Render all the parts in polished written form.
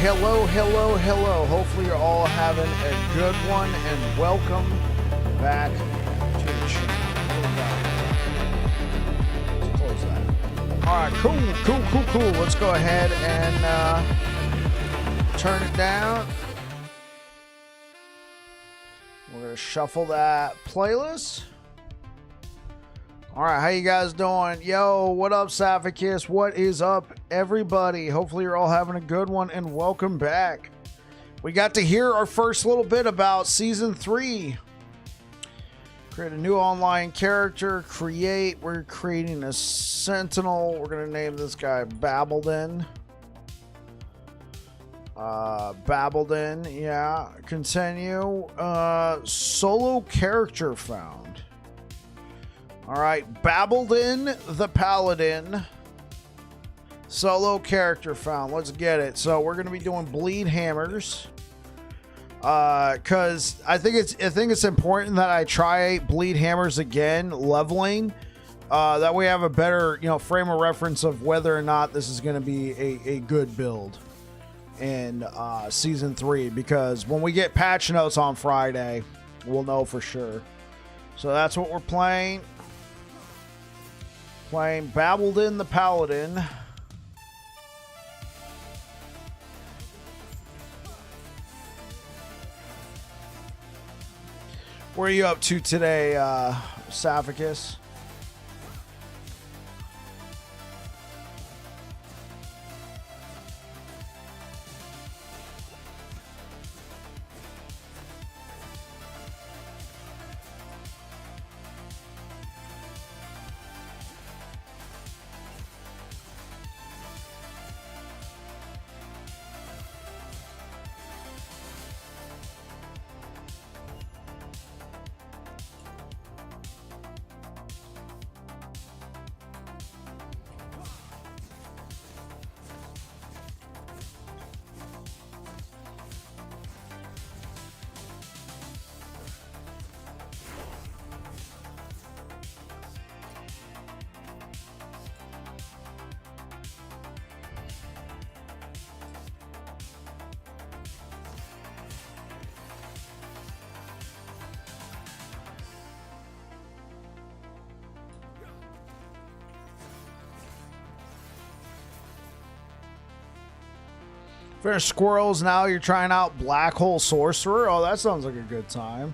Hello, hello, hello. Hopefully you're all having a good one, and welcome back to the channel. Let's close that. All right, cool. Let's go ahead and turn it down. We're gonna shuffle that playlist. All right, how you guys doing? Yo, what up, Saphicus? What is up, everybody? Hopefully you're all having a good one, and welcome back. We got to hear our first little bit about Season 3. Create a new online character. We're creating a Sentinel. We're going to name this guy Paladin. Paladin, yeah. Continue. Solo character found. All right, Paladin the Paladin. Solo character found. Let's get it. So we're gonna be doing bleed hammers. Cause I think it's important that I try bleed hammers again, leveling. That way I have a better, frame of reference of whether or not this is gonna be a good build in Season 3. Because when we get patch notes on Friday, we'll know for sure. So that's what we're playing. Playing Paladin the Paladin. What are you up to today, Saphicus? For squirrels, now you're trying out Black Hole Sorcerer. Oh, that sounds like a good time.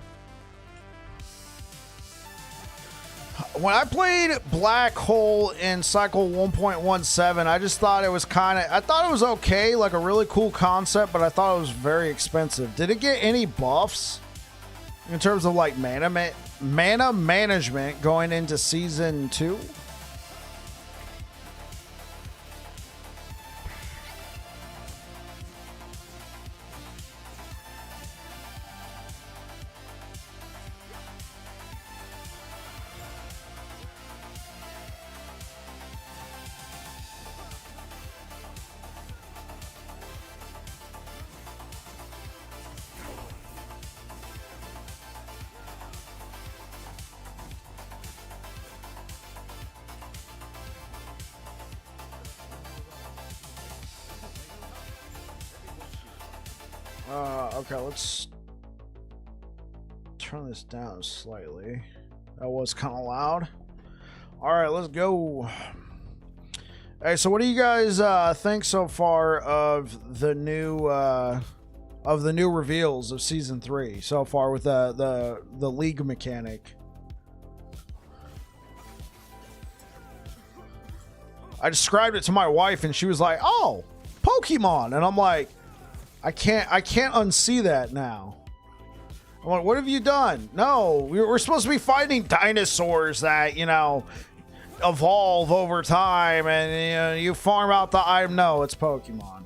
When I played Black Hole in Cycle 1.17, I just thought it was I thought it was okay, like a really cool concept, but I thought it was very expensive. Did it get any buffs in terms of like mana management going into Season 2? Okay, let's turn this down slightly. That was kind of loud. All right, let's go. Hey, so what do you guys think so far of the new reveals of Season 3 so far with the league mechanic? I described it to my wife and she was like, "Oh, Pokemon," and I'm like, I can't unsee that now. I'm like, what have you done? No, we're supposed to be fighting dinosaurs that, evolve over time, and you farm out the item. No, it's Pokemon.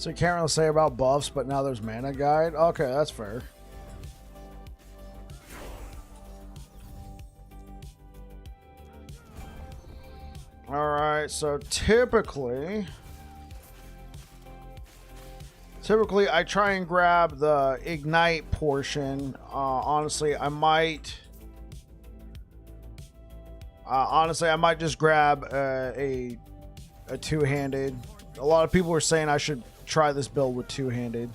So you can't really say about buffs, but now there's mana guide. Okay, that's fair. All right, so typically I try and grab the ignite portion. Honestly, I might just grab a two-handed. A lot of people are saying I should try this build with two-handed.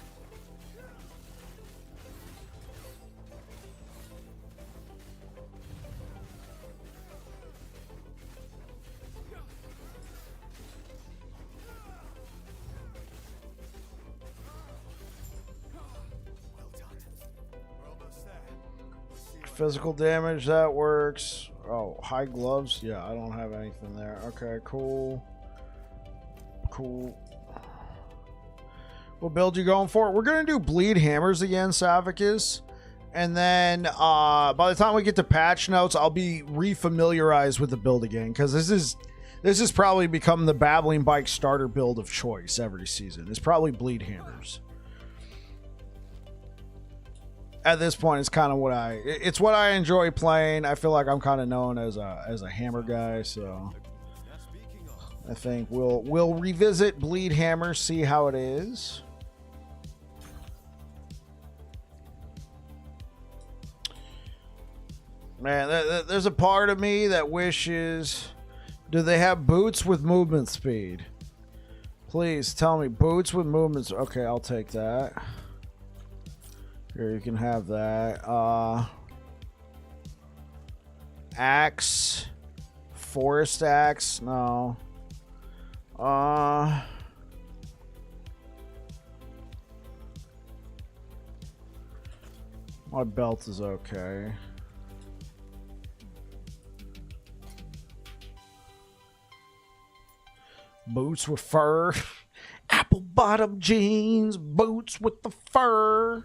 Physical damage, that works. Oh, high gloves. Yeah, I don't have anything there. Okay, cool. Cool. What build you going for? We're going to do bleed hammers again, Savicus. And then by the time we get to patch notes, I'll be refamiliarized with the build again. Because this has probably become the Babbling Bike starter build of choice every season. It's probably bleed hammers. At this point, it's kind of what I enjoy playing. I feel like I'm kind of known as a hammer guy, so I think we'll revisit bleed hammer, see how it is. Man, there's a part of me that wishes, do they have boots with movement speed? Please tell me boots with movements. Okay, I'll take that. Here, you can have that. Axe. Forest axe. No. My belt is okay. Boots with fur. Apple bottom jeans. Boots with the fur.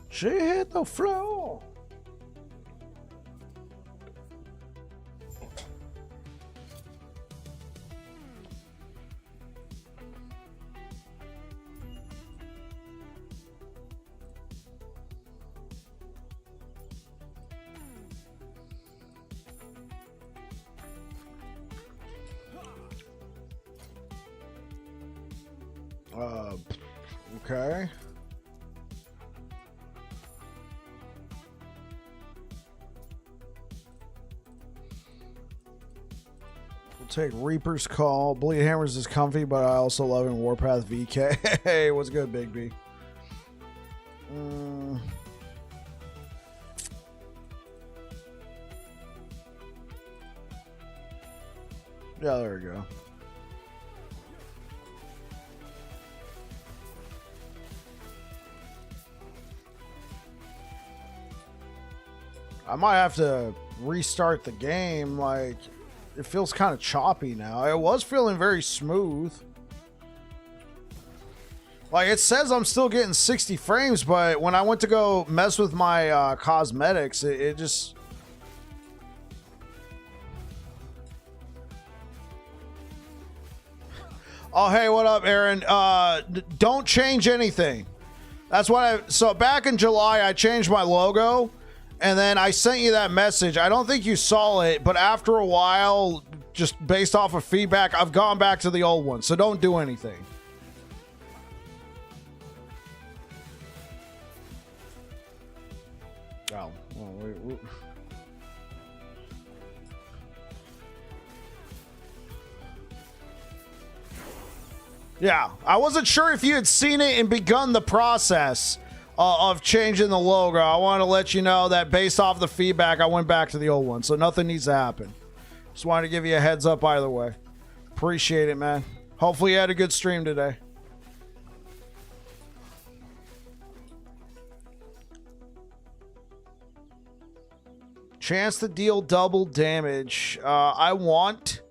She hit the floor. Okay. We'll take Reaper's Call. Bleed Hammers is comfy, but I also love in Warpath VK. Hey, what's good, Big B? Yeah, there we go. I might have to restart the game. Like, it feels kind of choppy now. It was feeling very smooth. Like, it says I'm still getting 60 frames, but when I went to go mess with my cosmetics, it just... Oh, hey, what up, Aaron? Don't change anything. That's what so back in July, I changed my logo. And then I sent you that message. I don't think you saw it, but after a while, just based off of feedback, I've gone back to the old one. So don't do anything. Oh, well, yeah, I wasn't sure if you had seen it and begun the process of changing the logo. I want to let you know that based off the feedback, I went back to the old one, so nothing needs to happen. Just wanted to give you a heads up either way. Appreciate it, man. Hopefully you had a good stream today. Chance to deal double damage. I want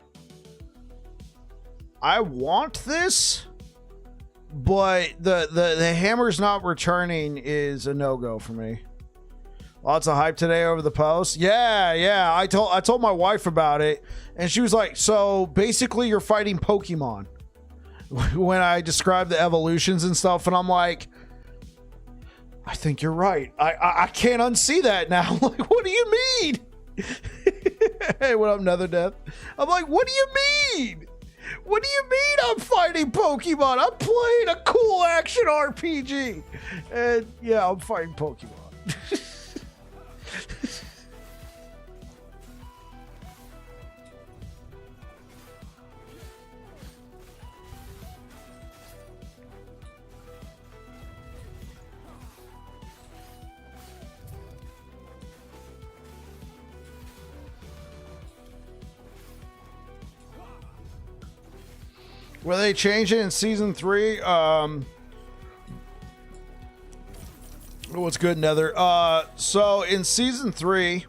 this. But the hammer's not returning is a no-go for me. Lots of hype today over the post. Yeah. I told my wife about it, and she was like, "So basically, you're fighting Pokemon." When I described the evolutions and stuff, and I'm like, "I think you're right. I can't unsee that now." I'm like, what do you mean? Hey, what up, Nether Death? I'm like, what do you mean? What do you mean I'm fighting Pokemon? I'm playing a cool action RPG, and yeah, I'm fighting Pokemon. Will they change it in season 3? What's good, Nether? So in season 3,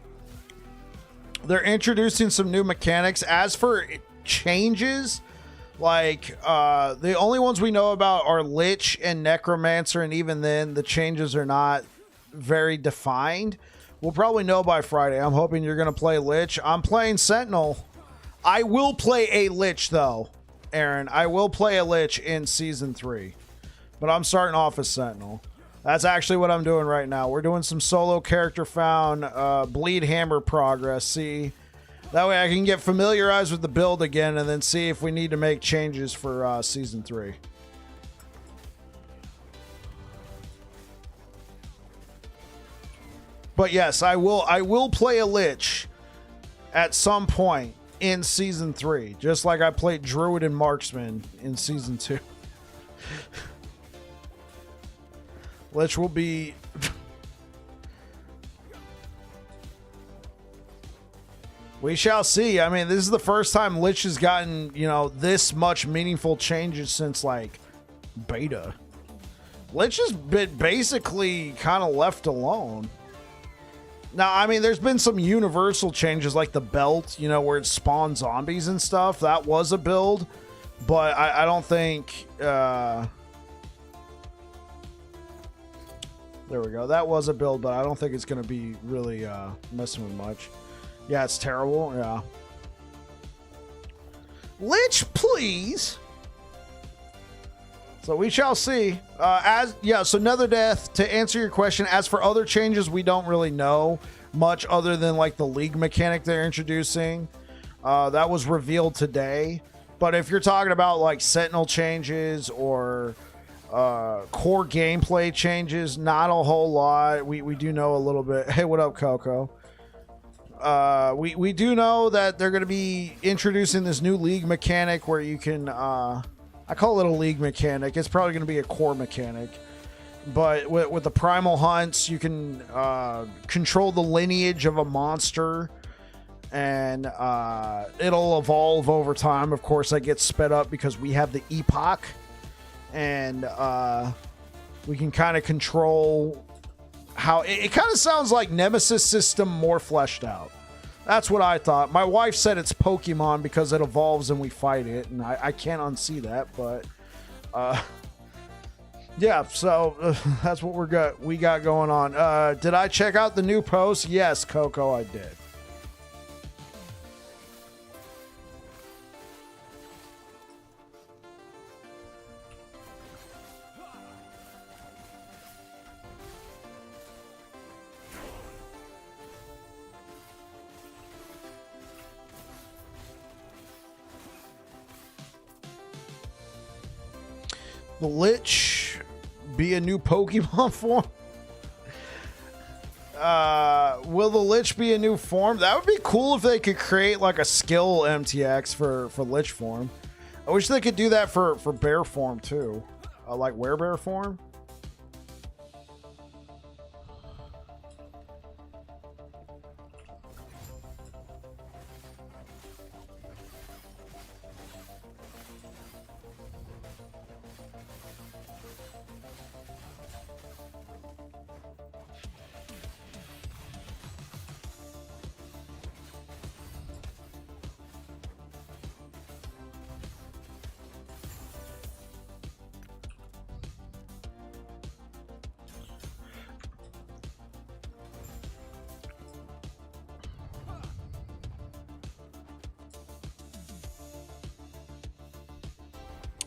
they're introducing some new mechanics. As for changes, like the only ones we know about are Lich and Necromancer, and even then, the changes are not very defined. We'll probably know by Friday. I'm hoping you're going to play Lich. I'm playing Sentinel. I will play a Lich, though. Aaron, I will play a Lich in season 3, but I'm starting off as Sentinel. That's actually what I'm doing right now. We're doing some solo character found, bleed hammer progress. See, that way I can get familiarized with the build again, and then see if we need to make changes for season 3. But yes, I will play a Lich at some point in season 3, just like I played Druid and Marksman in season 2. Lich will be we shall see. I mean, this is the first time Lich has gotten, this much meaningful changes since like beta. Lich has been basically kind of left alone. Now, I mean, there's been some universal changes like the belt, where it spawns zombies and stuff. That was a build, but I don't think... there we go. That was a build, but I don't think it's going to be really messing with much. Yeah, it's terrible. Yeah. Lich, please! So we shall see. So Nether Death, to answer your question, as for other changes, we don't really know much other than like the league mechanic they're introducing. That was revealed today. But if you're talking about like Sentinel changes or core gameplay changes, not a whole lot. We do know a little bit. Hey, what up, Coco? We do know that they're going to be introducing this new league mechanic where you can... I call it a league mechanic. It's probably going to be a core mechanic. But with the primal hunts, you can control the lineage of a monster. And it'll evolve over time. Of course, that gets sped up because we have the Epoch. And we can kind of control how... It kind of sounds like Nemesis system more fleshed out. That's what I thought. My wife said it's Pokemon because it evolves and we fight it, and I can't unsee that, but yeah, so that's what we got going on. Did I check out the new post? Yes, Coco, I did. The Lich be a new Pokemon form? Will the Lich be a new form? That would be cool if they could create like a skill MTX for Lich form. I wish they could do that for bear form too. Like werebear form.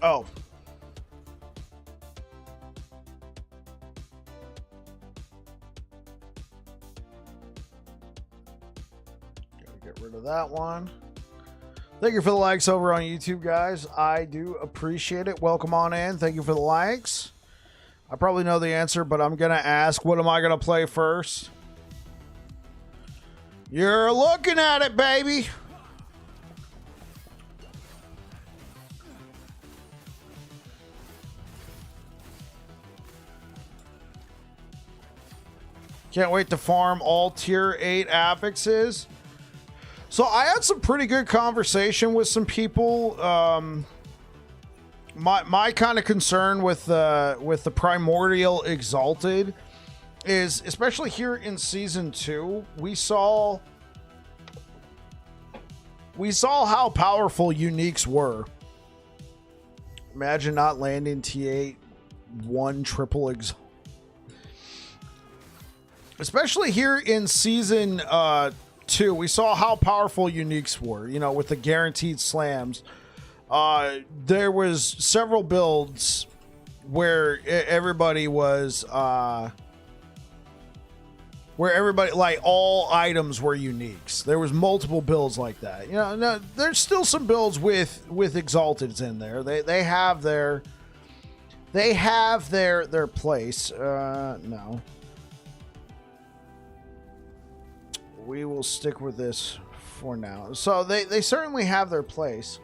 Oh. Gotta get rid of that one. Thank you for the likes over on YouTube, guys. I do appreciate it. Welcome on in. Thank you for the likes. I probably know the answer, but I'm going to ask, what am I going to play first? You're looking at it, baby. Can't wait to farm all tier 8 affixes. So I had some pretty good conversation with some people. My kind of concern with the Primordial Exalted is, especially here in Season 2, we saw how powerful uniques were. Imagine not landing T8 1 triple exalt. Especially here in Season 2, we saw how powerful uniques were, you know, with the guaranteed slams. There was several builds where everybody was like all items were uniques. There was multiple builds like that. You know, no, there's still some builds with exalteds in there. They have their place. No. We will stick with this for now. So they certainly have their place.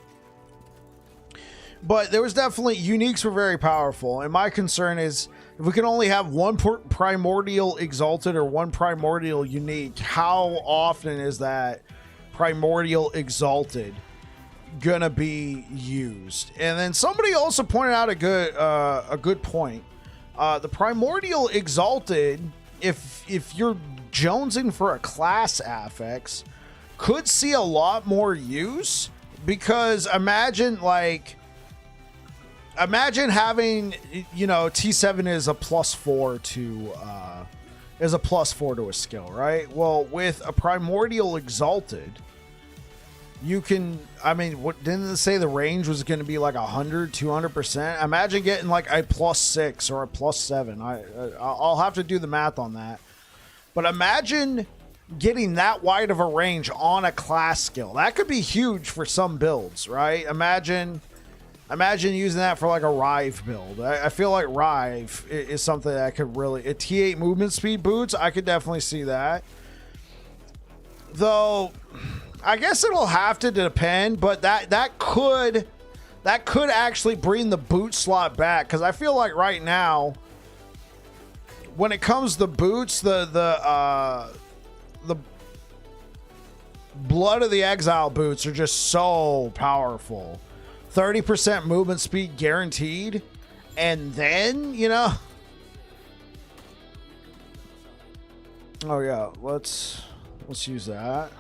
But there was definitely, uniques were very powerful. And my concern is, if we can only have one Primordial Exalted or one Primordial Unique, how often is that Primordial Exalted gonna be used? And then somebody also pointed out a good point. The Primordial Exalted, if you're jonesing for a class affix, could see a lot more use, because imagine having, you know, T7 is a +4 to a skill, right? Well, with a Primordial Exalted, you can, I mean, what didn't it say the range was going to be like 100-200%? Imagine getting like a +6 or a +7. I'll have to do the math on that. But imagine getting that wide of a range on a class skill. That could be huge for some builds, right? Imagine using that for like a Rive build. I feel like Rive is something that could really, a T8 movement speed boots, I could definitely see that. Though, I guess it'll have to depend, but that could actually bring the boot slot back, because I feel like right now, when it comes to boots, the Blood of the Exile boots are just so powerful. 30% movement speed guaranteed, and then, you know, oh yeah, let's use that.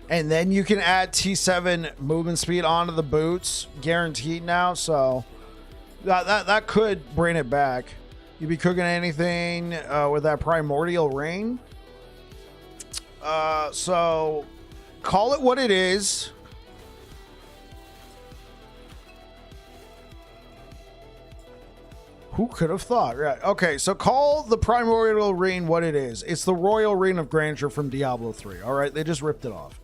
And then you can add T7 movement speed onto the boots, guaranteed now. So that could bring it back. You be cooking anything with that Primordial Rain. So call it what it is. Who could have thought? Right. Okay, so call the Primordial Rain what it is. It's the Royal Reign of Grandeur from Diablo 3. All right, they just ripped it off.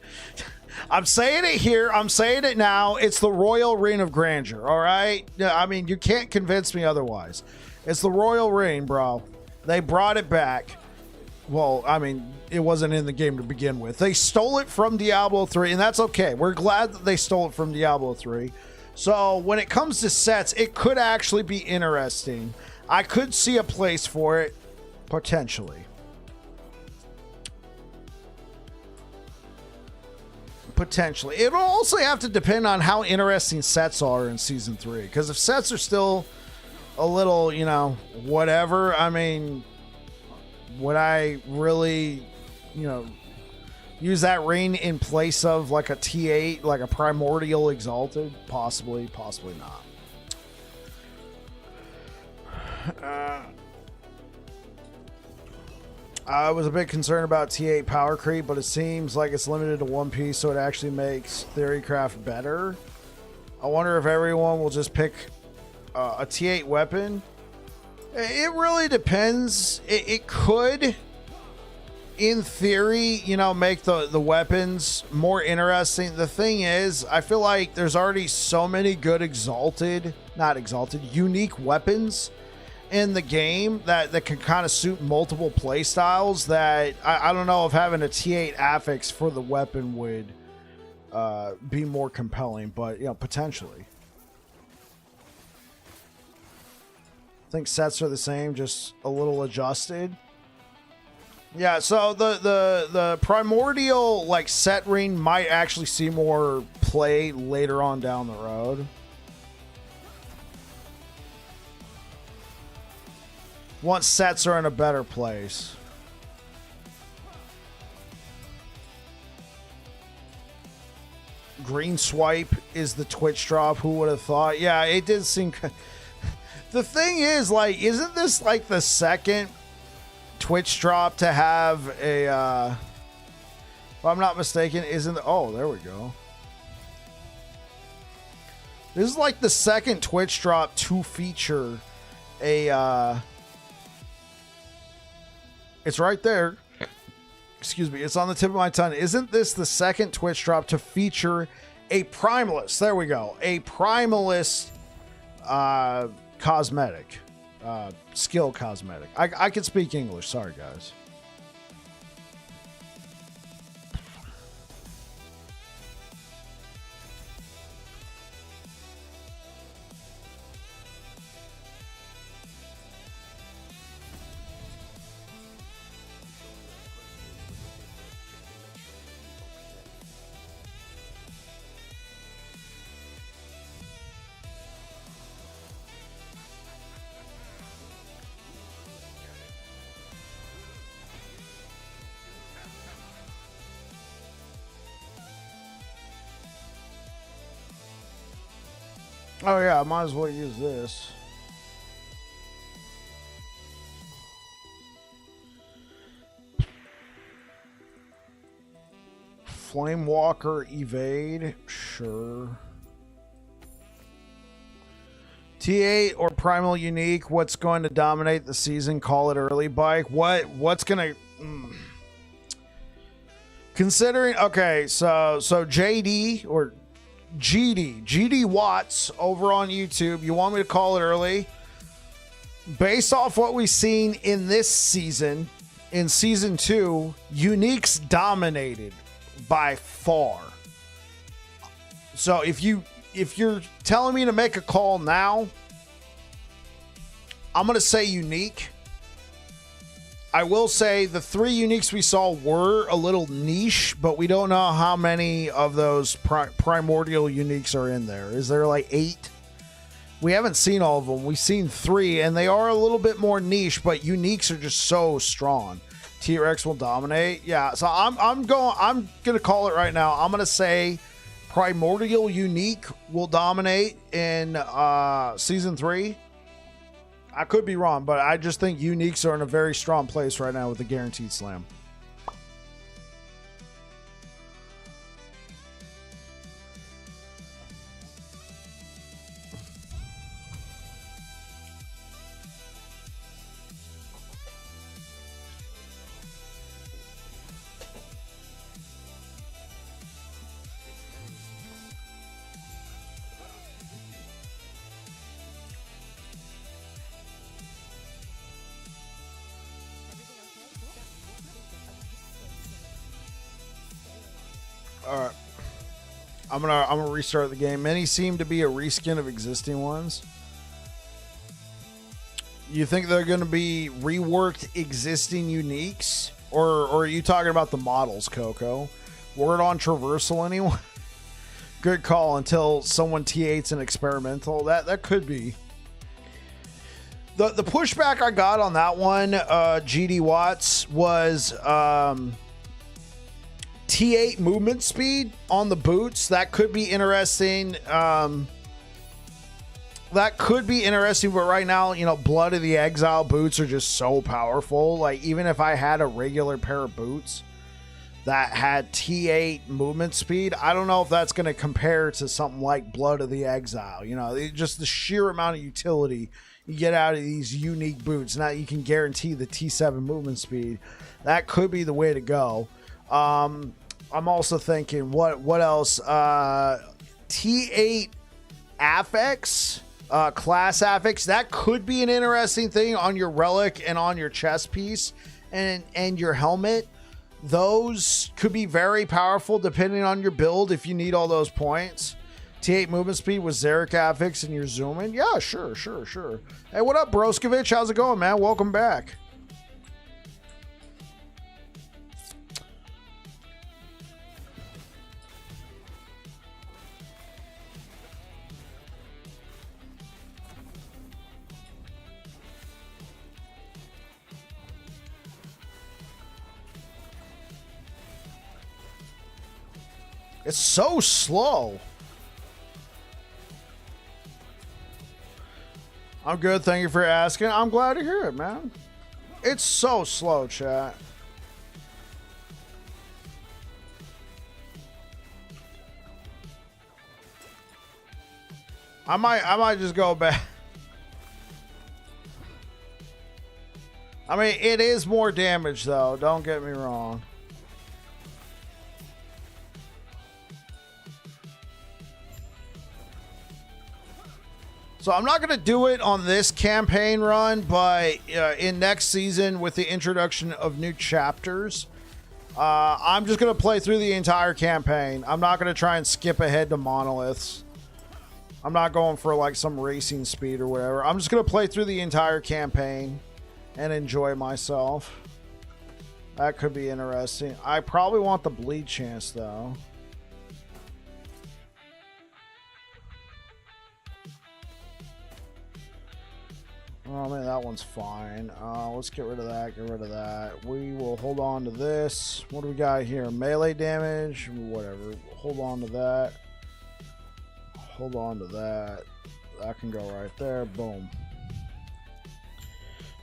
I'm saying it here. I'm saying it now. It's the Royal Reign of Grandeur. All right. I mean, you can't convince me otherwise. It's the Royal Reign, bro. They brought it back. Well, I mean, it wasn't in the game to begin with. They stole it from Diablo 3, and that's okay. We're glad that they stole it from Diablo 3. So when it comes to sets, it could actually be interesting. I could see a place for it, potentially. Potentially. It'll also have to depend on how interesting sets are in Season 3. Because if sets are still a little, you know, whatever, I mean, would I really, you know, use that rain in place of like a T8, like a Primordial Exalted? Possibly, possibly not. I was a bit concerned about T8 power creep, but it seems like it's limited to one piece, so it actually makes Theorycraft better. I wonder if everyone will just pick a T8 weapon. It really depends. It could, in theory, you know, make the weapons more interesting. The thing is, I feel like there's already so many good unique weapons in the game that can kind of suit multiple play styles, that I don't know if having a T8 affix for the weapon would be more compelling, but you know, potentially. I think sets are the same, just a little adjusted. Yeah, so the primordial like set ring might actually see more play later on down the road. Once sets are in a better place. Green swipe is the Twitch drop. Who would have thought? Yeah, it did seem. The thing is, like, isn't this like the second Twitch drop to have a? If I'm not mistaken, isn't? Oh, there we go. This is like the second Twitch drop to feature a. It's right there. Excuse me. It's on the tip of my tongue. Isn't this the second Twitch drop to feature a Primalist? There we go. A Primalist cosmetic. Skill cosmetic. I can speak English. Sorry, guys. Oh yeah, I might as well use this. Flamewalker evade, sure. T8 or Primal Unique, what's going to dominate the season? Call it early, Bike. What's gonna considering, okay, so JD or GD Watts over on YouTube, you want me to call it early? Based off what we've seen in this season, in season 2, Uniques dominated by far. So if you're telling me to make a call now, I'm gonna say Unique. I will say the 3 uniques we saw were a little niche, but we don't know how many of those primordial uniques are in there. Is there like 8? We haven't seen all of them. We've seen 3, and they are a little bit more niche, but uniques are just so strong. T-Rex will dominate. Yeah, so I'm gonna call it right now. I'm gonna say primordial unique will dominate in season 3. I could be wrong, but I just think uniques are in a very strong place right now with the guaranteed slam. All right, I'm gonna restart the game. Many seem to be a reskin of existing ones. You think they're gonna be reworked existing uniques, or are you talking about the models, Coco? Word on traversal, anyone? Good call. Until someone T8's an experimental, that could be. The pushback I got on that one, GD Watts, was T8 movement speed on the boots. That could be interesting. that could be interesting, but right now, you know, Blood of the Exile boots are just so powerful. Like, even if I had a regular pair of boots that had T8 movement speed, I don't know if that's going to compare to something like Blood of the Exile. You know, just the sheer amount of utility you get out of these unique boots. Now you can guarantee the T7 movement speed. That could be the way to go. I'm also thinking, what else? T8 affix, class affix. That could be an interesting thing on your relic and on your chest piece and your helmet. Those could be very powerful depending on your build if you need all those points. T8 movement speed with Xeric affix and your zooming. Yeah, sure. Hey, what up, Broskovich? How's it going, man? Welcome back. It's so slow. I'm good. Thank you for asking. I'm glad to hear it, man. It's so slow, chat. I might just go back. I mean, it is more damage, though. Don't get me wrong. So I'm not going to do it on this campaign run, but in next season with the introduction of new chapters, I'm just going to play through the entire campaign. I'm not going to try and skip ahead to monoliths. I'm not going for like some racing speed or whatever. I'm just going to play through the entire campaign and enjoy myself. That could be interesting. I probably want the bleed chance though. Oh man, that one's fine. Let's get rid of that. Get rid of that. We will hold on to this. What do we got here? Melee damage. Whatever. Hold on to that. Hold on to that. That can go right there. Boom.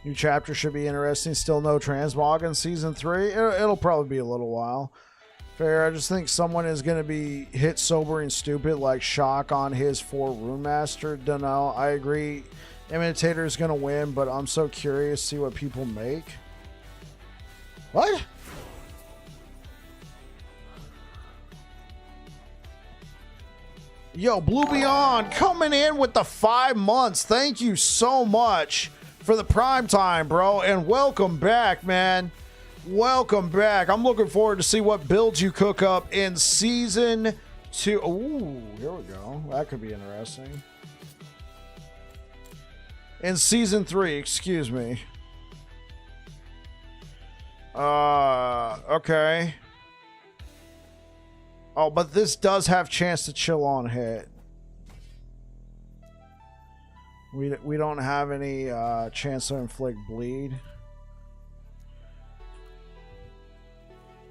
New chapter should be interesting. Still no transmog in season 3. It'll probably be a little while. Fair. I just think someone is going to be hit sober and stupid like Shock on his 4 Rune Master. Don't know. I agree. Imitator is going to win, but I'm so curious to see what people make. What? Yo, Blue Beyond coming in with the 5 months. Thank you so much for the prime time, bro. And welcome back, man. Welcome back. I'm looking forward to see what builds you cook up in season 2. Ooh, here we go. That could be interesting. In season 3, excuse me. Okay. Oh, but this does have chance to chill on hit. We don't have any chance to inflict bleed.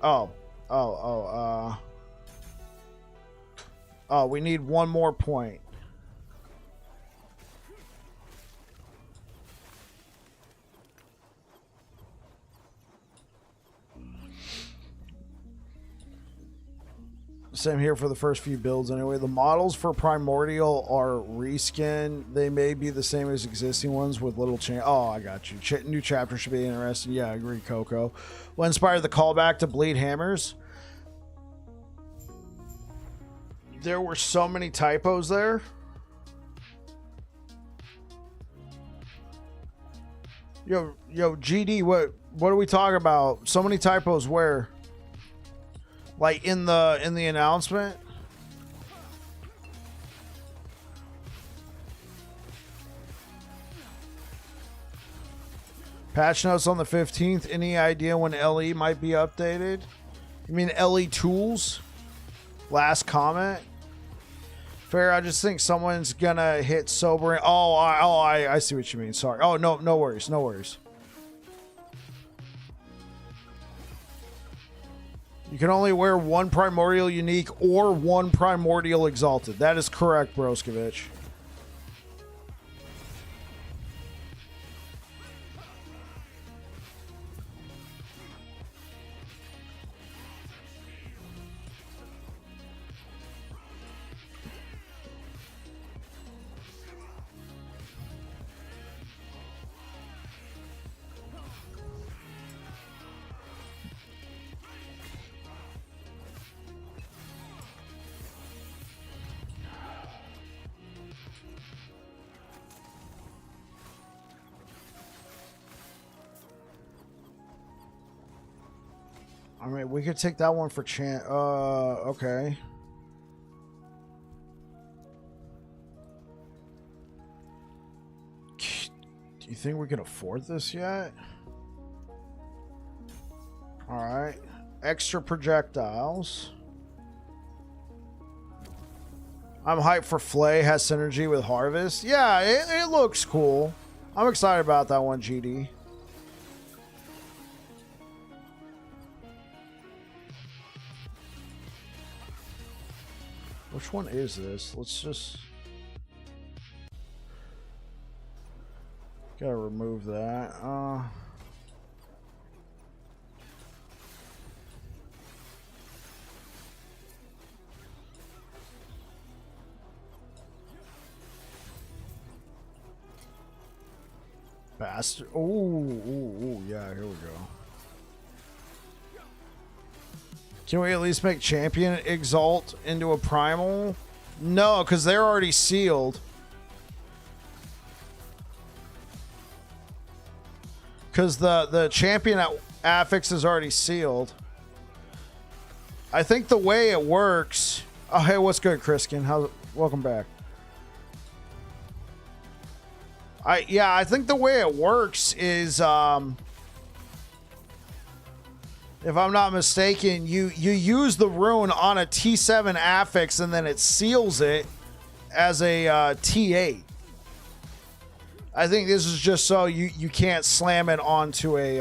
Oh, we need 1 more point. Same here for the first few builds anyway. The models for Primordial are reskin. They may be the same as existing ones with little change. Oh, I got you. New chapter should be interesting. Yeah, I agree, Coco. What inspired the callback to Bleed Hammers? There were so many typos there. Yo, GD, what are we talking about? So many typos where? Like in the announcement? Patch notes on the 15th. Any idea when LE might be updated? You mean LE tools? Last comment. Fair. I just think someone's gonna hit sobering. I see what you mean. Sorry. Oh no worries. No worries. You can only wear 1 Primordial Unique or 1 Primordial Exalted. That is correct, Broskovich. I mean, we could take that one for okay. Do you think we can afford this yet? Alright. Extra projectiles. I'm hyped for Flay. Has synergy with Harvest. Yeah, it looks cool. I'm excited about that one, GD. Which one is this? Let's just... Gotta remove that. Bastard. Ooh, yeah, here we go. Can we at least make Champion Exalt into a Primal? No, because they're already sealed. Because the Champion affix is already sealed. I think the way it works... Oh, hey, what's good, Kriskin? Welcome back. I think the way it works is... if I'm not mistaken, you use the rune on a T7 affix and then it seals it as a T8. I think this is just so you can't slam it onto a...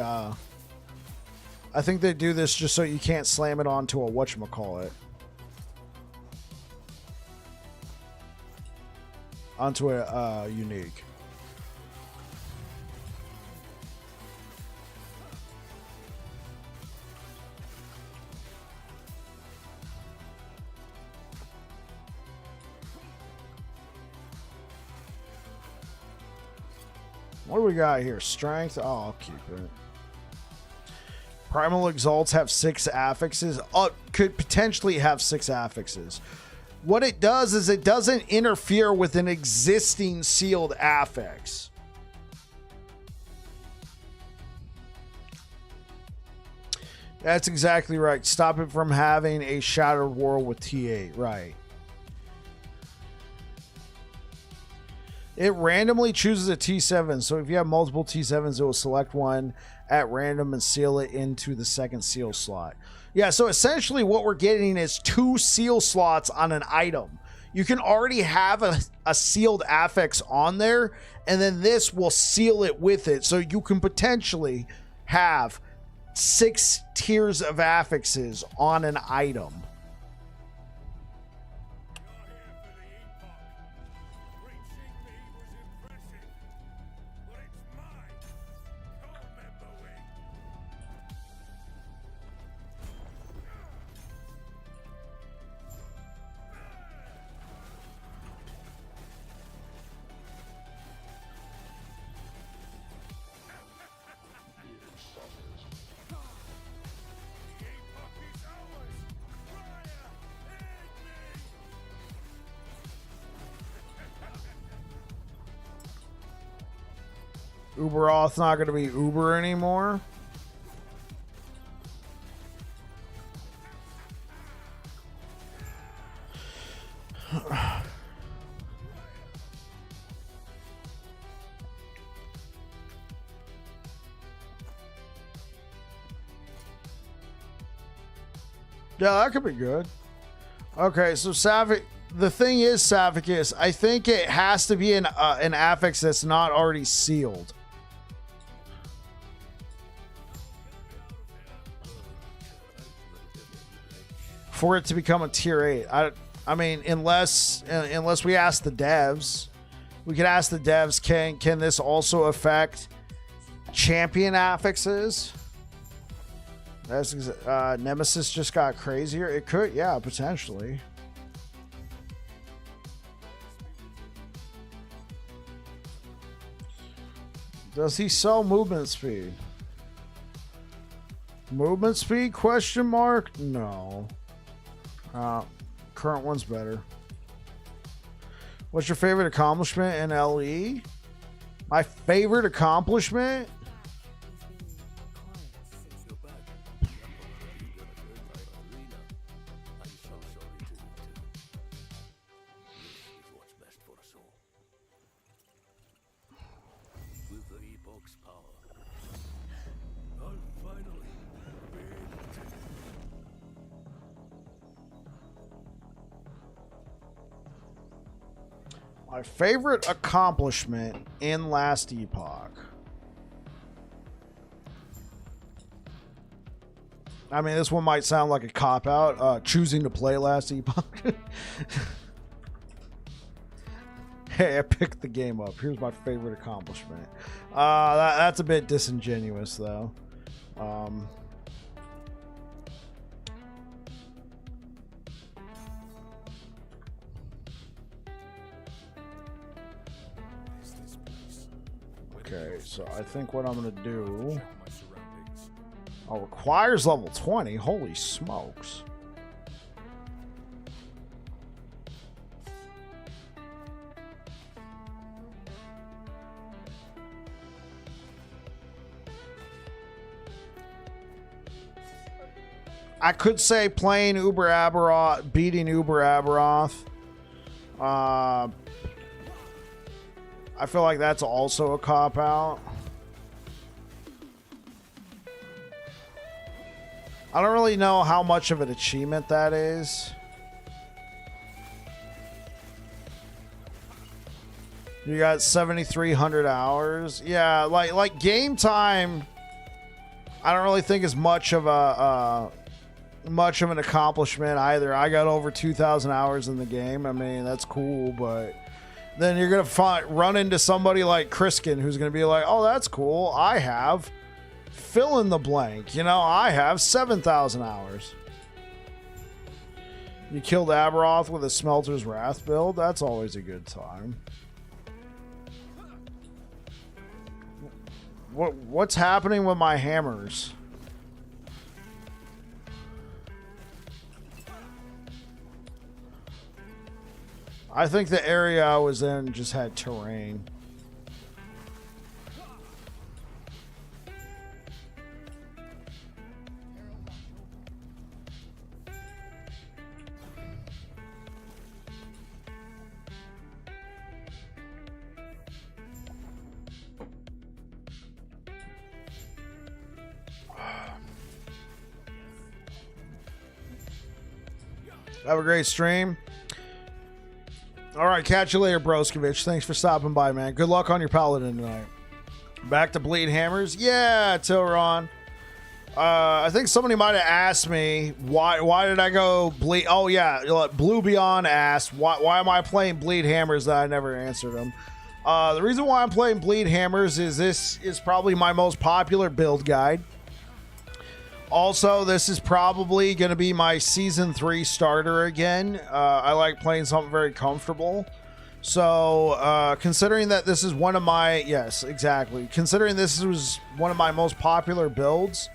I think they do this just so you can't slam it onto a whatchamacallit. Onto a unique. What do we got here? Strength? Oh, I'll keep it. Primal Exalts have 6 affixes. Could potentially have 6 affixes. What it does is it doesn't interfere with an existing sealed affix. That's exactly right. Stop it from having a Shattered World with T8. Right. It randomly chooses a T7, so if you have multiple T7s, it will select one at random and seal it into the second seal slot. Yeah, so essentially what we're getting is 2 seal slots on an item. You can already have a sealed affix on there, and then this will seal it with it, so you can potentially have 6 tiers of affixes on an item. Uberoth's not going to be Uber anymore. Yeah, that could be good. Okay, so the thing is, Savicus, I think it has to be an affix that's not already sealed. For it to become a tier 8. I mean, unless we ask the devs, we could ask the devs, can this also affect champion affixes? That's Nemesis just got crazier. It could, yeah, potentially. Does he sell movement speed? Movement speed? Question mark? No. Current one's better. What's your favorite accomplishment in LE? My favorite accomplishment? My favorite accomplishment in Last Epoch. I mean, this one might sound like a cop-out. Choosing to play Last Epoch. Hey, I picked the game up. Here's my favorite accomplishment. That's a bit disingenuous, though. Okay, so I think what I'm going to do... Oh, requires level 20? Holy smokes. I could say playing Uber Aberoth, beating Uber Aberoth. I feel like that's also a cop-out. I don't really know how much of an achievement that is. You got 7,300 hours. Yeah, like game time, I don't really think is much of an accomplishment either. I got over 2,000 hours in the game. I mean, that's cool, but then you're gonna run into somebody like Kriskin who's gonna be like, "Oh, that's cool. I have fill in the blank. You know, I have 7,000 hours." You killed Aberoth with a Smelter's Wrath build. That's always a good time. What's happening with my hammers? I think the area I was in just had terrain. Have a great stream. All right, catch you later, Broskovich. Thanks for stopping by, man. Good luck on your Paladin tonight. Back to Bleed Hammers. Yeah, Tilron. I think somebody might have asked me why did I go Bleed. Oh yeah, Blue Beyond asked why am I playing Bleed Hammers that I never answered them. The reason why I'm playing Bleed Hammers is this is probably my most popular build guide. Also, this is probably going to be my Season 3 starter again. I like playing something very comfortable. So, considering that this is one of my... Yes, exactly. Considering this was one of my most popular builds,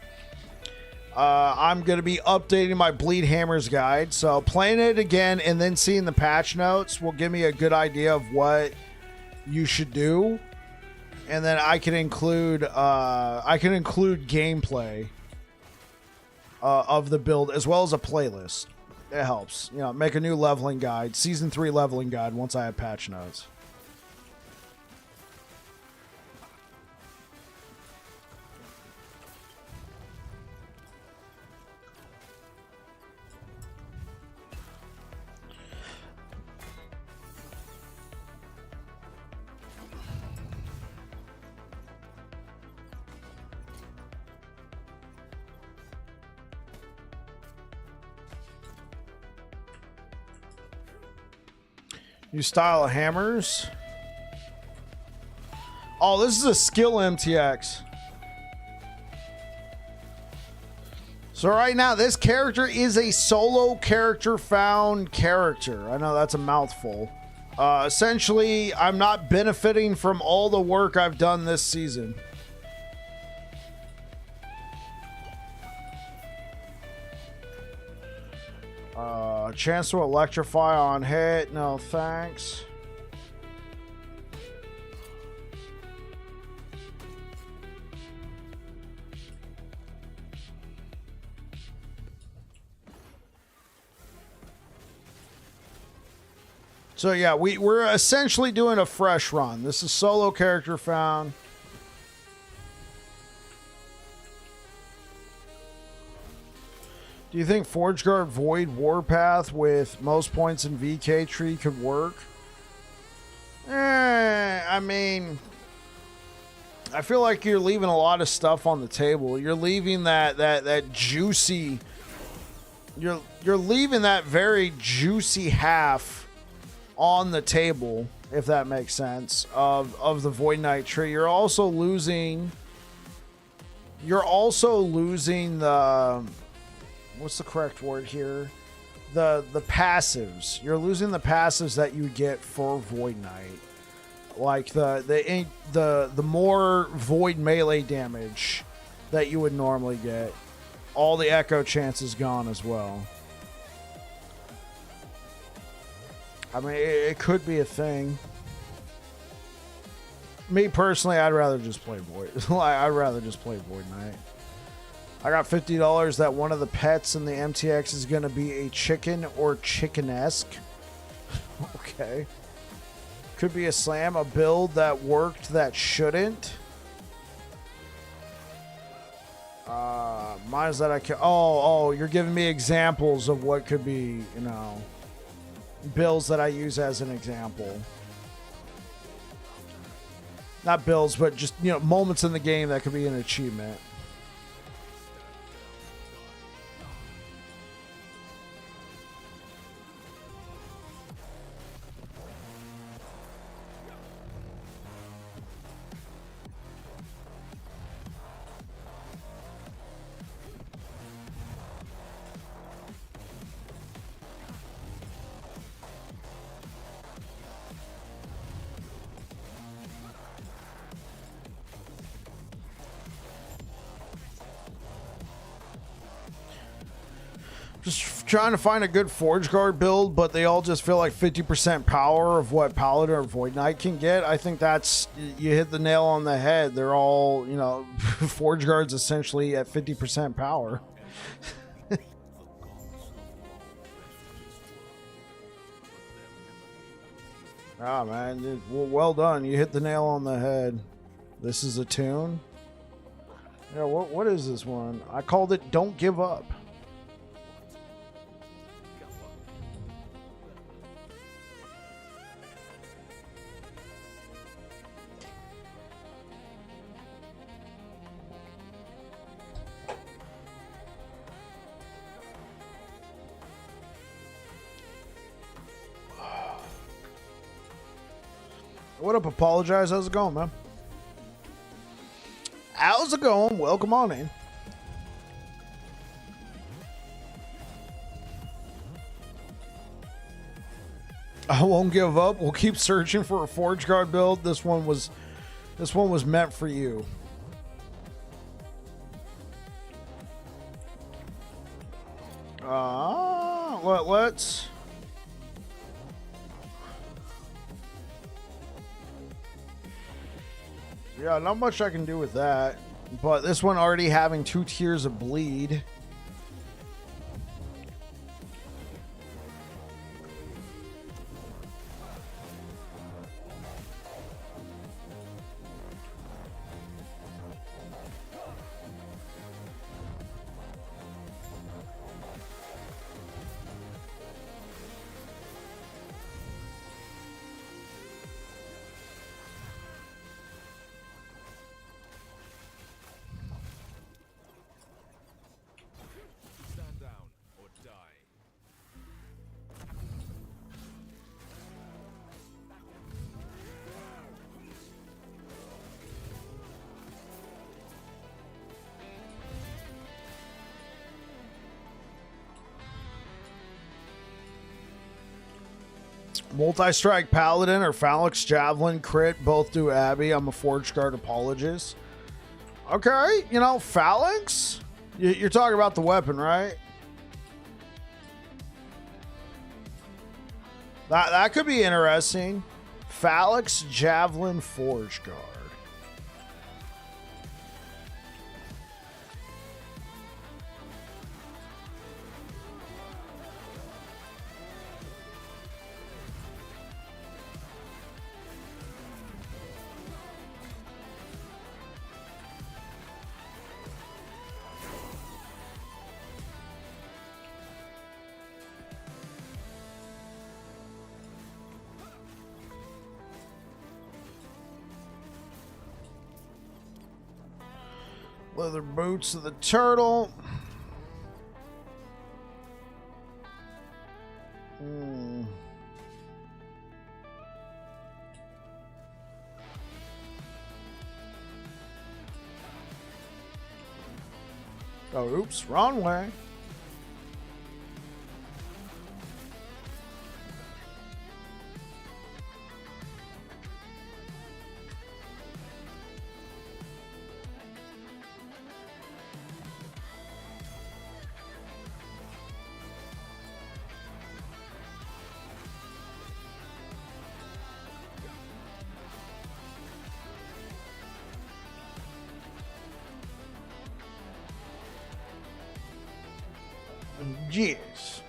I'm going to be updating my Bleed Hammers guide. So, playing it again and then seeing the patch notes will give me a good idea of what you should do. And then I can include gameplay of the build as well as a playlist. It helps, you know, make a new leveling guide, Season 3 leveling guide once I have patch notes. New style of hammers. Oh, this is a skill MTX. So right now, this character is a solo character found character. I know that's a mouthful. Essentially, I'm not benefiting from all the work I've done this season. Chance to electrify on hit. No, thanks. So yeah, we're essentially doing a fresh run. This is solo character found. Do you think ForgeGuard Void Warpath with most points in VK tree could work? I mean, I feel like you're leaving a lot of stuff on the table. You're leaving that juicy. You're leaving that very juicy half on the table, if that makes sense, of the Void Knight tree. You're also losing the, what's the correct word here? The passives. You're losing the passives that you get for Void Knight. Like the more void melee damage that you would normally get. All the echo chance is gone as well. I mean, it could be a thing. Me personally, I'd rather just play Void. I'd rather just play Void Knight. I got $50 that one of the pets in the MTX is going to be a chicken or chickenesque. Okay. Could be a slam, a build that worked that shouldn't. Mine's that I can. Oh, you're giving me examples of what could be, you know, builds that I use as an example. Not builds, but just, you know, moments in the game that could be an achievement. Just trying to find a good Forge Guard build, but they all just feel like 50% power of what Paladin or Void Knight can get. I think that's, you hit the nail on the head. They're all, you know, Forge Guard's essentially at 50% power. Ah, man, dude, well done. You hit the nail on the head. This is a tune. Yeah, what is this one? I called it Don't Give Up. What up, Apologize? How's it going, man? How's it going? Welcome on in. I won't give up. We'll keep searching for a Forge Guard build. This one was meant for you. Let's. Yeah, not much I can do with that. But this one already having 2 tiers of bleed. Multi-strike Paladin or Phalanx Javelin crit both do Abby. I'm a Forge Guard apologist. Okay, you know, Phalanx? You're talking about the weapon, right? That could be interesting. Phalanx Javelin Forge Guard. Leather boots of the turtle. Oh, oops, wrong way. Yes.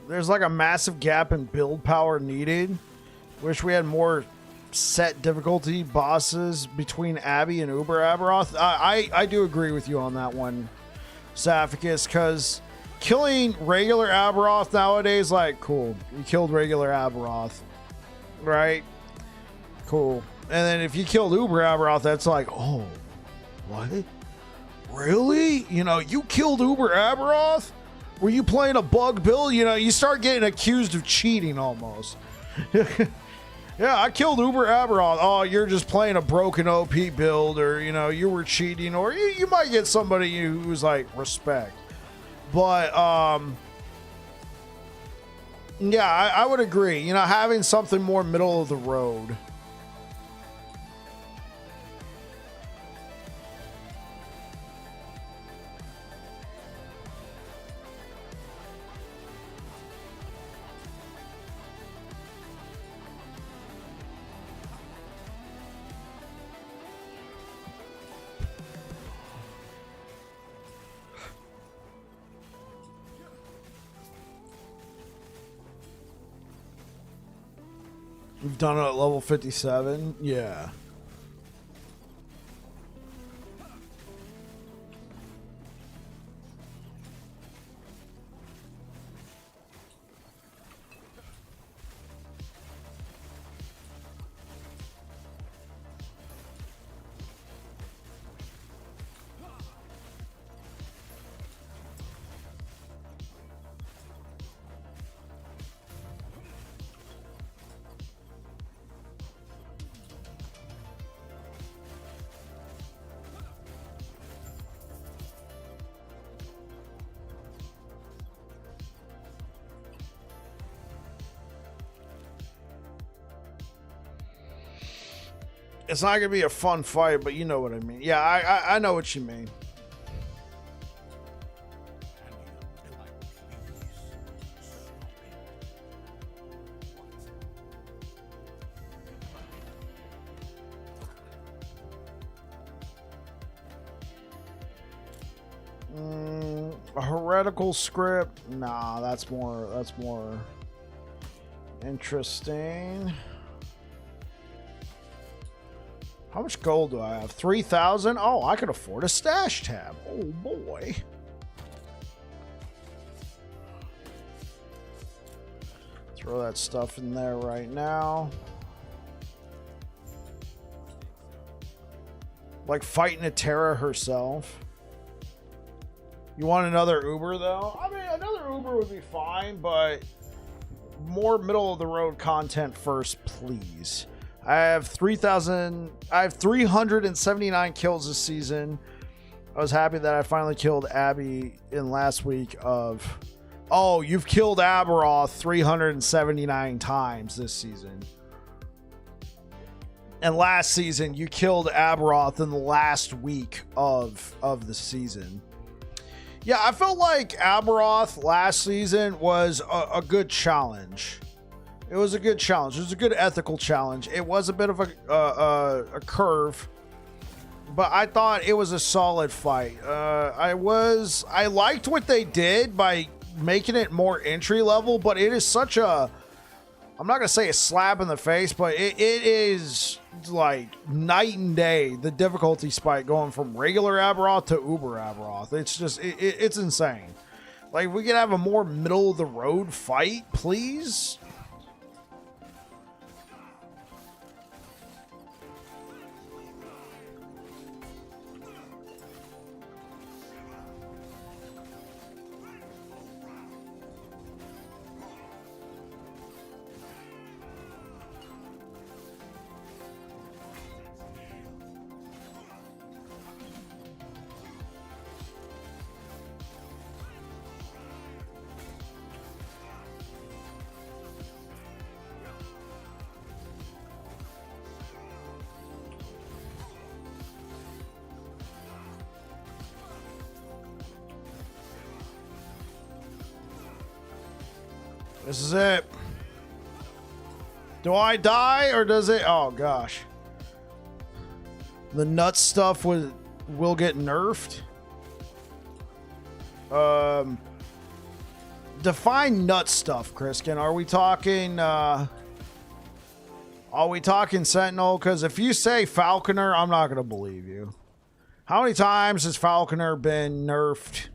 There's like a massive gap in build power needed. Wish we had more set difficulty bosses between Abby and Uber Aberoth. I do agree with you on that one, Saphicus, because killing regular Aberoth nowadays, like, cool. You killed regular Aberoth, right? Cool. And then if you killed Uber Aberoth, that's like, oh, what? Really? You know, you killed Uber Aberoth? Were you playing a bug build? You know, you start getting accused of cheating almost. Yeah, I killed Uber Aberoth. Oh, you're just playing a broken OP build, or, you know, you were cheating, or you might get somebody who's like, respect. But, yeah, I would agree. You know, having something more middle of the road. We've done it at level 57. Yeah. It's not gonna be a fun fight, but you know what I mean. Yeah, I know what you mean. A heretical script? Nah, that's more interesting. How much gold do I have? 3,000? Oh, I could afford a stash tab. Oh, boy. Throw that stuff in there right now. Like fighting a Terra herself. You want another Uber, though? I mean, another Uber would be fine, but more middle-of-the-road content first, please. I have 379 kills this season. I was happy that I finally killed Abby in last week of... Oh, you've killed Aberoth 379 times this season. And last season, you killed Aberoth in the last week of the season. Yeah, I felt like Aberoth last season was a good challenge. It was a good challenge. It was a good ethical challenge. It was a bit of a curve, but I thought it was a solid fight. I liked what they did by making it more entry level, but it is such a I'm not going to say a slap in the face, but it is like night and day, the difficulty spike going from regular Aberoth to Uber Aberoth. It's just, it's insane. Like, we could have a more middle of the road fight, please. This is it. Do I die or does it? Oh gosh. The nut stuff will get nerfed. Define nut stuff, Kriskin. Are we talking Sentinel? Because if you say Falconer, I'm not gonna believe you. How many times has Falconer been nerfed,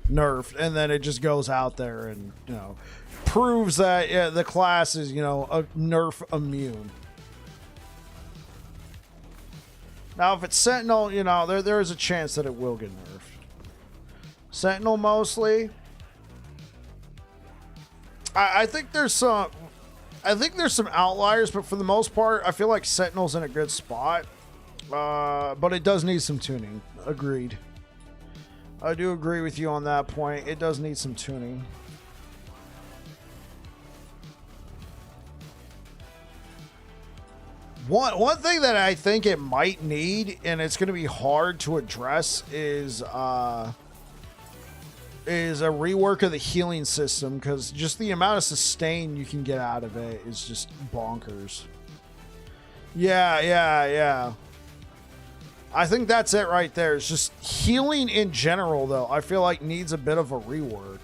and then it just goes out there and, you know, proves that, yeah, the class is, you know, a nerf immune. Now, if it's Sentinel, you know, there is a chance that it will get nerfed. Sentinel mostly. I think there's some outliers, but for the most part, I feel like Sentinel's in a good spot. But it does need some tuning. Agreed. I do agree with you on that point. It does need some tuning. One thing that I think it might need, and it's going to be hard to address, is a rework of the healing system, because just the amount of sustain you can get out of it is just bonkers. Yeah. I think that's it right there. It's just healing in general, though, I feel like needs a bit of a rework.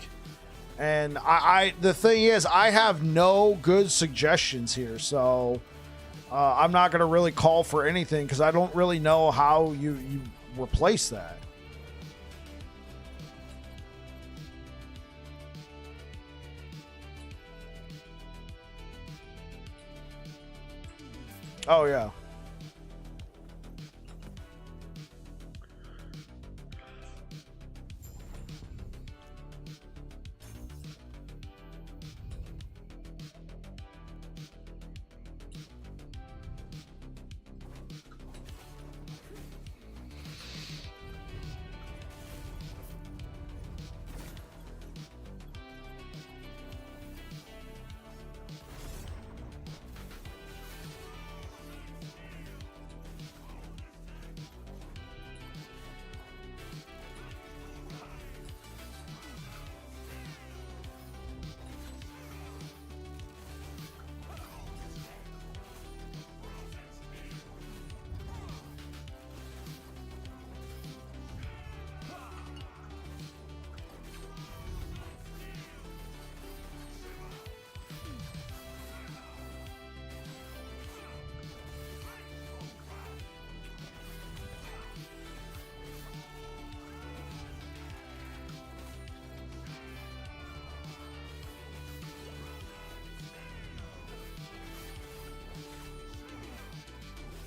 And the thing is, I have no good suggestions here, so I'm not going to really call for anything because I don't really know how you replace that. Oh, yeah.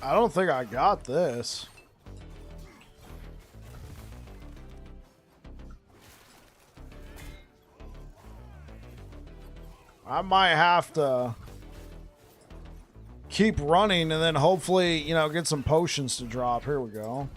I don't think I got this. I might have to keep running and then hopefully, you know, get some potions to drop. Here we go.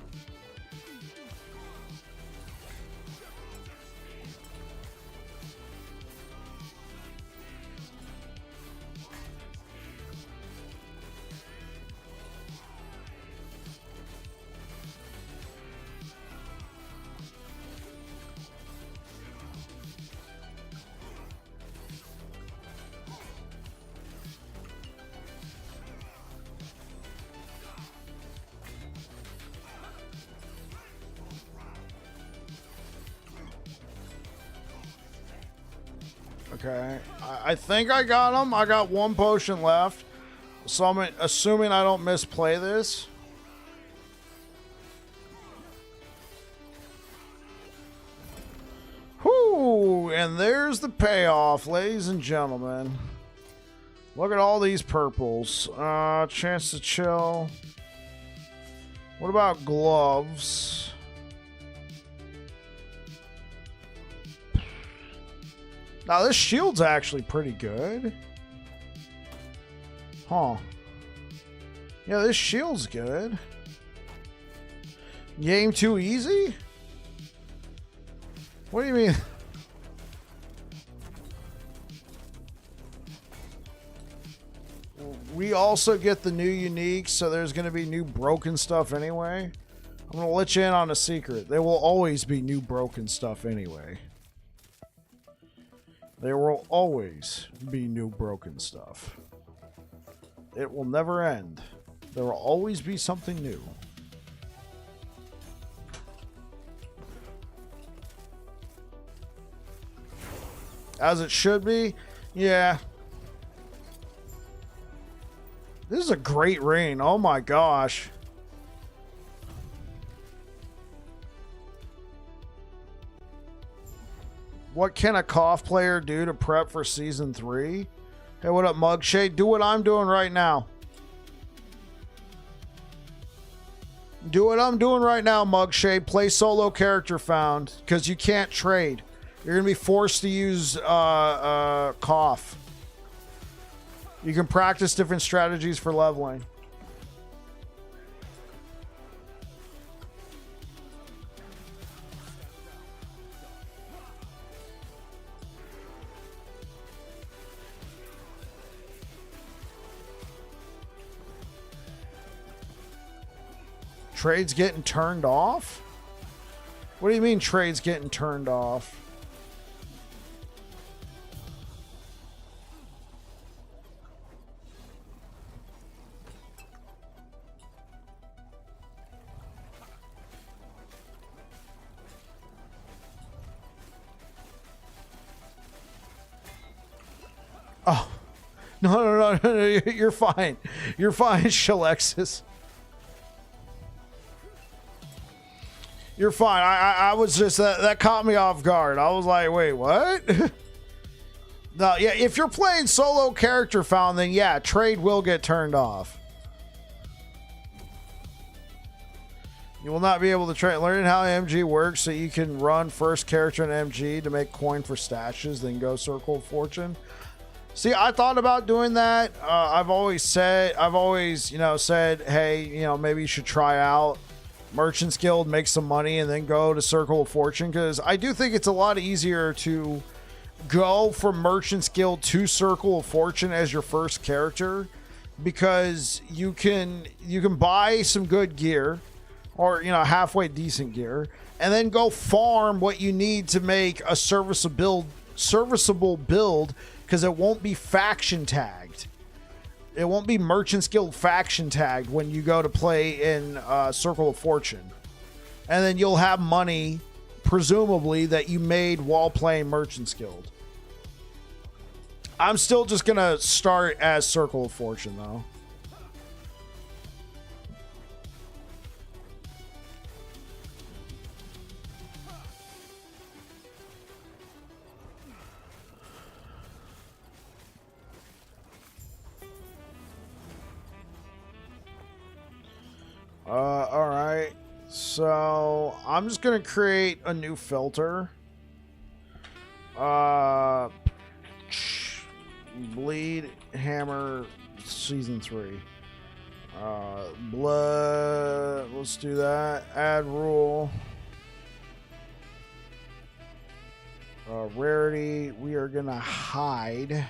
Okay. I think I got him. I got one potion left. So I'm assuming I don't misplay this. Whoo! And there's the payoff, ladies and gentlemen. Look at all these purples. Chance to chill. What about gloves? Now this shield's actually pretty good. Huh. Yeah, this shield's good. Game too easy? What do you mean? We also get the new unique, so there's going to be new broken stuff anyway. I'm going to let you in on a secret. There will always be new broken stuff anyway. There will always be new broken stuff. It will never end. There will always be something new. As it should be. Yeah. This is a great rain. Oh my gosh. What can a Koff player do to prep for Season 3? Hey, what up, Mugshade? Do what I'm doing right now. Do what I'm doing right now, Mugshade. Play solo character found. Because you can't trade. You're going to be forced to use Koff. You can practice different strategies for leveling. Trades getting turned off? What do you mean trades getting turned off? Oh, no, you're fine. You're fine, Shalexis. You're fine. I was just, that caught me off guard. I was like, wait, what? No, yeah, if you're playing solo character found, then yeah, trade will get turned off. You will not be able to trade. Learn how MG works so you can run first character in MG to make coin for stashes, then go Circle of Fortune. See, I thought about doing that. I've always, said, hey, maybe you should try out Merchant's Guild, make some money, and then go to Circle of Fortune, because I do think it's a lot easier to go from Merchant's Guild to Circle of Fortune as your first character, because you can buy some good gear, or halfway decent gear, and then go farm what you need to make a serviceable build, because it won't be faction tagged. It won't be Merchant's Guild faction tagged when you go to play in Circle of Fortune. And then you'll have money, presumably, that you made while playing Merchant's Guild. I'm still just going to start as Circle of Fortune, though. All right. So I'm just going to create a new filter. Bleed Hammer Season 3. Blood. Let's do that. Add rule. Rarity. We are going to hide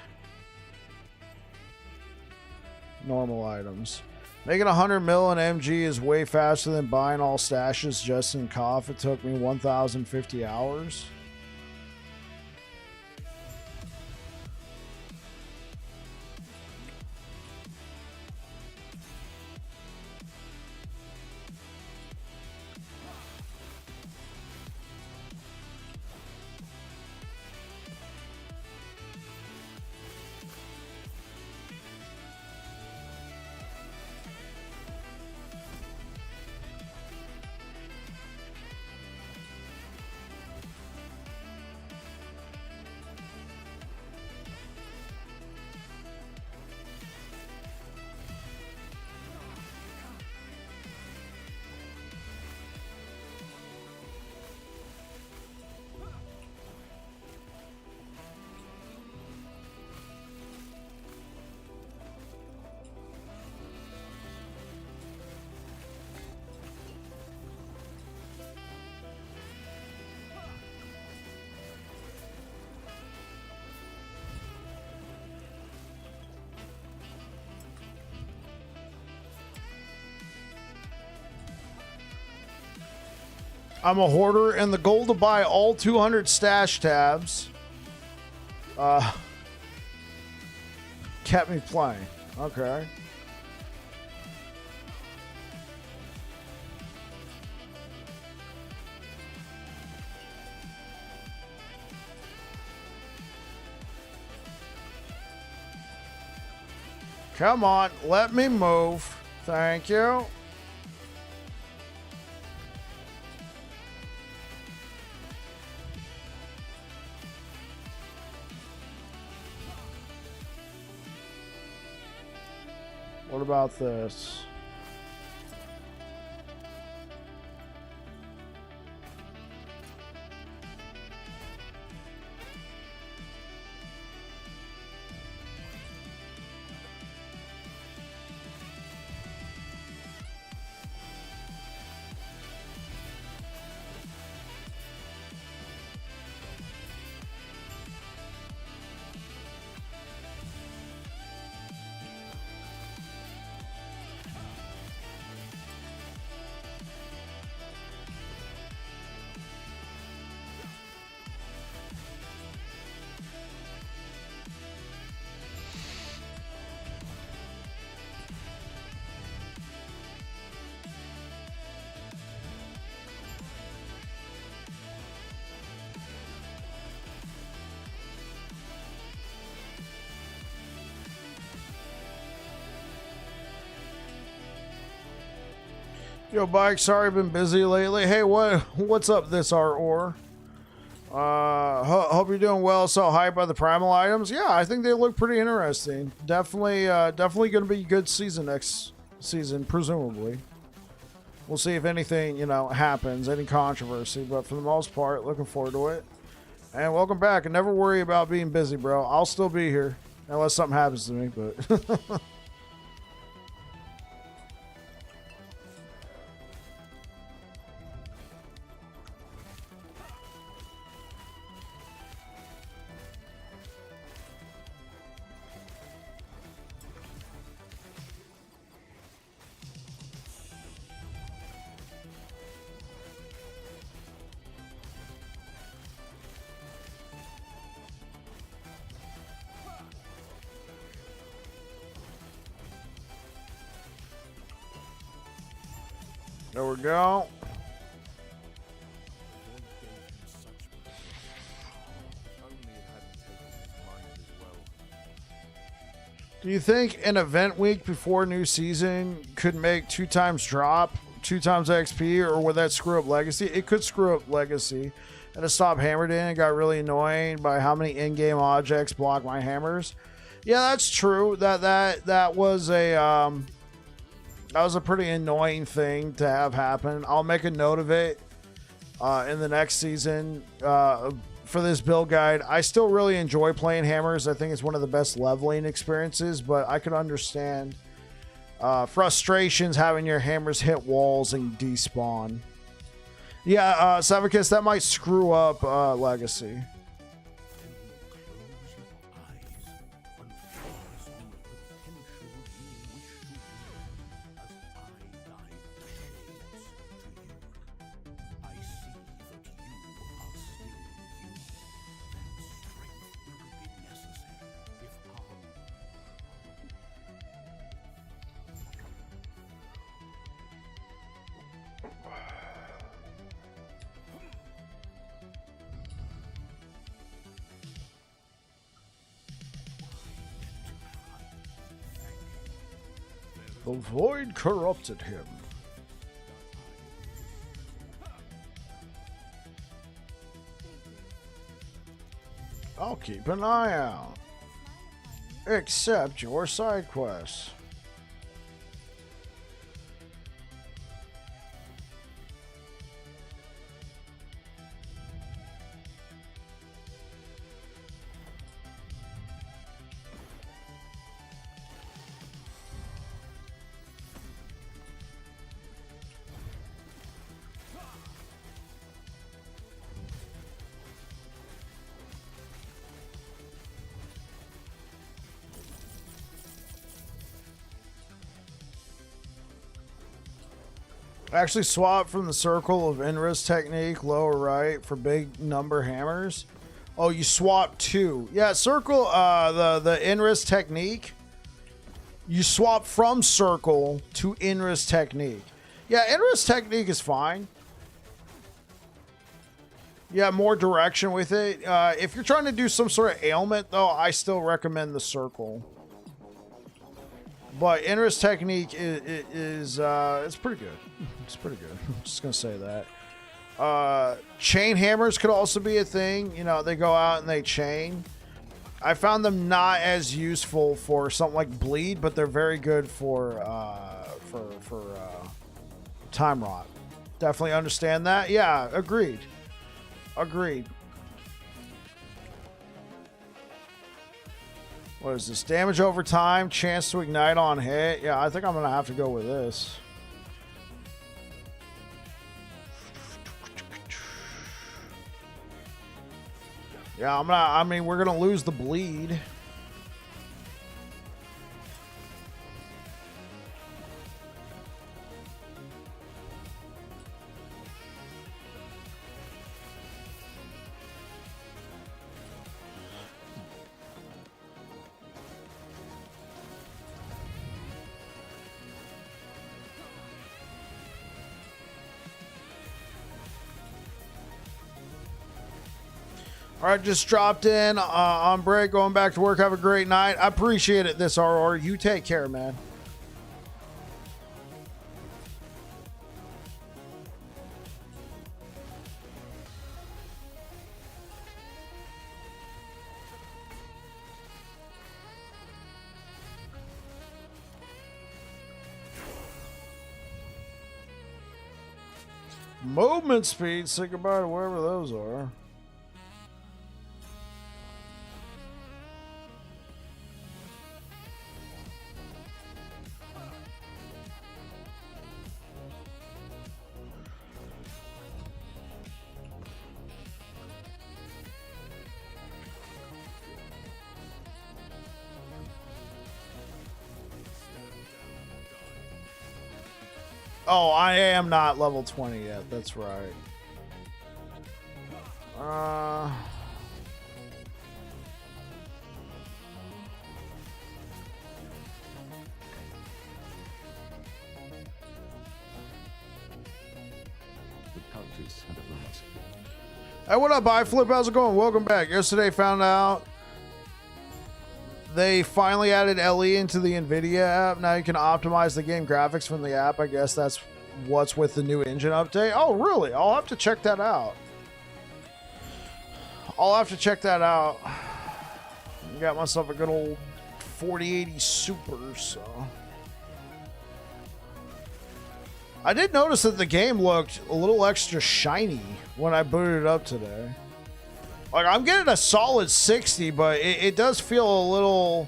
normal items. Making 100 mil in MG is way faster than buying all stashes just in Koff. It took me 1,050 hours. I'm a hoarder, and the goal to buy all 200 stash tabs kept me playing. Okay. Come on, let me move. Thank you. What about this? Yo, Bike, sorry I've been busy lately. Hey, what's up this R-Or? Hope you're doing well. So hyped by the primal items. Yeah, I think they look pretty interesting. Definitely going to be a good season next season, presumably. We'll see if anything, happens, any controversy. But for the most part, looking forward to it. And welcome back. And never worry about being busy, bro. I'll still be here. Unless something happens to me, but... There we go. Do you think an event week before new season could make 2 times drop, 2 times XP, or would that screw up Legacy? It could screw up Legacy. And to stop Hammered in, it got really annoying by how many in-game objects block my hammers. Yeah, that's true. That was a pretty annoying thing to have happen. I'll make a note of it in the next season for this build guide. I still really enjoy playing hammers. I think it's one of the best leveling experiences, but I could understand frustrations having your hammers hit walls and despawn. Yeah, Savicus, that might screw up Legacy. The void corrupted him. I'll keep an eye out. Accept your side quests. Actually swap from the circle of inverse technique, lower right, for big number hammers. Oh, you swap two. Yeah, circle, the inverse technique. You swap from circle to inverse technique. Yeah, inverse technique is fine. Yeah, more direction with it. If you're trying to do some sort of ailment, though, I still recommend the circle. But inverse technique is it's pretty good. It's pretty good. I'm just gonna say that. Chain hammers could also be a thing. You know, they go out and they chain. I found them not as useful for something like bleed, but they're very good for time rot. Definitely understand that. Yeah, agreed. Agreed. What is this? Damage over time, chance to ignite on hit. Yeah, I think I'm going to have to go with this. Yeah, I mean, we're going to lose the bleed. All right, just dropped in on break, going back to work. Have a great night. I appreciate it, this RR. You take care, man. Movement speed, say goodbye to wherever those are. Oh, I am not level 20 yet. That's right. Hey, what up, iFlip? How's it going? Welcome back. Yesterday found out they finally added LE into the NVIDIA app. Now you can optimize the game graphics from the app. I guess that's what's with the new engine update. Oh, really? I'll have to check that out. Got myself a good old 4080 Super, so. I did notice that the game looked a little extra shiny when I booted it up today. Like, I'm getting a solid 60, but it does feel a little,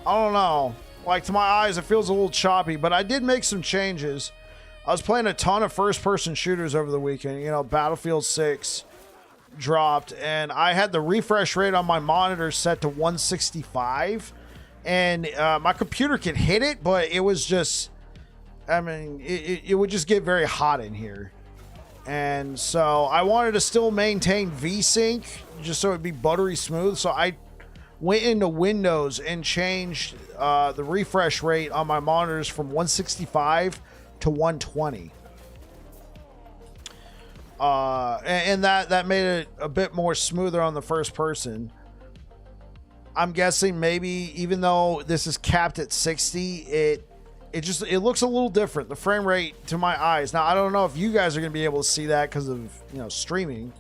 I don't know. Like, to my eyes, it feels a little choppy, but I did make some changes. I was playing a ton of first-person shooters over the weekend. You know, Battlefield 6 dropped, and I had the refresh rate on my monitor set to 165, and my computer can hit it, but it was just, I mean, it would just get very hot in here. And so I wanted to still maintain VSync just so it'd be buttery smooth. So I went into Windows and changed the refresh rate on my monitors from 165 to 120. And that made it a bit more smoother on the first person. I'm guessing maybe even though this is capped at 60, it looks a little different, the frame rate to my eyes. Now, I don't know if you guys are going to be able to see that because of, you know, streaming,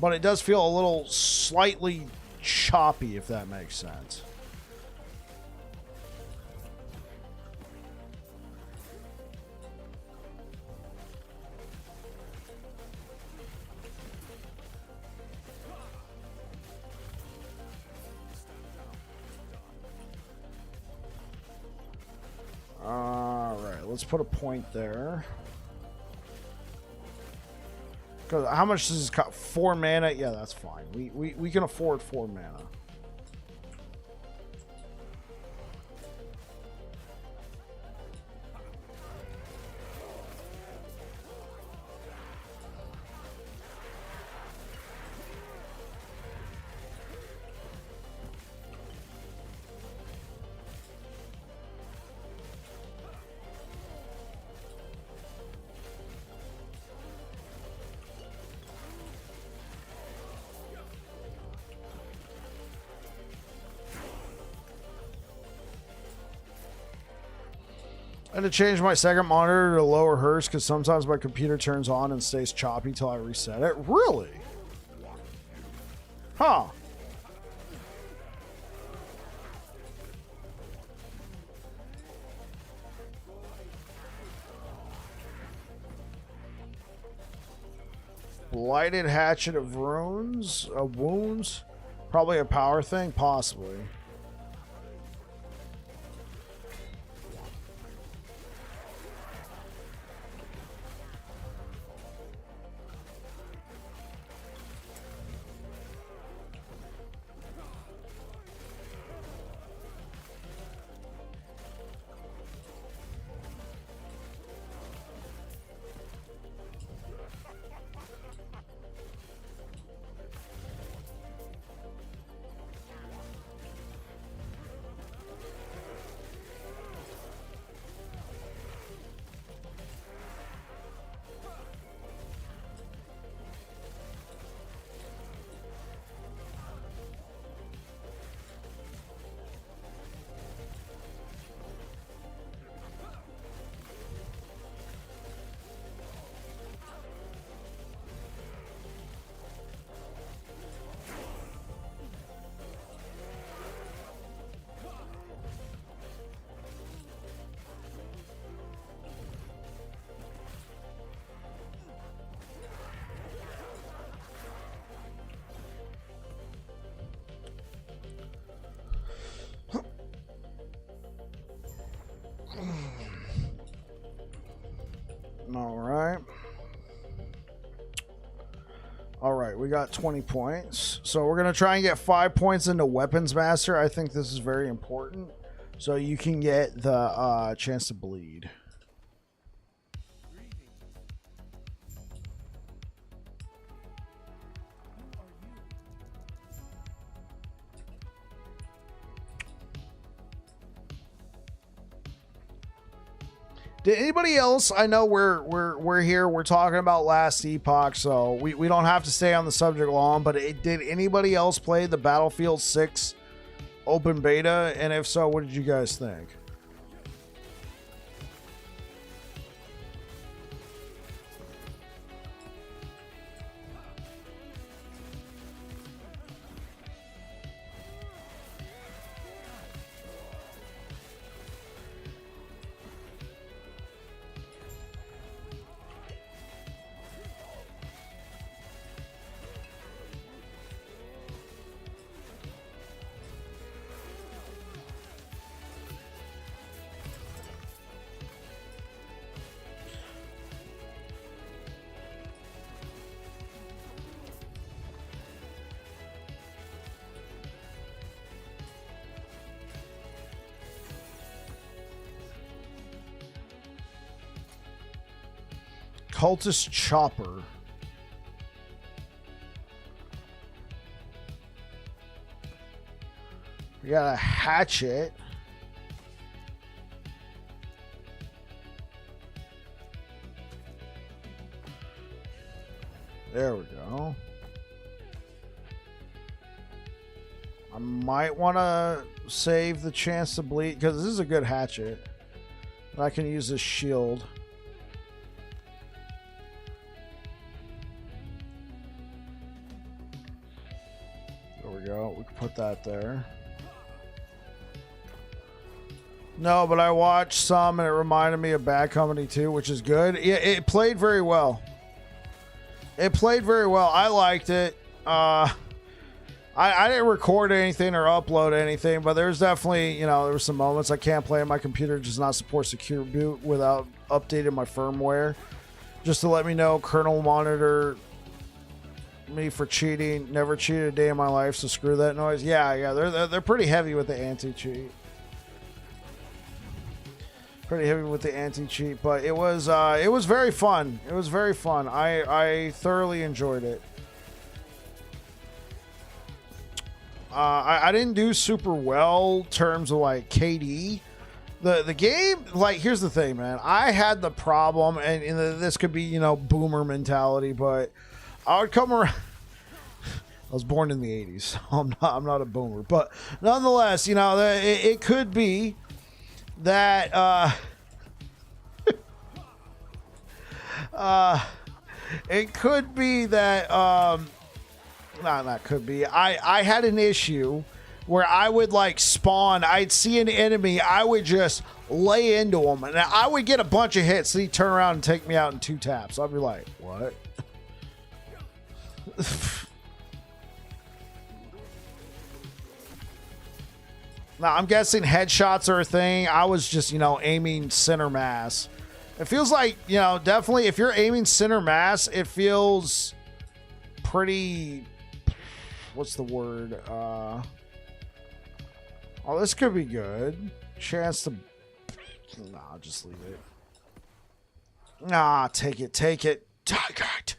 but it does feel a little slightly choppy, if that makes sense. All right, let's put a point there. Because how much does this cost? 4 mana? Yeah, that's fine. We can afford 4 mana. I had to change my second monitor to lower hertz because sometimes my computer turns on and stays choppy till I reset it. Really? Huh. Blighted Hatchet of Runes? Wounds? Probably a power thing? Possibly. All right, we got 20 points. So we're going to try and get 5 points into Weapons Master. I think this is very important. So you can get the chance to bleed. Did anybody else? I know we're here. We're talking about last Epoch, so we don't have to stay on the subject long. But did anybody else play the Battlefield 6 open beta? And if so, what did you guys think? Cultist Chopper. We got a hatchet. There we go. I might want to save the chance to bleed because this is a good hatchet. I can use this shield. We can put that there. No, but I watched some and it reminded me of Bad Company 2, which is good. It played very well. It played very well. I liked it. I didn't record anything or upload anything, but there's definitely, there were some moments I can't play on my computer, does not support secure boot without updating my firmware. Just to let me know, kernel monitor me for cheating. Never cheated a day in my life, so screw that noise. Yeah, they're pretty heavy with the anti-cheat. Pretty heavy with the anti-cheat, but it was very fun. It was very fun. I thoroughly enjoyed it. I didn't do super well in terms of like KD. The game, like, here's the thing, man. I had the problem, and this could be, boomer mentality, but I would come around. I was born in the 80s, so I'm not a boomer, but nonetheless, it could be that It could be that no, that could be. I had an issue where I would like spawn, I'd see an enemy, I would just lay into him, and I would get a bunch of hits, and he'd turn around and take me out in 2 taps. I'd be like, what? Now, I'm guessing headshots are a thing. I was just, you know, aiming center mass. It feels like, you know, definitely if you're aiming center mass, it feels pretty, what's the word? Oh, this could be good. Chance to, nah, I'll just leave it. Nah, take it, take it, take it.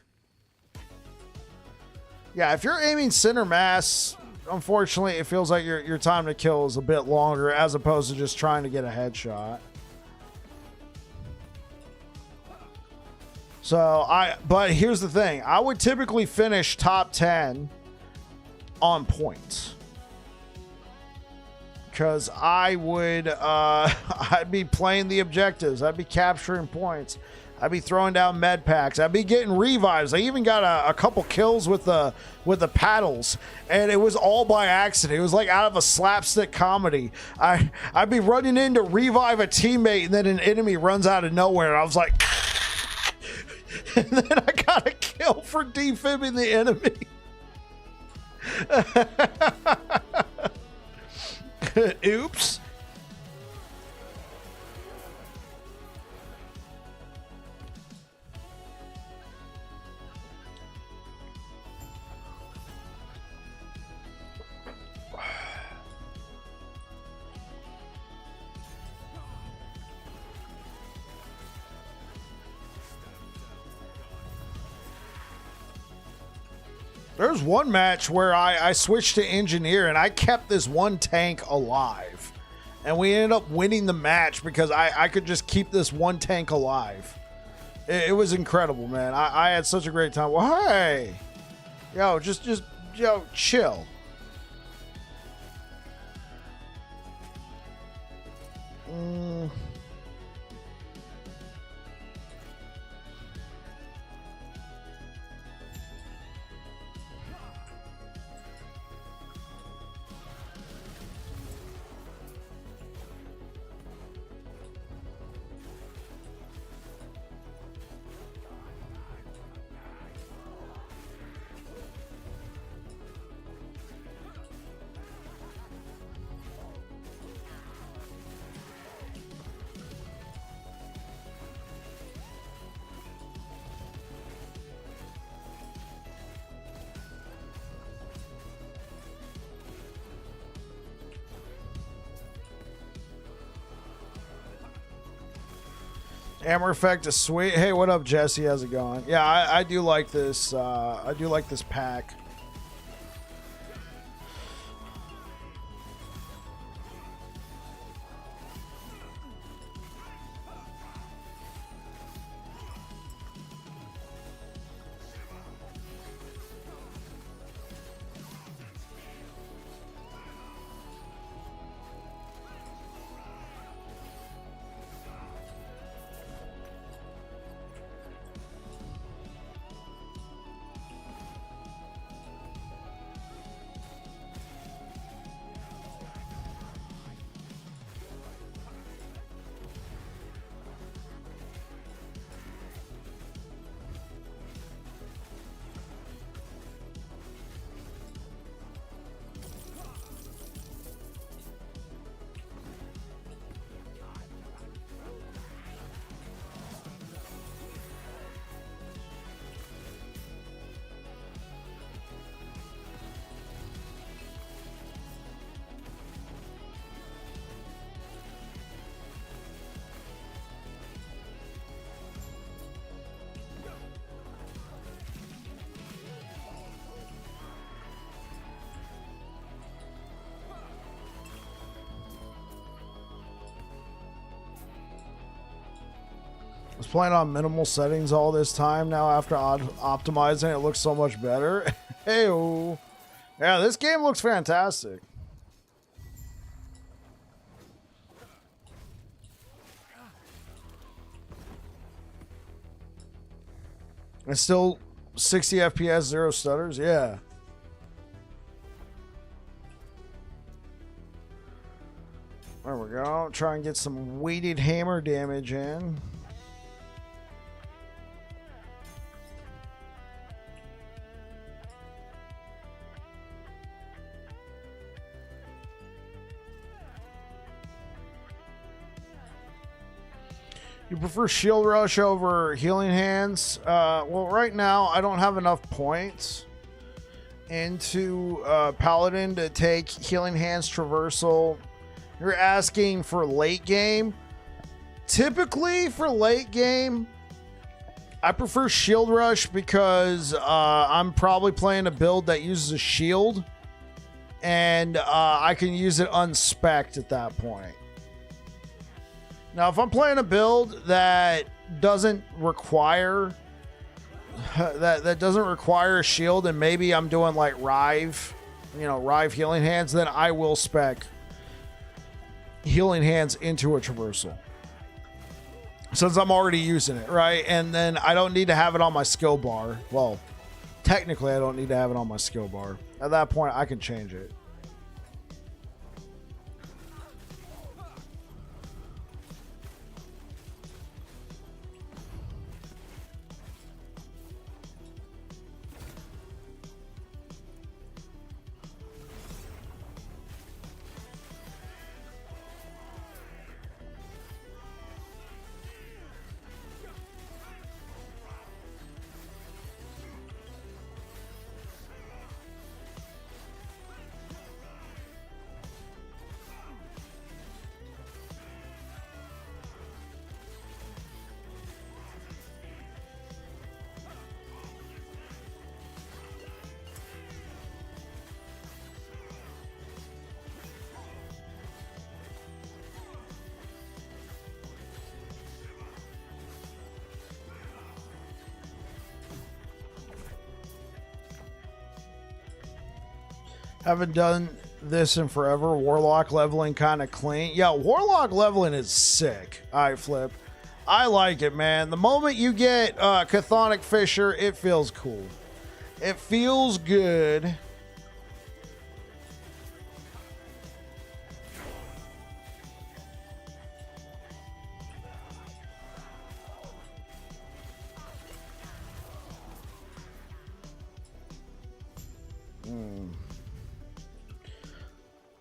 Yeah, if you're aiming center mass, unfortunately, it feels like your time to kill is a bit longer as opposed to just trying to get a headshot. But here's the thing. I would typically finish top 10 on points. Because I would, I'd be playing the objectives. I'd be capturing points. I'd be throwing down med packs. I'd be getting revives. I even got a couple kills with the paddles, and it was all by accident. It was like out of a slapstick comedy. I'd be running in to revive a teammate, and then an enemy runs out of nowhere, and I was like, and then I got a kill for defibbing the enemy. Oops. There's one match where I switched to engineer and I kept this one tank alive. And we ended up winning the match because I could just keep this one tank alive. It was incredible, man. I had such a great time. Well, hey. Yo, just yo, chill. Hammer effect is sweet. Hey, what up, Jesse? How's it going? Yeah, I do like this. I do like this pack. I was playing on minimal settings all this time. Now after optimizing, it looks so much better. Hey-o. Yeah, this game looks fantastic. And still 60 FPS, 0 stutters. Yeah. There we go. Try and get some weighted hammer damage in. You prefer Shield Rush over Healing Hands? Well, right now I don't have enough points into Paladin to take Healing Hands Traversal. You're asking for late game. Typically for late game, I prefer Shield Rush because I'm probably playing a build that uses a shield, and I can use it unspec'd at that point. Now, if I'm playing a build that doesn't require that doesn't require a shield, and maybe I'm doing like Rive, Rive Healing Hands, then I will spec Healing Hands into a Traversal, since I'm already using it, right? And then I don't need to have it on my skill bar. Well, technically, I don't need to have it on my skill bar. At that point, I can change it. Haven't done this in forever. Warlock leveling kind of clean. Yeah, Warlock leveling is sick. Alright, Flip. I like it, man. The moment you get Chthonic Fissure, it feels cool. It feels good.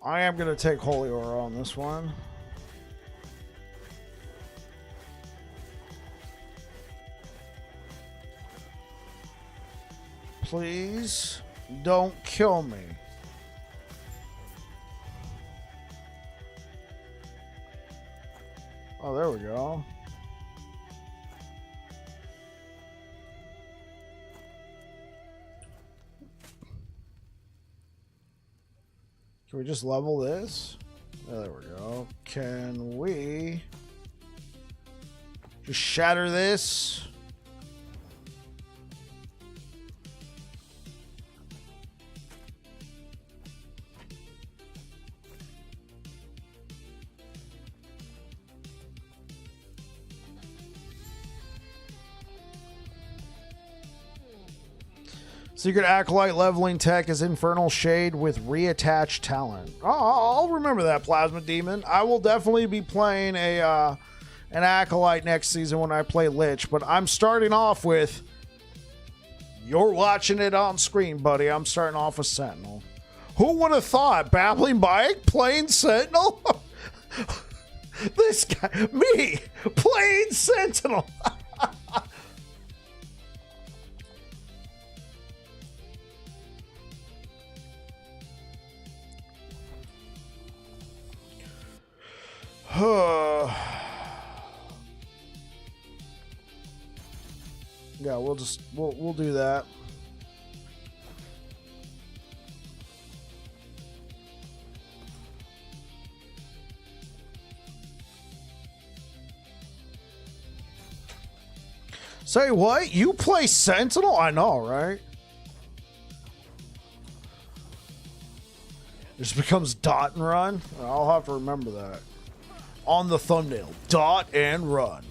I am going to take Holy Aura on this one. Please don't kill me. Oh, there we go. Can we just level this? Oh, there we go. Can we just shatter this? Secret Acolyte leveling tech is Infernal Shade with reattached talent. Oh, I'll remember that, Plasma Demon. I will definitely be playing an Acolyte next season when I play Lich, but I'm starting off with... You're watching it on screen, buddy. I'm starting off with Sentinel. Who would have thought? Babbling Bike playing Sentinel? This guy, me, playing Sentinel. Yeah, we'll do that. Say what? You play Sentinel? I know, right? This becomes dot and run. I'll have to remember that. On the thumbnail, dot and run.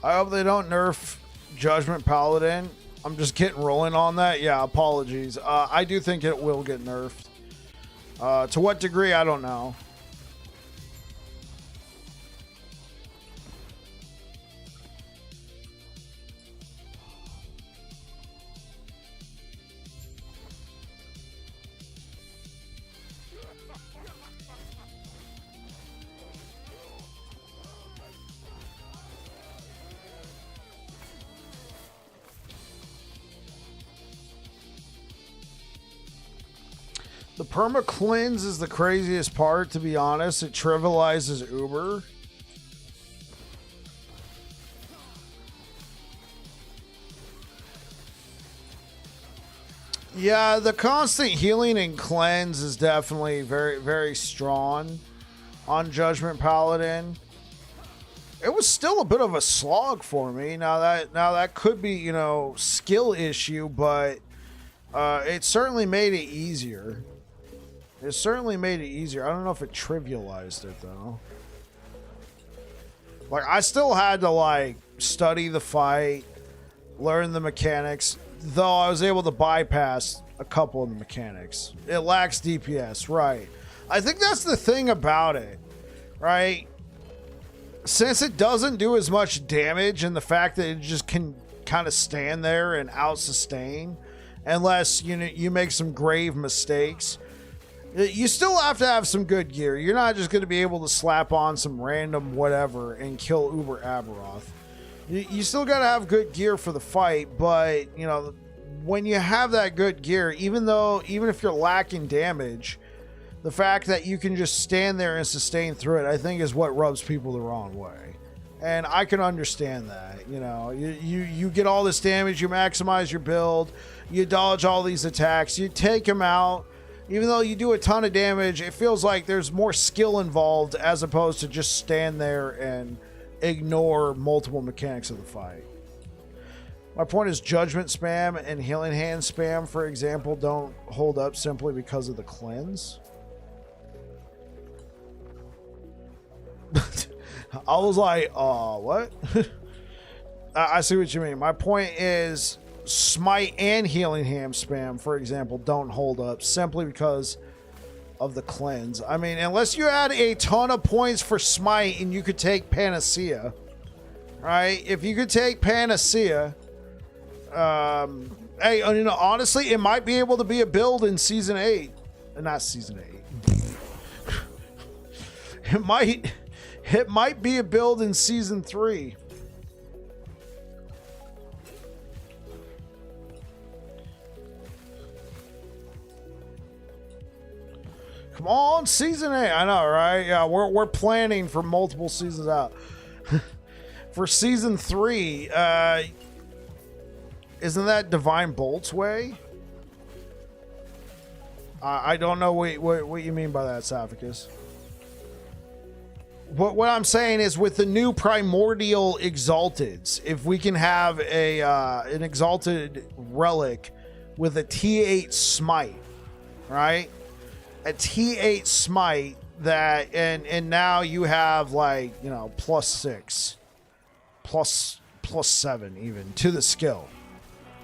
I hope they don't nerf Judgment Paladin. I'm just getting rolling on that. Yeah, apologies. I do think it will get nerfed. To what degree, I don't know. The perma cleanse is the craziest part, to be honest. It trivializes Uber. Yeah, the constant healing and cleanse is definitely very, very strong on Judgment Paladin. It was still a bit of a slog for me. Now that could be, you know, skill issue, but it certainly made it easier. It certainly made it easier. I don't know if it trivialized it, though. Like, I still had to, like, study the fight, learn the mechanics, though I was able to bypass a couple of the mechanics. It lacks DPS, right. I think that's the thing about it, right? Since it doesn't do as much damage, and the fact that it just can kind of stand there and out-sustain, unless, you know, you make some grave mistakes, you still have to have some good gear. You're not just going to be able to slap on some random whatever and kill Uber Aberoth. You still got to have good gear for the fight, but, you know, when you have that good gear, even if you're lacking damage, the fact that you can just stand there and sustain through it, I think, is what rubs people the wrong way. And I can understand that. You know, you get all this damage, you maximize your build, you dodge all these attacks, you take them out. Even though you do a ton of damage, it feels like there's more skill involved as opposed to just stand there and ignore multiple mechanics of the fight. My point is Judgment spam and Healing Hand spam, for example, don't hold up simply because of the cleanse. I was like, what? I see what you mean. My point is Smite and Healing Hand spam, for example, don't hold up simply because of the cleanse. I mean, unless you had a ton of points for Smite and you could take Panacea, right? If you could take Panacea, hey, you know, honestly, it might be able to be a build in Season 8. Not Season 8. It might be a build in Season 3. Come on, Season 8. I know, right? Yeah, we're planning for multiple seasons out. For Season 3, isn't that Divine Bolt's way? I don't know what you mean by that, Saphicus. What I'm saying is, with the new Primordial Exalteds, if we can have an Exalted Relic with a T8 Smite, right? A T8 Smite that, and now you have, like, you know, +6, +7 even to the skill.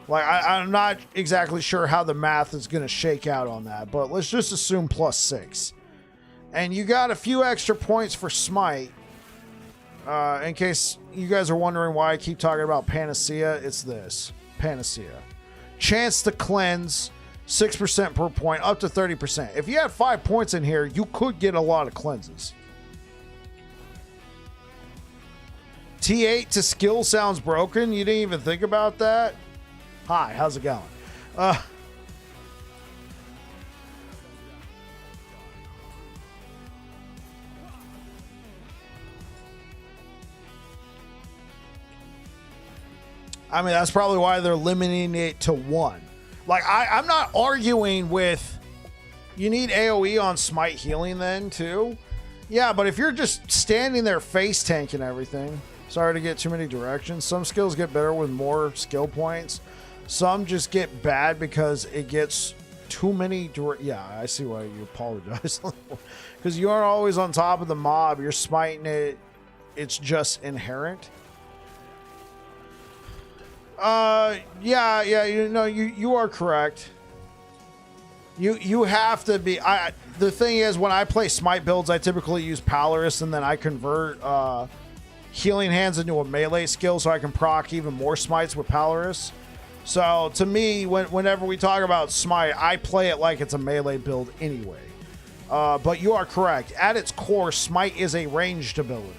Like, I'm not exactly sure how the math is going to shake out on that, but let's just assume +6. And you got a few extra points for Smite. In case you guys are wondering why I keep talking about Panacea, it's this. Panacea. Chance to cleanse, 6% per point, up to 30%. If you had 5 points in here, you could get a lot of cleanses. T8 to skill sounds broken. You didn't even think about that? Hi, how's it going? I mean, that's probably why they're limiting it to 1. Like, I'm not arguing with, you need AoE on Smite healing then, too. Yeah, but if you're just standing there face tanking everything, sorry to get too many directions. Some skills get better with more skill points. Some just get bad because it gets too many. Yeah, I see why you apologize. Because you aren't always on top of the mob. You're smiting it. It's just inherent. Yeah, you know, you are correct. You have to be. The thing is, when I play smite builds, I typically use Polaris, and then I convert Healing Hands into a melee skill, so I can proc even more smites with Polaris. So to me, whenever we talk about smite, I play it like it's a melee build anyway. But you are correct. At its core, smite is a ranged ability.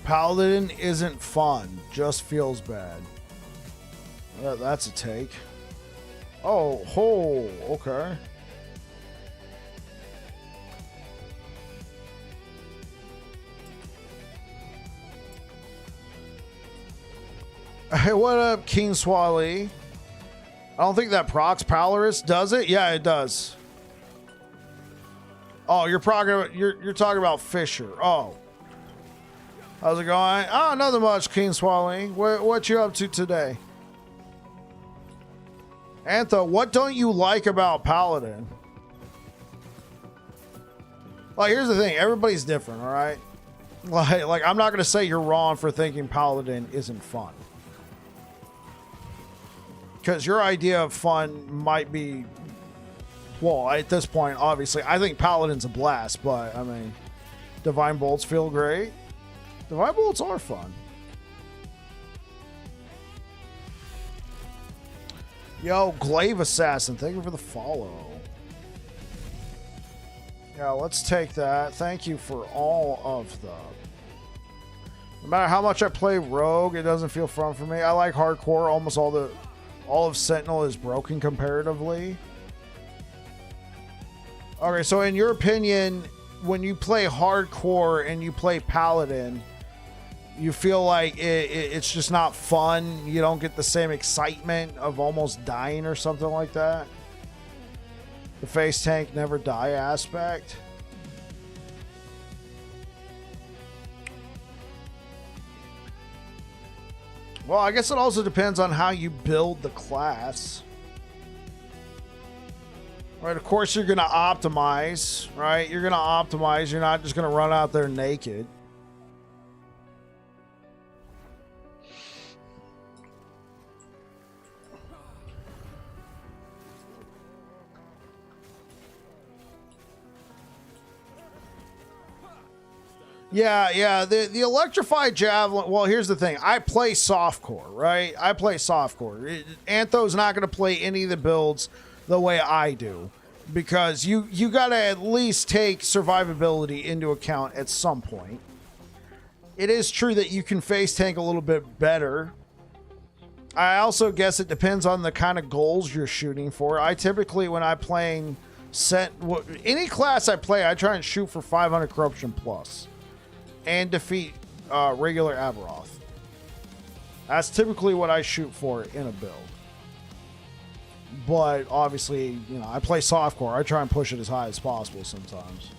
Paladin isn't fun, just feels bad. That's a take. Oh, okay. Hey, what up, King Swally? I don't think that procs Polaris, does it? Yeah, it does. Oh, you're talking about Fisher. Oh. How's it going? Oh, nothing much, King Swally. What you up to today? Antho, what don't you like about Paladin? Like, here's the thing. Everybody's different, all right? Like I'm not going to say you're wrong for thinking Paladin isn't fun. Because your idea of fun might be... Well, at this point, obviously, I think Paladin's a blast, but, I mean, Divine Bolts feel great. Divine Bolts are fun. Yo, Glaive Assassin, thank you for the follow. Yeah, let's take that. Thank you for all of them. No matter how much I play Rogue, it doesn't feel fun for me. I like hardcore. Almost all of Sentinel is broken comparatively. Okay, so in your opinion, when you play hardcore and you play Paladin, you feel like it's just not fun? You don't get the same excitement of almost dying or something like that? The face tank never die aspect? Well, I guess it also depends on how you build the class. Right, of course you're going to optimize, right? You're going to optimize. You're not just going to run out there naked. Yeah. The electrified javelin. Well, here's the thing. I play softcore, right? I play softcore. Antho's not going to play any of the builds the way I do, because you got to at least take survivability into account at some point. It is true that you can face tank a little bit better. I also guess it depends on the kind of goals you're shooting for. I typically, when I'm playing any class I play, I try and shoot for 500 corruption plus and defeat regular Aberoth. That's typically what I shoot for in a build. But obviously, you know, I play softcore. I try and push it as high as possible sometimes.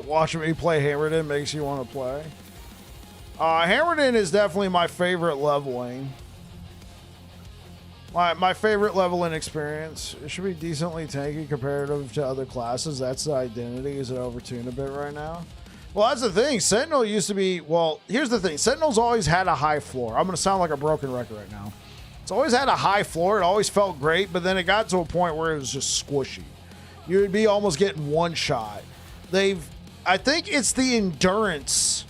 Watching me play Hammerden makes you want to play. Hammered In is definitely my favorite leveling. My favorite leveling experience. It should be decently tanky comparative to other classes. That's the identity. Is it overtuned a bit right now? Well, that's the thing. Sentinel used to be... Well, here's the thing. Sentinel's always had a high floor. I'm going to sound like a broken record right now. It's always had a high floor. It always felt great, but then it got to a point where it was just squishy. You would be almost getting one shot. I think it's the endurance.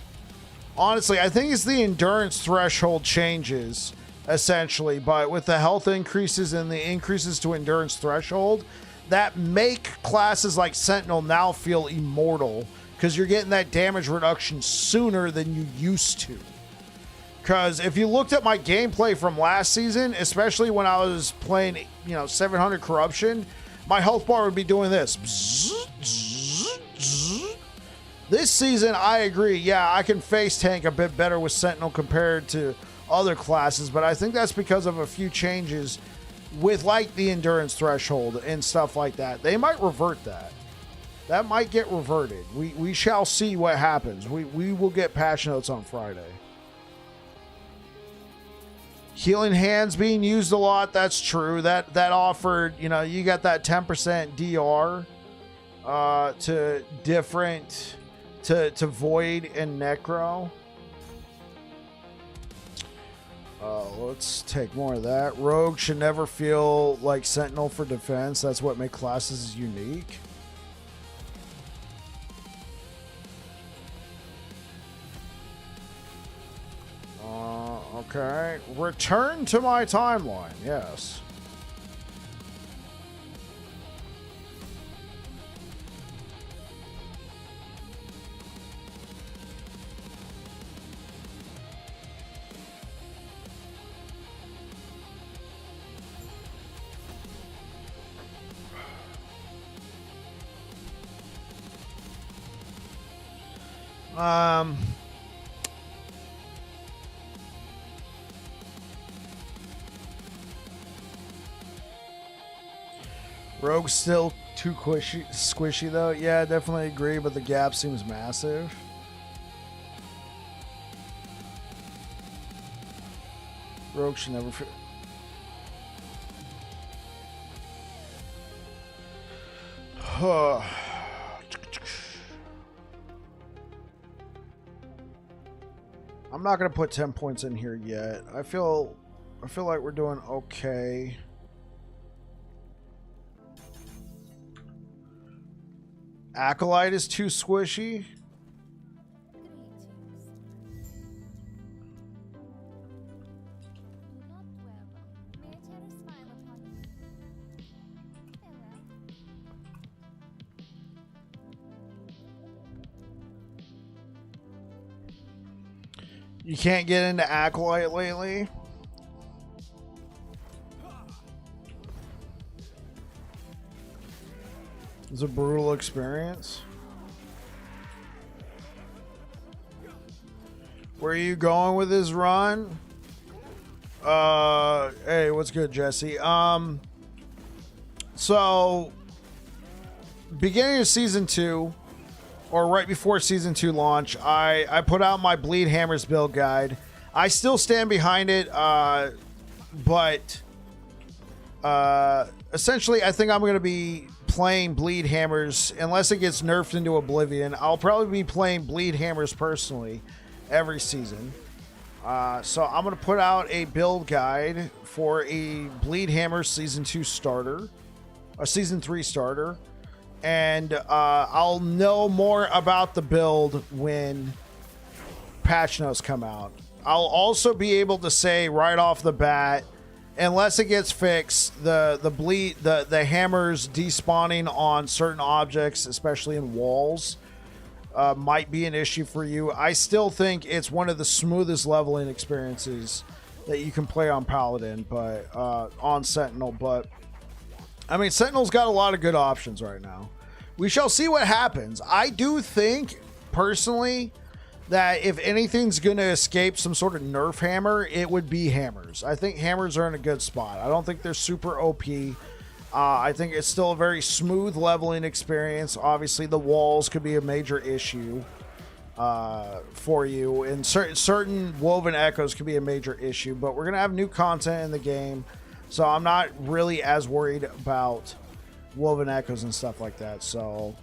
Honestly, I think it's the endurance threshold changes, essentially. But with the health increases and the increases to endurance threshold, that make classes like Sentinel now feel immortal because you're getting that damage reduction sooner than you used to. Because if you looked at my gameplay from last season, especially when I was playing, 700 Corruption, my health bar would be doing this. This season, I agree. Yeah, I can face tank a bit better with Sentinel compared to other classes, but I think that's because of a few changes with like the endurance threshold and stuff like that. They might revert that. That might get reverted. We shall see what happens. We will get patch notes on Friday. Healing Hands being used a lot. That's true. That offered, you got that 10% DR to different to Void and Necro. Let's take more of that. Rogue should never feel like Sentinel for defense. That's what makes classes unique. Okay. Return to my timeline. Yes. Rogue's still too squishy though. Yeah, I definitely agree, but the gap seems massive. Rogue should never fit. I'm not gonna put 10 points in here yet. I feel like we're doing okay. Acolyte is too squishy. You can't get into Acolyte lately. It's a brutal experience. Where are you going with this run? Hey, what's good, Jesse? So beginning of season 2, or right before season 2 launch, I put out my Bleed Hammers build guide. I still stand behind it, but essentially I think I'm going to be playing Bleed Hammers unless it gets nerfed into oblivion. I'll probably be playing Bleed Hammers personally every season. So I'm going to put out a build guide for a Bleed Hammers season 2 starter, a season 3 starter. And I'll know more about the build when patch notes come out. I'll also be able to say right off the bat, unless it gets fixed, the hammers despawning on certain objects, especially in walls, might be an issue for you. I still think it's one of the smoothest leveling experiences that you can play on Paladin, but on Sentinel. But I mean, Sentinel's got a lot of good options right now. We shall see what happens. I do think, personally, that if anything's going to escape some sort of nerf hammer, it would be hammers. I think hammers are in a good spot. I don't think they're super OP. I think it's still a very smooth leveling experience. Obviously, the walls could be a major issue. for you, and certain woven echoes can be a major issue, but we're gonna have new content in the game, so I'm not really as worried about woven echoes and stuff like that. So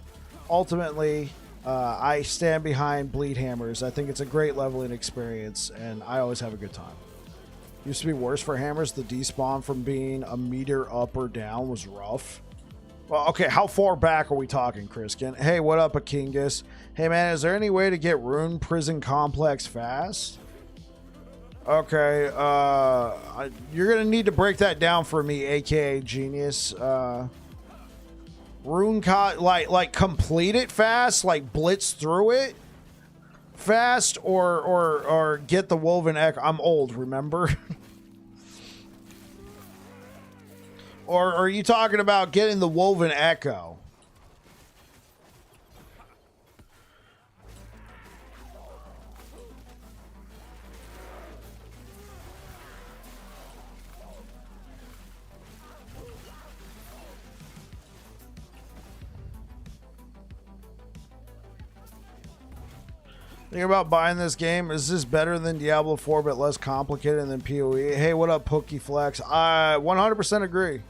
ultimately, I stand behind bleed hammers. I think it's a great leveling experience, and I always have a good time. Used to be worse for hammers. The despawn from being a meter up or down was rough. Well, okay, how far back are we talking, Kriskin? Hey, what up, Akingus? Hey, man, is there any way to get Rune Prison Complex fast? Okay, you're gonna need to break that down for me, aka Genius. Like complete it fast, like blitz through it fast, or get the woven echo. I'm old, remember? Or are you talking about getting the woven echo? Think about buying this game. Is this better than Diablo 4 but less complicated than PoE? Hey, what up, Pokey Flex? I 100% agree.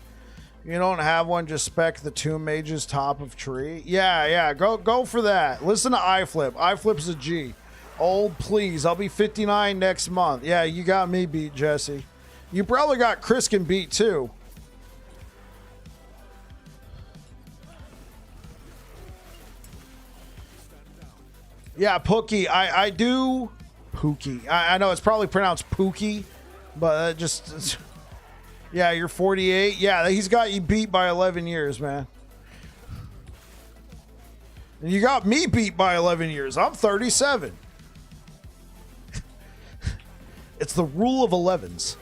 You don't have one, just spec the Tomb Mage's top of tree. Yeah, go for that. Listen to iFlip. iFlip's a G. Old, please. I'll be 59 next month. Yeah, you got me beat, Jesse. You probably got Kriskin beat too. Yeah, Pookie. I do. Pookie. I know it's probably pronounced Pookie, but just... Yeah, you're 48. Yeah, he's got you beat by 11 years, man. And you got me beat by 11 years. I'm 37. It's the rule of 11s.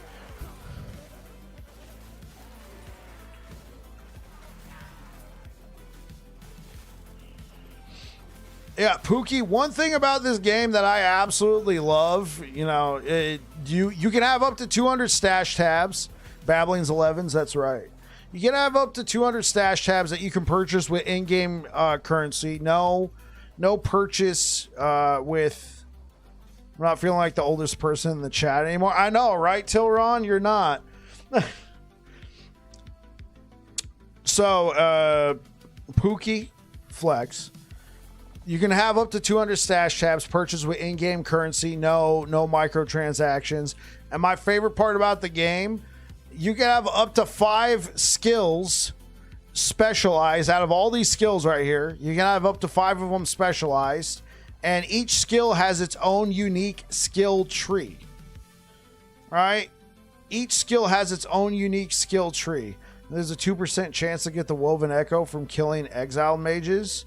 Yeah, Pookie, one thing about this game that I absolutely love, you know, you can have up to 200 stash tabs. Babbling's 11s, that's right. You can have up to 200 stash tabs that you can purchase with in-game currency. No purchase with... I'm not feeling like the oldest person in the chat anymore. I know, right, Tilron? You're not. So, Pookie Flex. You can have up to 200 stash tabs purchased with in-game currency. No microtransactions. And my favorite part about the game... You can have up to 5 skills specialized out of all these skills right here. You can have up to 5 of them specialized, and each skill has its own unique skill tree. All right? Each skill has its own unique skill tree. There's a 2% chance to get the Woven Echo from killing exiled mages.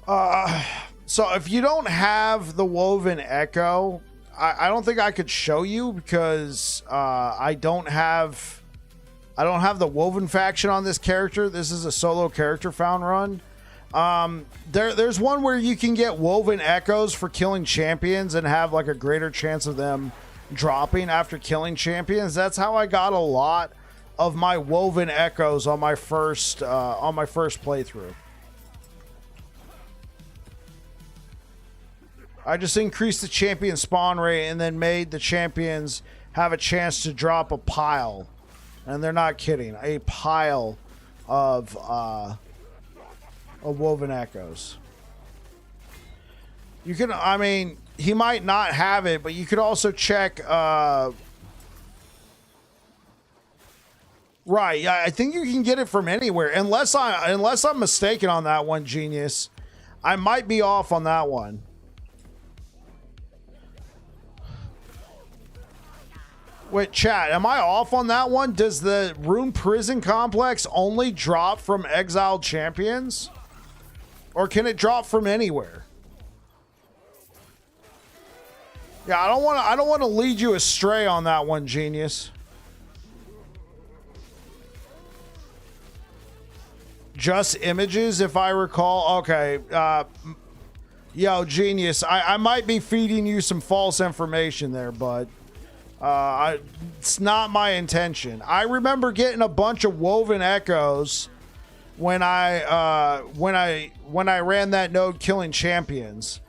So if you don't have the Woven Echo... I don't think I could show you because I don't have the Woven faction on this character. This is a solo character found run. There's one where you can get Woven Echoes for killing champions and have like a greater chance of them dropping after killing champions. That's how I got a lot of my Woven Echoes on my first playthrough. I just increased the champion spawn rate and then made the champions have a chance to drop a pile. And they're not kidding. A pile of Woven Echoes. You can, I mean, he might not have it, but you could also check... Right, yeah, I think you can get it from anywhere. Unless I'm mistaken on that one, Genius. I might be off on that one. Wait, chat, am I off on that one? Does the Rune Prison Complex only drop from exiled champions? Or can it drop from anywhere? Yeah, I don't want to lead you astray on that one, Genius. Just images, if I recall. Okay, yo, Genius, I might be feeding you some false information there, bud. It's not my intention. I remember getting a bunch of Woven Echoes when I ran that node killing champions.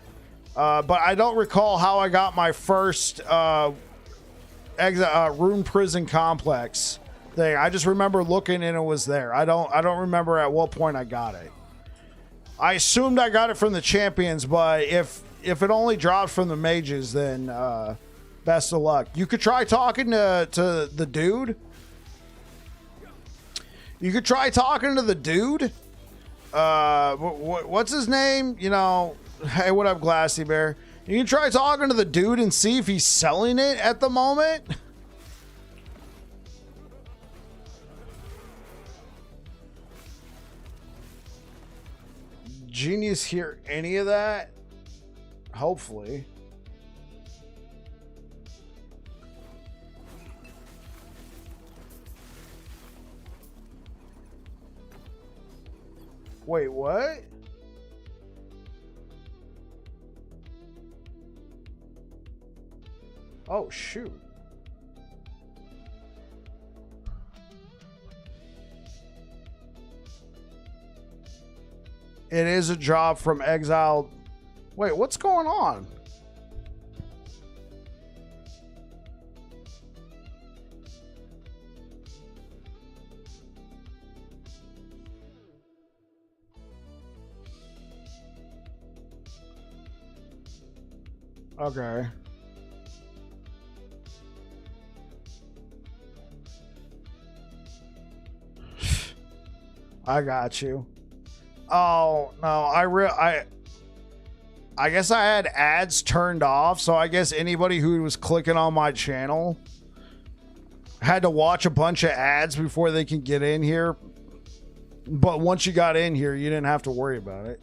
But I don't recall how I got my first Rune Prison Complex thing. I just remember looking and it was there. I don't remember at what point I got it. I assumed I got it from the champions, but if it only drops from the mages, then best of luck. You could try talking to the dude. You could try talking to the dude. What's his name? You know, hey, what up, Glassy Bear? You can try talking to the dude and see if he's selling it at the moment. Genius hear any of that? Hopefully. Wait, what? Oh, shoot. It is a job from exiled. Wait, what's going on? Okay. I got you. Oh, no, I guess I had ads turned off, so I guess anybody who was clicking on my channel had to watch a bunch of ads before they can get in here. But once you got in here, you didn't have to worry about it.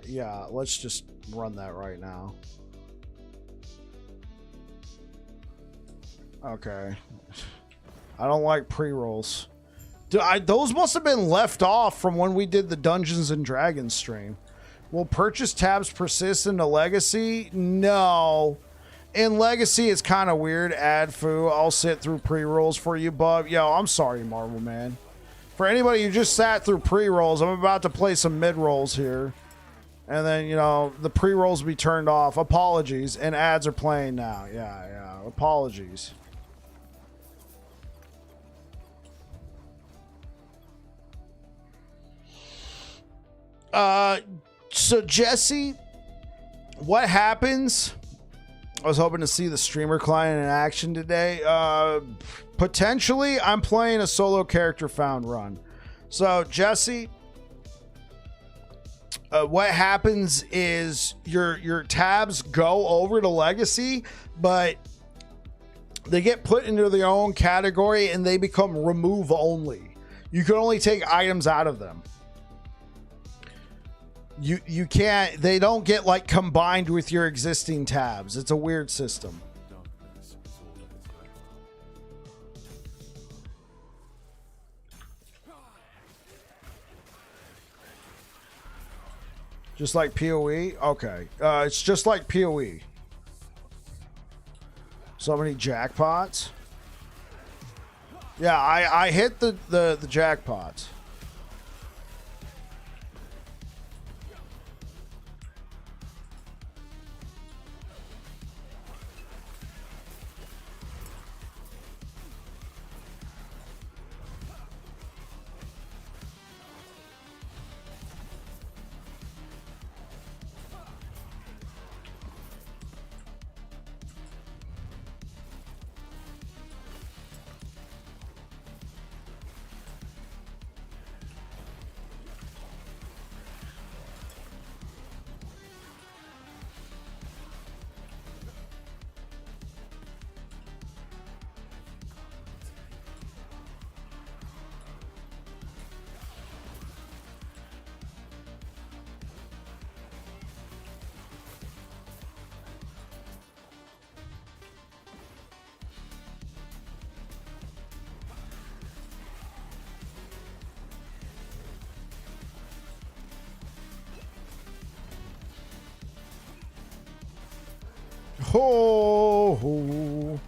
Yeah, let's just run that right now. Okay. I don't like pre-rolls. Those must have been left off from when we did the Dungeons and Dragons stream. Will purchase tabs persist into Legacy? No. In Legacy, it's kind of weird. Ad foo. I'll sit through pre-rolls for you, bub. Yo, I'm sorry, Marvel Man. For anybody who just sat through pre-rolls, I'm about to play some mid-rolls here. And then, you know, the pre-rolls will be turned off. Apologies. And ads are playing now. Yeah. Apologies. So Jesse, what happens? I was hoping to see the streamer client in action today. Potentially, I'm playing a solo character found run. So Jesse, what happens is your tabs go over to Legacy, but they get put into their own category and they become remove only. You can only take items out of them. You can't, they don't get like combined with your existing tabs. It's a weird system. Just like PoE? Okay. It's just like PoE. So many jackpots. Yeah, I hit the jackpots. Ho.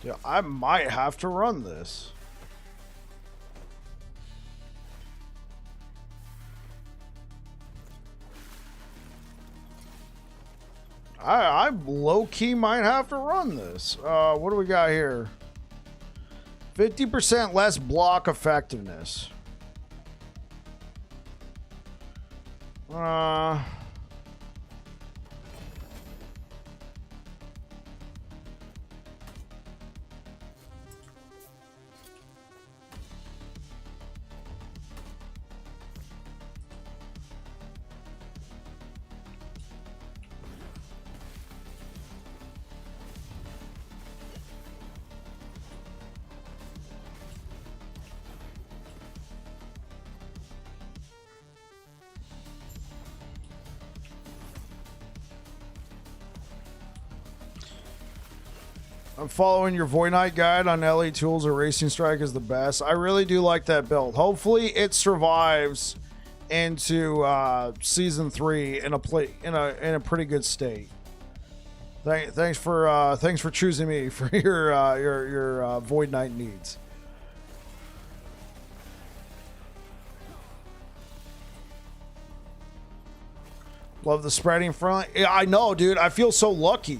Yeah, I might have to run this. I low-key might have to run this. What do we got here? 50% less block effectiveness. I'm following your Void Knight guide on LA Tools or Racing Strike is the best. I really do like that build. Hopefully it survives into season 3 in a pretty good state. Thanks for choosing me for your Void Knight needs. Love the spreading front. Yeah, I know, dude. I feel so lucky.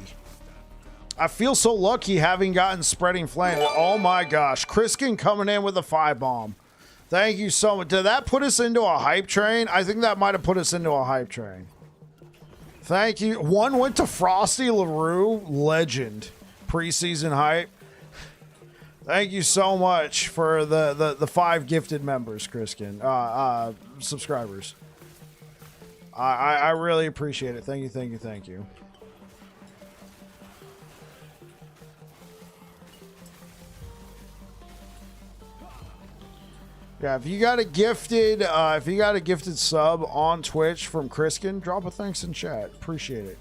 I feel so lucky having gotten spreading flame. Oh my gosh. Kriskin coming in with a 5-bomb. Thank you so much. Did that put us into a hype train? I think that might have put us into a hype train. Thank you. One went to Frosty LaRue. Legend. Preseason hype. Thank you so much for the 5 gifted members, Kriskin. Subscribers. I really appreciate it. Thank you, thank you, thank you. Yeah, if you got a gifted sub on Twitch from Kriskin, drop a thanks in chat. Appreciate it.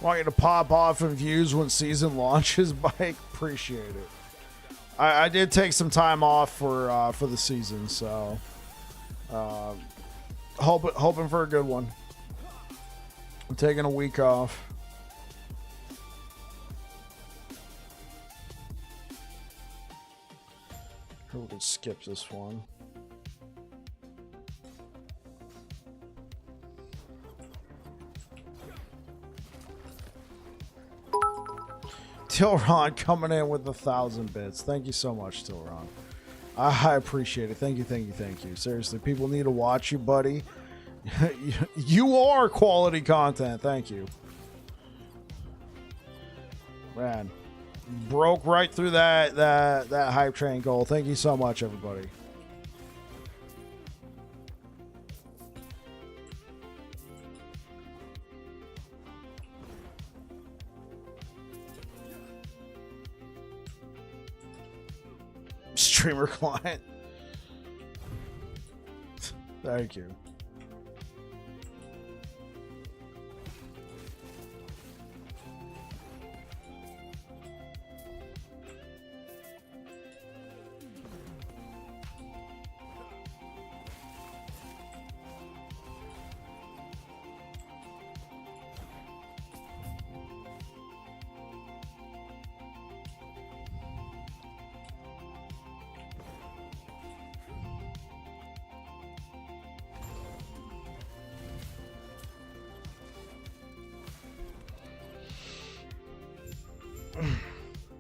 Want you to pop off in views when season launches, Mike. Appreciate it. I did take some time off for the season, so hoping for a good one. I'm taking a week off. We can skip this one. Tilron coming in with 1,000 bits. Thank you so much, Tilron. I appreciate it. Thank you, thank you, thank you. Seriously, people need to watch you, buddy. You are quality content. Thank you. Man, broke right through that hype train goal. Thank you so much, everybody. Streamer client. Thank you.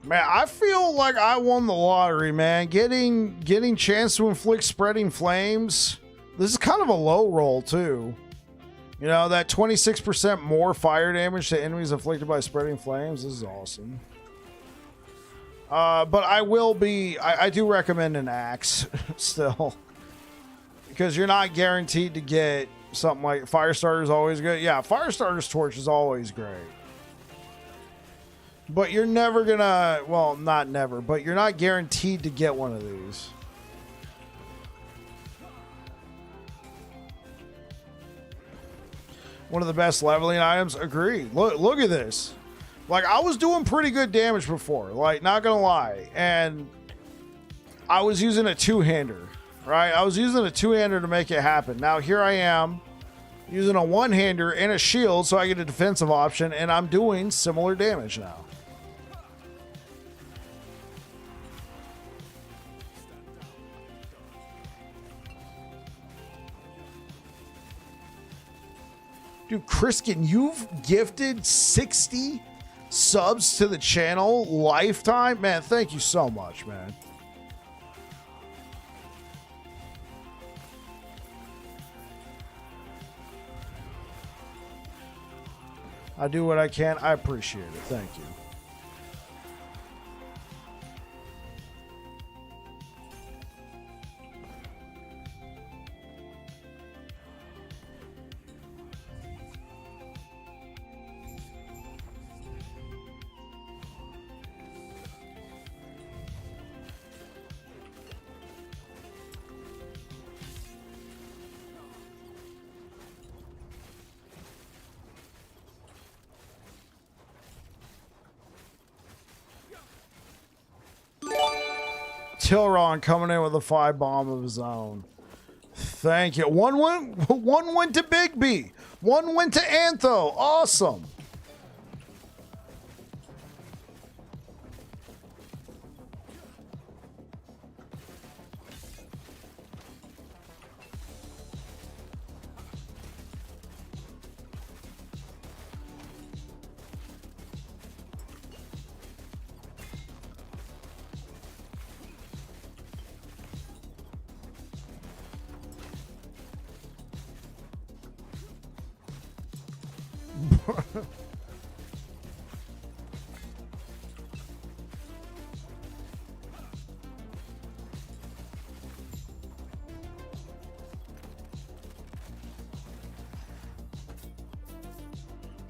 Man, I feel like I won the lottery, man. Getting chance to inflict spreading flames. This is kind of a low roll too. You know, that 26% more fire damage to enemies inflicted by spreading flames. This is awesome. But I do recommend an axe still. Because you're not guaranteed to get something like Firestarter's always good. Yeah, Firestarter's torch is always great. But you're never gonna, well, not never, but you're not guaranteed to get one of these. One of the best leveling items. Agreed. Look at this. Like, I was doing pretty good damage before, like, not gonna lie. And I was using a two-hander, right? I was using a two-hander to make it happen. Now, here I am using a one-hander and a shield so I get a defensive option, and I'm doing similar damage now. Dude, Kriskin, you've gifted 60 subs to the channel lifetime? Man, thank you so much, man. I do what I can. I appreciate it. Thank you. Tilron coming in with a 5 bomb of his own. Thank you. One went to Big B. One went to Antho. Awesome.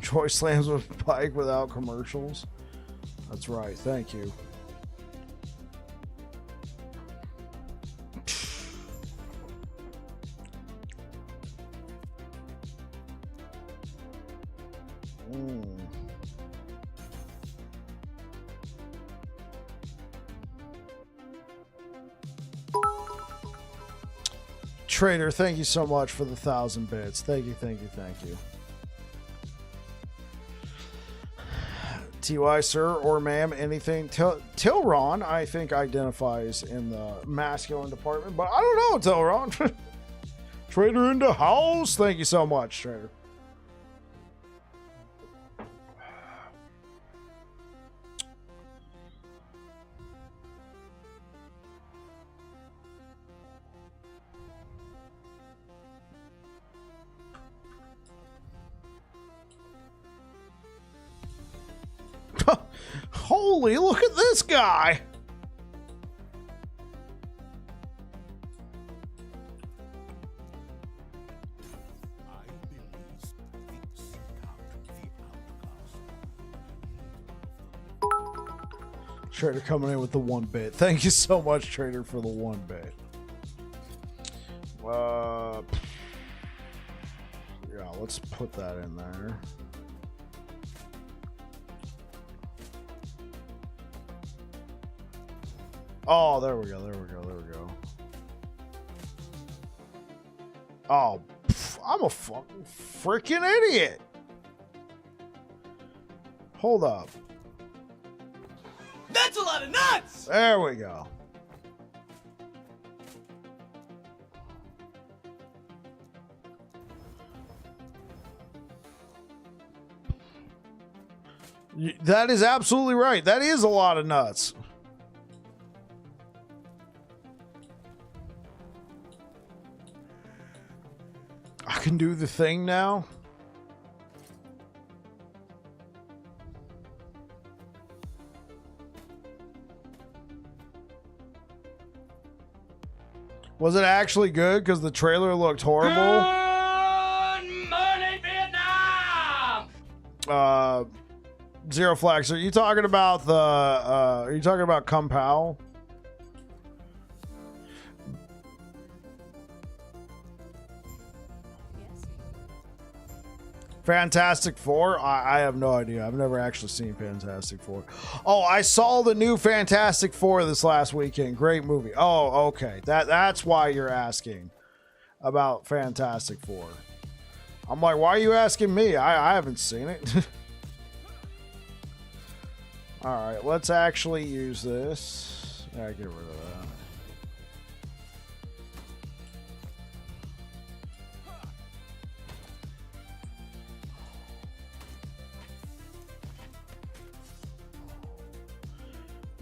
Troy slams with Pike without commercials. That's right. Thank you. Trader, thank you so much for the 1,000 bits. Thank you, thank you, thank you. TY, sir or ma'am, anything. Tilron, I think, identifies in the masculine department, but I don't know, Tilron. Trader in the house. Thank you so much, Trader. Holy, look at this guy. Trader coming in with the 1 bit. Thank you so much, Trader, for the 1 bit. Yeah, let's put that in there. Oh, there we go, there we go, there we go. Oh, I'm a fucking freaking idiot. Hold up. That's a lot of nuts! There we go. That is absolutely right. That is a lot of nuts. I can do the thing now. Was it actually good? Because the trailer looked horrible. Good morning, Vietnam! Zero Flax, are you talking about the are you talking about Kung Pao? Fantastic Four? I have no idea. I've never actually seen Fantastic Four. Oh, I saw the new Fantastic Four this last weekend. Great movie. Oh, okay. That's why you're asking about Fantastic Four. I'm like, why are you asking me? I haven't seen it. All right, let's actually use this. Yeah, get rid of that.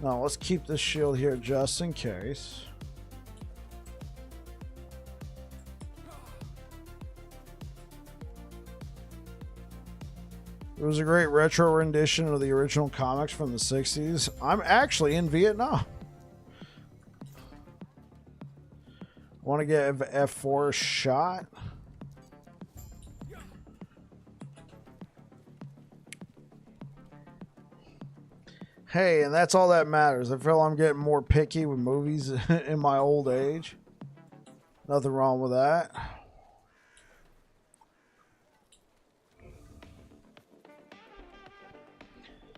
Now, let's keep this shield here just in case. It was a great retro rendition of the original comics from the 60s. I'm actually in Vietnam. Want to get F4 a shot? Hey, and that's all that matters. I feel I'm getting more picky with movies in my old age. Nothing wrong with that.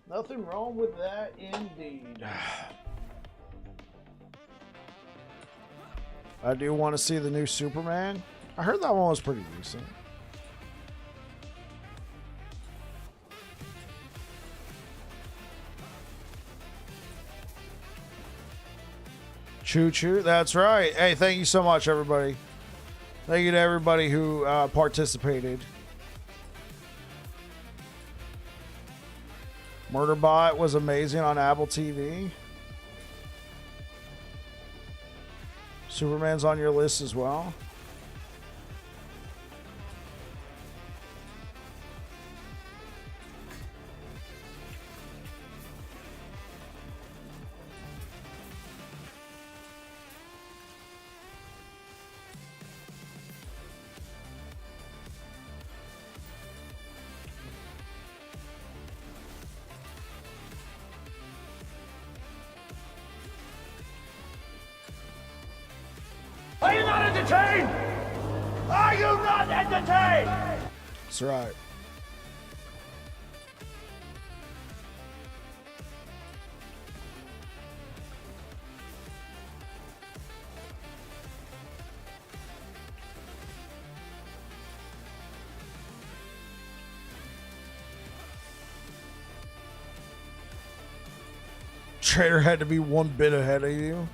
Nothing wrong with that, indeed. I do want to see the new Superman. I heard that one was pretty decent. Choo choo. That's right. Hey, thank you so much, everybody. Thank you to everybody who participated. Murderbot was amazing on Apple TV. Superman's on your list as well. Are you not entertained? Are you not entertained? That's right. Trader had to be one bit ahead of you.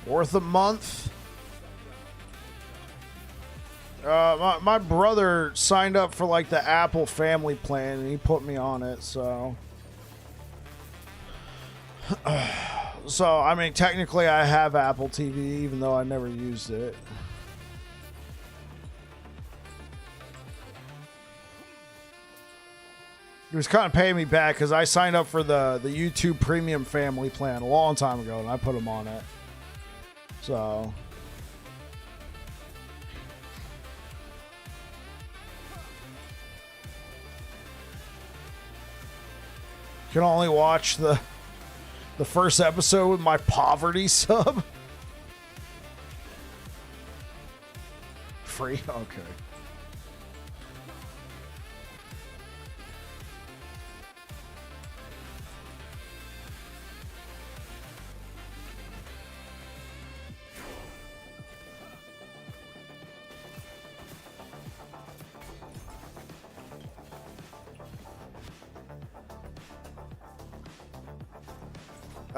Worth a month. My brother signed up for like the Apple family plan and he put me on it, so I mean technically I have Apple TV even though I never used it. He was kind of paying me back because I signed up for the YouTube Premium family plan a long time ago and I put him on it. So can only watch the first episode with my poverty sub. Free? Okay.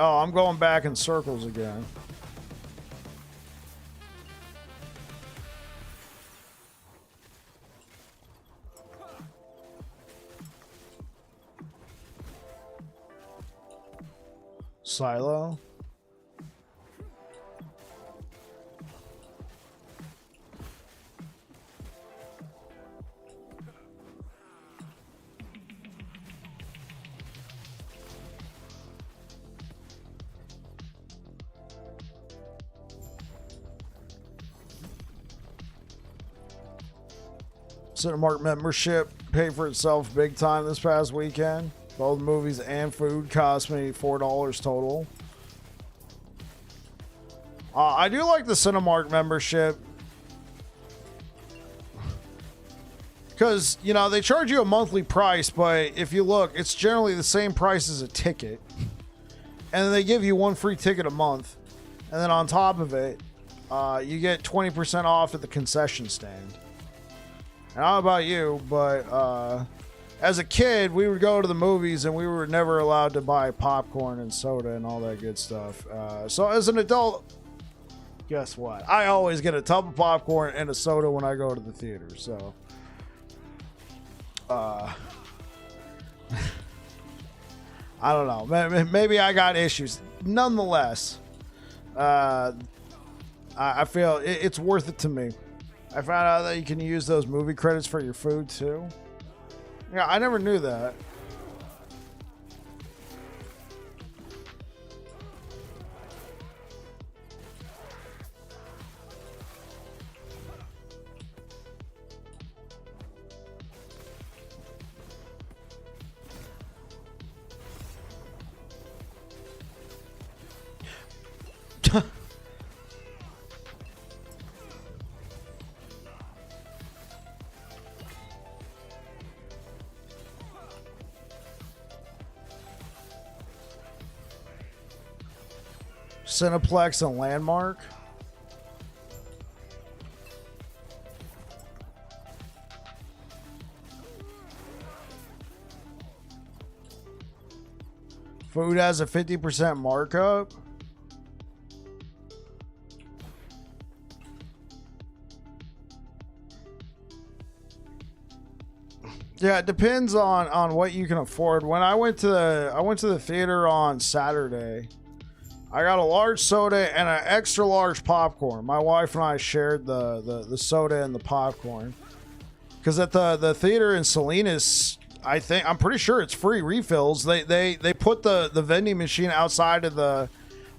Oh, I'm going back in circles again. Silo. Cinemark membership paid for itself big time this past weekend. Both movies and food cost me $4 total. I do like the Cinemark membership because, you know, they charge you a monthly price, but if you look, it's generally the same price as a ticket. And then they give you one free ticket a month. And then on top of it, you get 20% off at the concession stand. And I don't know about you, but as a kid, we would go to the movies and we were never allowed to buy popcorn and soda and all that good stuff. So as an adult, guess what? I always get a tub of popcorn and a soda when I go to the theater. So, I don't know. Maybe I got issues. Nonetheless, I feel it's worth it to me. I found out that you can use those movie credits for your food too. Yeah, I never knew that. Cineplex and Landmark. Food has a 50% markup. Yeah, it depends on what you can afford. When I went to the theater on Saturday, I got a large soda and an extra large popcorn. My wife and I shared the soda and the popcorn. Because at the theater in Salinas, I'm pretty sure it's free refills. They put the vending machine outside of the,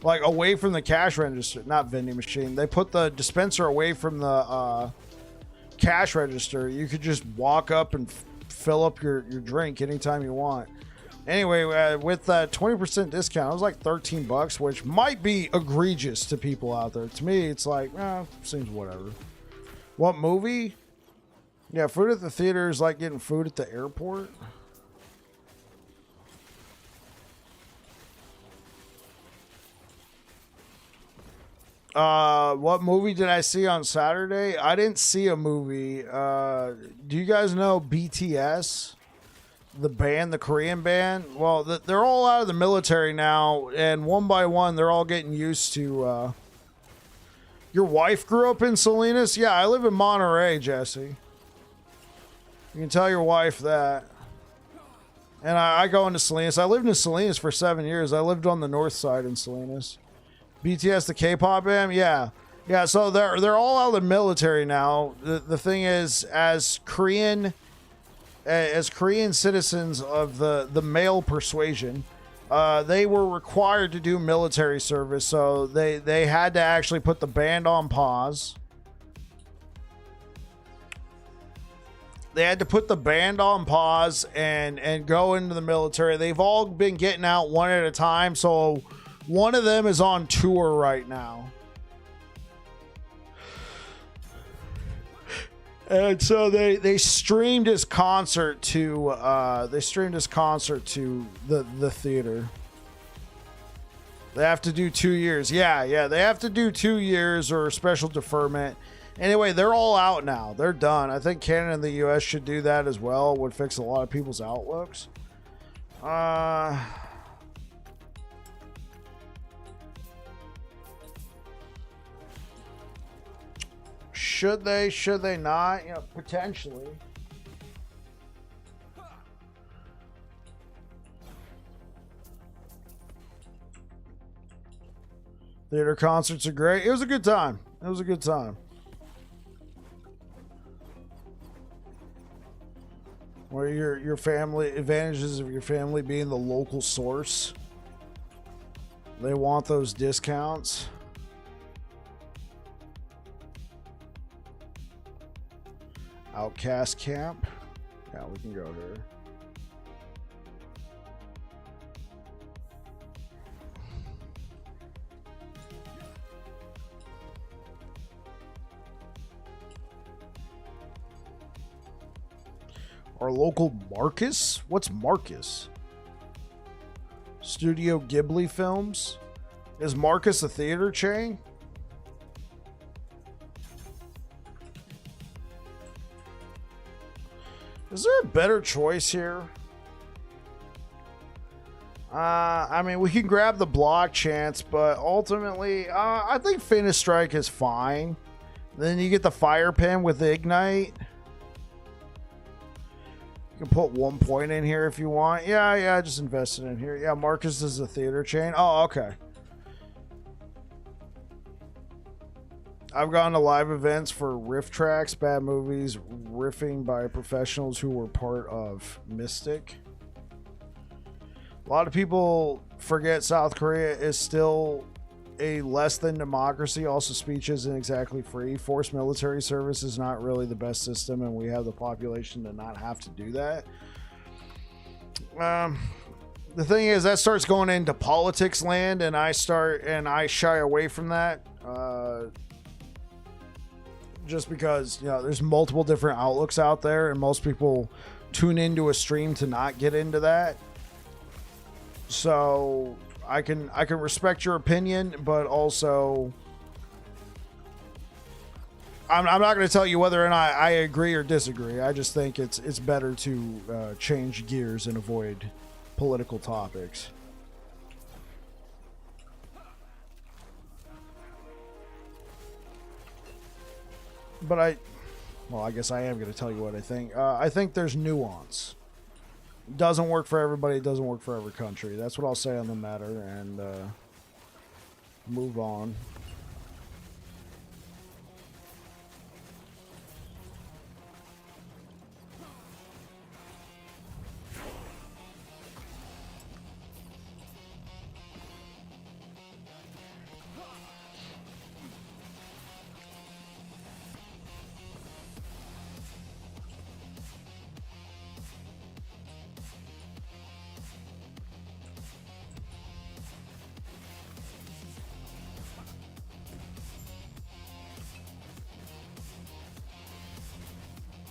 like, away from the cash register. Not vending machine. They put the dispenser away from the cash register. You could just walk up and fill up your drink anytime you want. Anyway, with that 20% discount, it was like $13, which might be egregious to people out there. To me, it's like, seems whatever. What movie? Yeah, food at the theater is like getting food at the airport. What movie did I see on Saturday? I didn't see a movie. Do you guys know BTS? The band, the Korean band? Well, they're all out of the military now, and one by one, they're all getting used to, your wife grew up in Salinas? Yeah, I live in Monterey, Jesse. You can tell your wife that. And I go into Salinas. I lived in Salinas for 7 years. I lived on the north side in Salinas. BTS, the K-pop band? Yeah. Yeah, so they're all out of the military now. The thing is, as Korean citizens of the male persuasion, they were required to do military service, so they had to actually put the band on pause. They had to put the band on pause and go into the military. They've all been getting out one at a time, so one of them is on tour right now. And so they streamed his concert to the theater. They have to do 2 years. Yeah, they have to do 2 years or special deferment. Anyway, they're all out now. They're done. I think Canada and the US should do that as well. It would fix a lot of people's outlooks. Should they? Should they not? You know, potentially. Theater concerts are great. It was a good time. It was a good time. What are your family advantages of your family being the local source? They want those discounts. Outcast camp. Yeah, we can go here. Our local Marcus? What's Marcus? Studio Ghibli Films? Is Marcus a theater chain? Is there a better choice here? I mean, we can grab the block chance, but ultimately, I think Finish Strike is fine. Then you get the Fire Pin with the Ignite. You can put 1 point in here if you want. Yeah, I just invested in here. Yeah, Marcus is a theater chain. Oh, okay. I've gone to live events for riff tracks, bad movies, riffing by professionals who were part of Mystic. A lot of people forget South Korea is still a less than democracy. Also, speech isn't exactly free. Forced military service is not really the best system, and we have the population to not have to do that. The thing is, that starts going into politics land, and I shy away from that. Just because, you know, there's multiple different outlooks out there, and most people tune into a stream to not get into that. So I can respect your opinion, but also I'm not going to tell you whether or not I agree or disagree. I just think it's better to change gears and avoid political topics. But I guess I am going to tell you what I think. I think there's nuance. Doesn't work for everybody. It doesn't work for every country. That's what I'll say on the matter, and move on.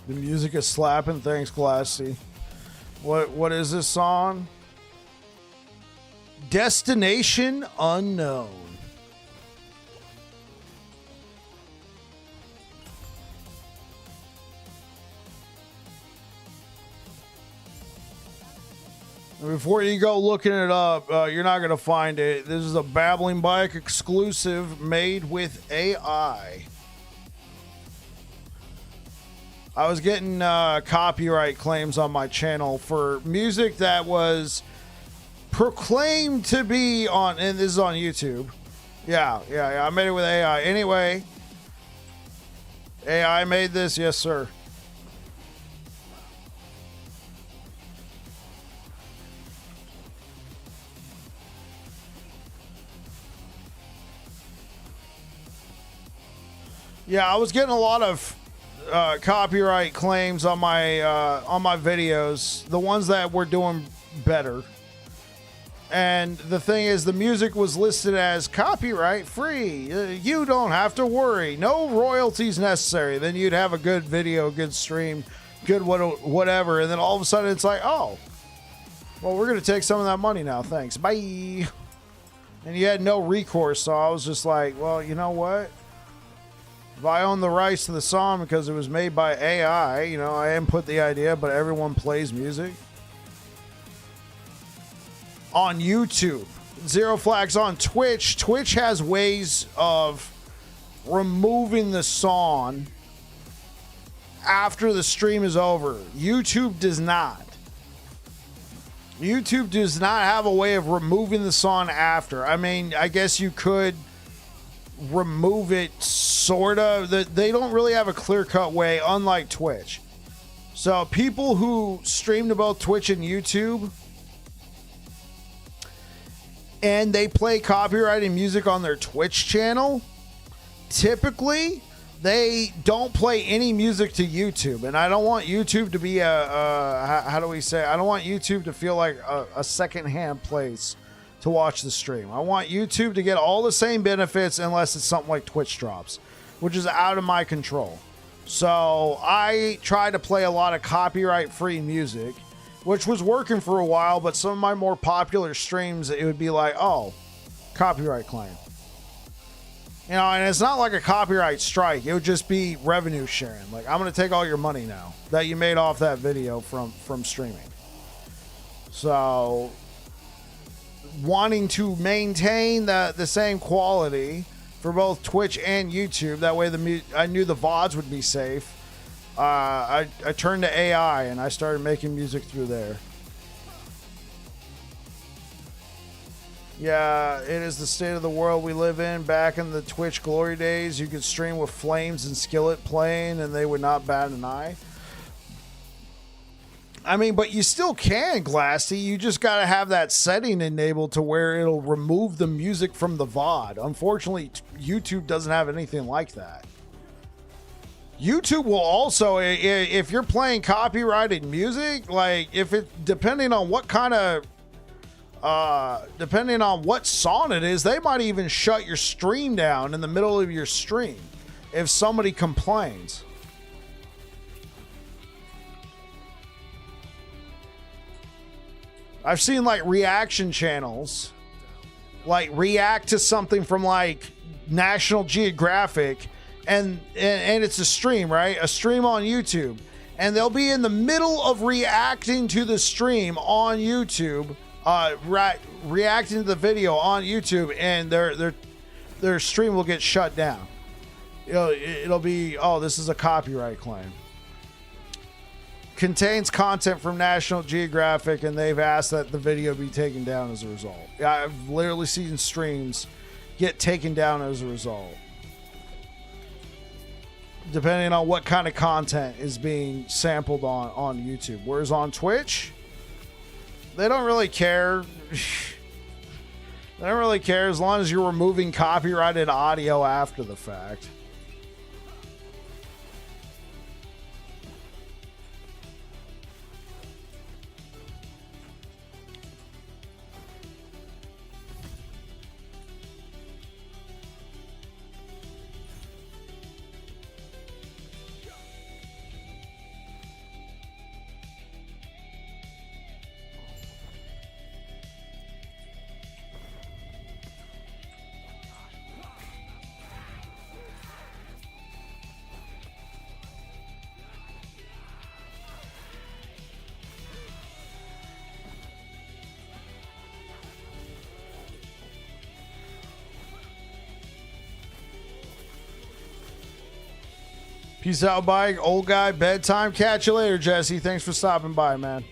The music is slapping. Thanks, Glassy. What is this song? Destination Unknown. Before you go looking it up, you're not going to find it. This is a Babbling Bike exclusive made with AI. I was getting copyright claims on my channel for music that was proclaimed to be on, and this is on YouTube. Yeah, I made it with AI. Anyway, AI made this, yes, sir. Yeah, I was getting a lot of copyright claims on my videos, the ones that were doing better. And the thing is, the music was listed as copyright free. You don't have to worry. No royalties necessary. Then you'd have a good video, good stream, good whatever. And then all of a sudden it's like, oh, well, we're going to take some of that money now. Thanks. Bye. And you had no recourse. So I was just like, well, you know what? If I own the rights to the song because it was made by AI, you know, I input the idea, but everyone plays music. On YouTube, Zero Flags on Twitch. Twitch has ways of removing the song after the stream is over. YouTube does not. YouTube does not have a way of removing the song after. I mean, I guess you could remove it, sort of. They don't really have a clear-cut way, unlike Twitch. So people who stream to both Twitch and YouTube, and they play copyrighted music on their Twitch channel, typically they don't play any music to YouTube, and I don't want YouTube to be how do we say? I don't want YouTube to feel like a secondhand place to watch the stream. I want YouTube to get all the same benefits unless it's something like Twitch drops, which is out of my control. So I try to play a lot of copyright-free music, which was working for a while, but some of my more popular streams, it would be like, oh, copyright claim. You know, and it's not like a copyright strike. It would just be revenue sharing. Like, I'm going to take all your money now that you made off that video from streaming. So, wanting to maintain the same quality for both Twitch and YouTube, that way I knew the VODs would be safe. I turned to AI and I started making music through there. Yeah, it is the state of the world we live in. Back in the Twitch glory days, you could stream with Flames and Skillet playing and they would not bat an eye. I mean, but you still can, Glassy. You just got to have that setting enabled to where it'll remove the music from the VOD. Unfortunately, YouTube doesn't have anything like that. YouTube will also, if you're playing copyrighted music, like if it, depending on what kind of, depending on what song it is, they might even shut your stream down in the middle of your stream if somebody complains. I've seen like reaction channels like react to something from like National Geographic and it's a stream, right? A stream on YouTube, and they'll be in the middle of reacting to the stream on YouTube, reacting to the video on YouTube, and their stream will get shut down. It'll be, oh, this is a copyright claim. Contains content from National Geographic, and they've asked that the video be taken down as a result. I've literally seen streams get taken down as a result, depending on what kind of content is being sampled on YouTube. Whereas on Twitch, they don't really care. They don't really care as long as you're removing copyrighted audio after the fact. Peace out, bike. Old guy, bedtime. Catch you later, Jesse. Thanks for stopping by, man.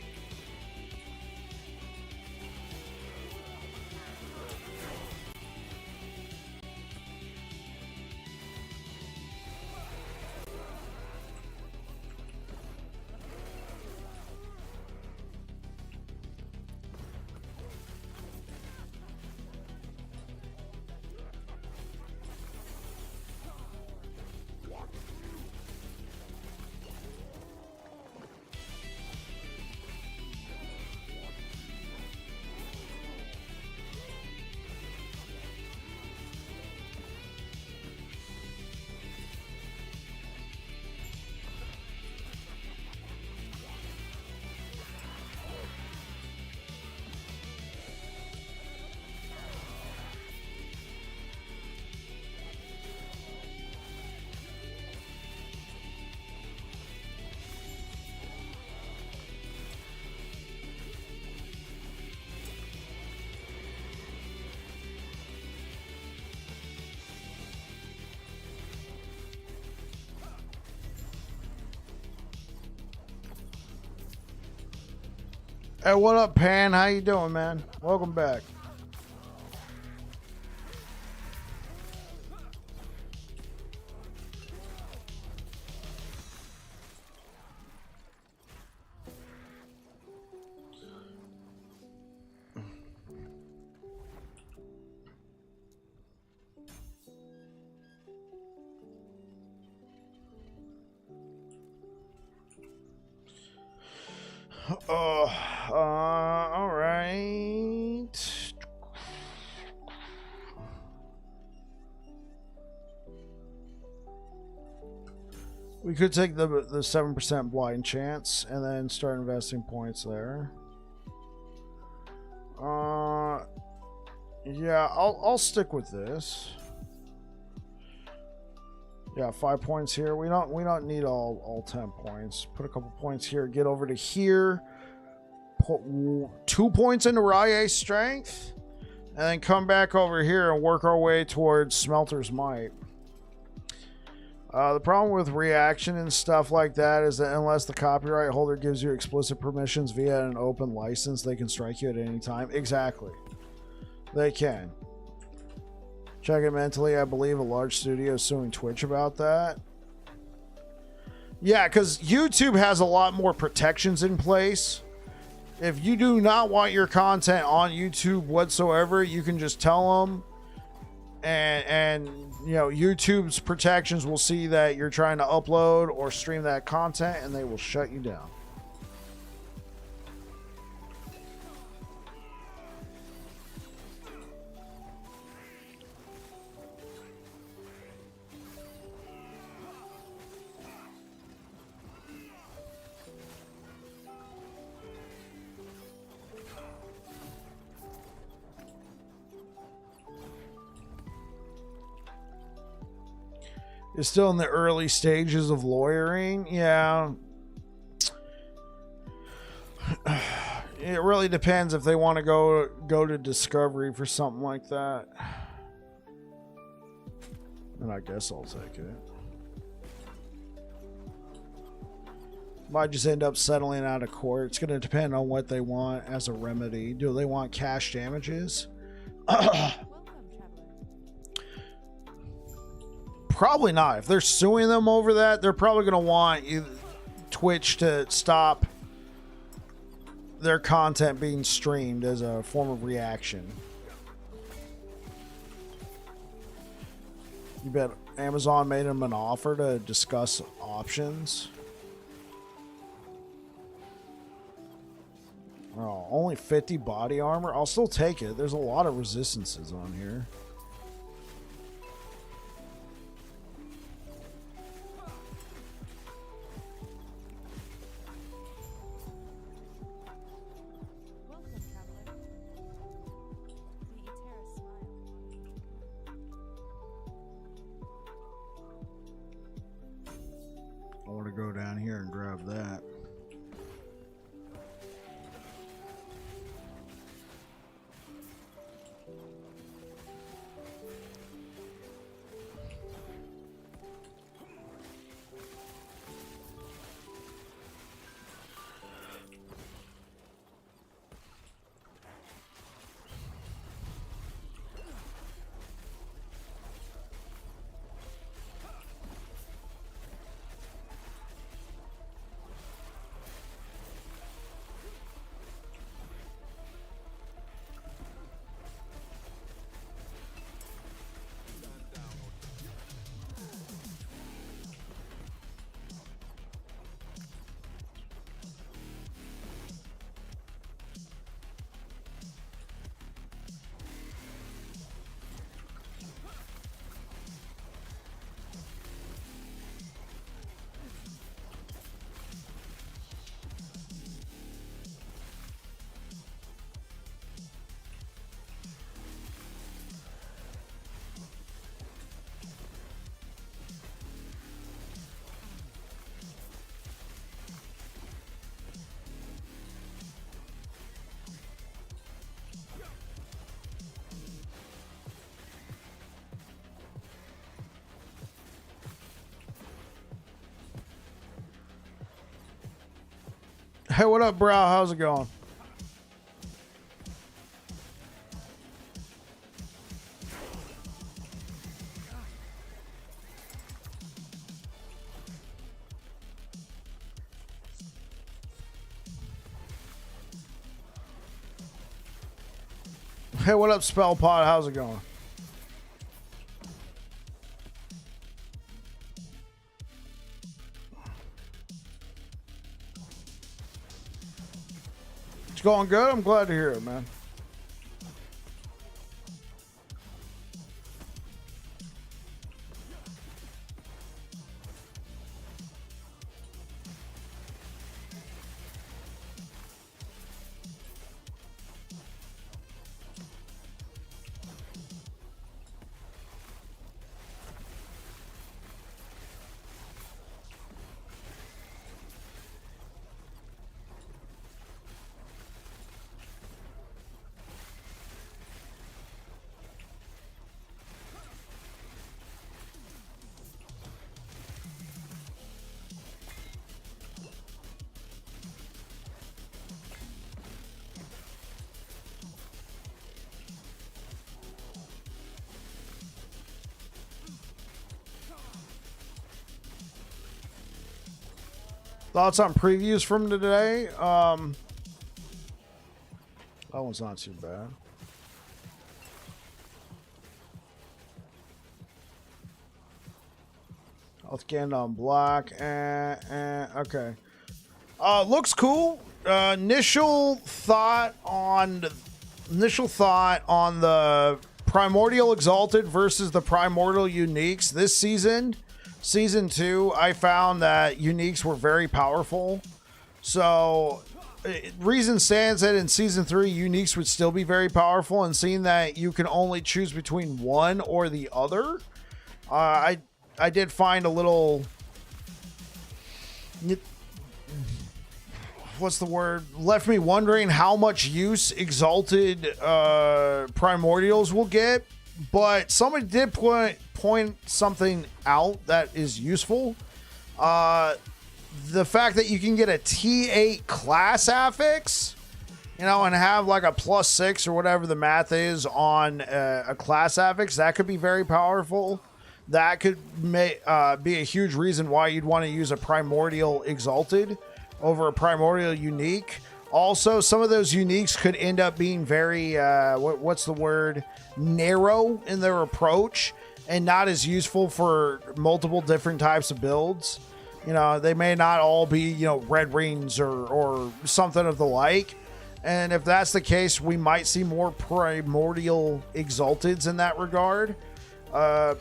Hey, what up, Pan? How you doing, man? Welcome back. All right. We could take the 7% blind chance and then start investing points there. Yeah, I'll stick with this. Yeah, 5 points here. We don't need all 10 points. Put a couple points here. Get over to here. Put 2 points into Rye strength, and then come back over here and work our way towards Smelter's Might. The problem with reaction and stuff like that is that unless the copyright holder gives you explicit permissions via an open license, they can strike you at any time. Exactly. They can. Check it mentally. I believe a large studio is suing Twitch about that. Yeah, because YouTube has a lot more protections in place. If you do not want your content on YouTube whatsoever, you can just tell them. And you know, YouTube's protections will see that you're trying to upload or stream that content, and they will shut you down. Is still in the early stages of lawyering. Yeah. It really depends if they want to go to discovery for something like that. And I guess I'll take it. Might just end up settling out of court. It's going to depend on what they want as a remedy. Do they want cash damages? Probably not. If they're suing them over that, they're probably going to want Twitch to stop their content being streamed as a form of reaction. You bet Amazon made them an offer to discuss options. Oh, only 50 body armor? I'll still take it. There's a lot of resistances on here. I want to go down here and grab that. Hey, what up, bro? How's it going? Hey, what up, Spellpod? How's it going? It's going good. I'm glad to hear it, man. Thoughts on previews from today? That one's not too bad. Health gained on black. Okay. Looks cool. Initial thought on the Primordial Exalted versus the Primordial Uniques this season. Season 2, I found that uniques were very powerful. So, reason stands that in Season 3, uniques would still be very powerful. And seeing that you can only choose between one or the other, I did find a little... What's the word? Left me wondering how much use Exalted Primordials will get. But somebody did point something out that is useful. The fact that you can get a T8 class affix, you know, and have like a +6 or whatever the math is on a class affix, that could be very powerful. That could be a huge reason why you'd want to use a Primordial Exalted over a Primordial Unique. Also, some of those uniques could end up being very, what's the word? Narrow in their approach and not as useful for multiple different types of builds. You know, they may not all be, you know, red rings or something of the like. And if that's the case, we might see more Primordial Exalteds in that regard. The